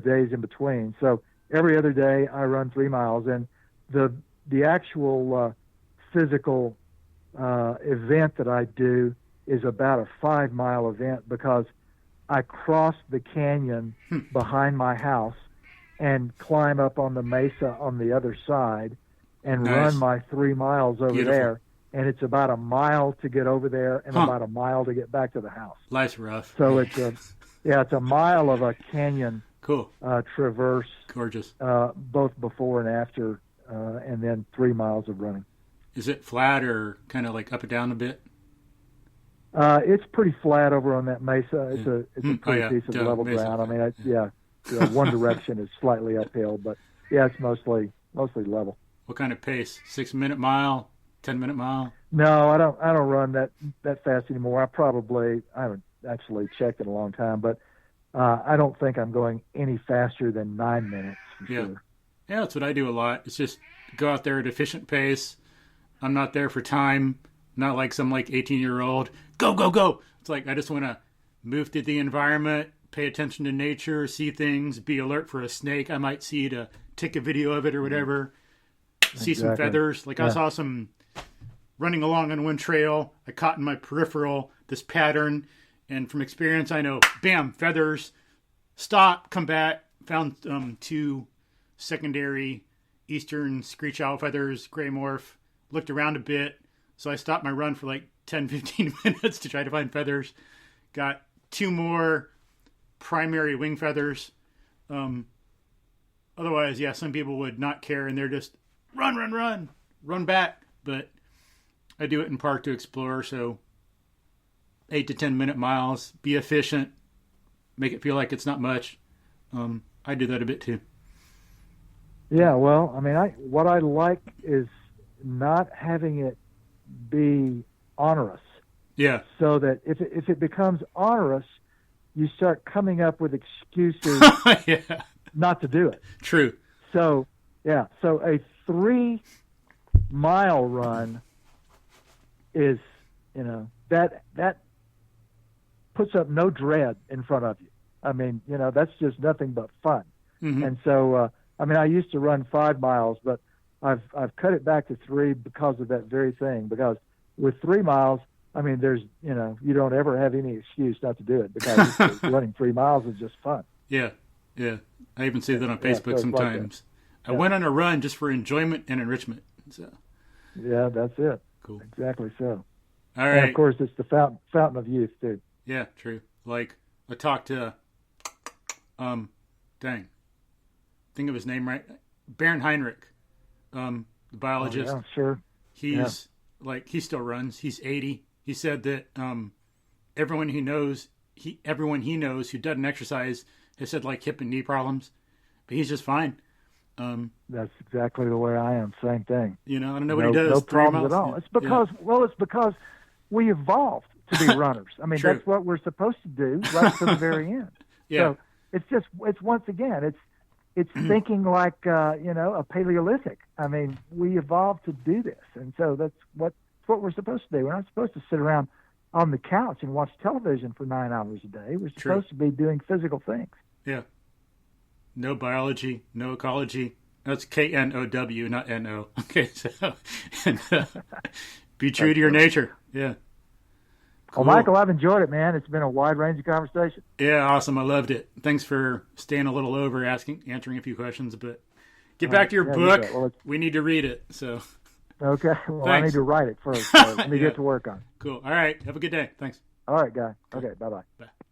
days in between. So every other day I run 3 miles, and the actual physical event that I do is about a 5-mile event, because I cross the canyon behind my house and climb up on the mesa on the other side and run my 3 miles over there. And it's about a mile to get over there and about a mile to get back to the house. Life's rough. So it's a mile of a canyon traverse. Gorgeous. Both before and after, and then 3 miles of running. Is it flat or kind of like up and down a bit? It's pretty flat over on that mesa. It's a pretty piece of level ground. I mean, one direction is slightly uphill, but it's mostly level. What kind of pace? 6-minute mile? 10-minute mile? No, I don't run that fast anymore. I haven't actually checked in a long time, but I don't think I'm going any faster than 9 minutes. Sure. Yeah, that's what I do a lot. It's just go out there at efficient pace. I'm not there for time. Not like some 18-year-old. Go, go, go. It's like I just want to move through the environment, pay attention to nature, see things, be alert for a snake I might see to take a video of it or whatever. See some feathers. I saw some running along on one trail. I caught in my peripheral this pattern. And from experience, I know, bam, feathers. Stop, come back. Found 2 secondary eastern screech owl feathers, gray morph. Looked around a bit. So I stopped my run for 10, 15 minutes to try to find feathers. Got 2 more primary wing feathers. Otherwise, some people would not care, and they're just run back. But I do it in part to explore, so 8 to 10 minute miles, be efficient, make it feel like it's not much. I do that a bit too. Yeah, well, I mean, what I like is not having it be onerous. Yeah. So that if it becomes onerous, you start coming up with excuses not to do it. True. So a 3-mile run is, that puts up no dread in front of you. I mean, that's just nothing but fun. Mm-hmm. And so, I used to run 5 miles, but I've cut it back to 3 because of that very thing. Because with 3 miles, there's, you don't ever have any excuse not to do it, because running 3 miles is just fun. Yeah. Yeah. I even see that on Facebook sometimes. I went on a run just for enjoyment and enrichment. So. Yeah, that's it. Cool. Exactly so. All right. And of course, it's the fountain of youth, too. Yeah, true. I talked to, think of his name right, Bernd Heinrich, the biologist. Oh, yeah, sure. He's like he still runs. He's 80. He said that everyone he knows who doesn't exercise has said like hip and knee problems, but he's just fine. That's exactly the way I am. Same thing. I don't know what he does. No problems at all. It's because it's because we evolved to be runners. I mean, that's what we're supposed to do right to the very end. Yeah. So it's once again, it's thinking like a Paleolithic. I mean, we evolved to do this, and so that's what we're supposed to do. We're not supposed to sit around on the couch and watch television for 9 hours a day. We're supposed to be doing physical things. Yeah. No biology, no ecology. That's KNOW, not NO. Okay, so be true to your nature. Yeah. Cool. Well, Michael, I've enjoyed it, man. It's been a wide range of conversation. Yeah, awesome. I loved it. Thanks for staying a little over, answering a few questions. But get back to your book. Well, we need to read it. So. Okay. Well, thanks. I need to write it first. So let me get to work on it. Cool. All right. Have a good day. Thanks. All right, guy. Okay. Bye-bye. Bye.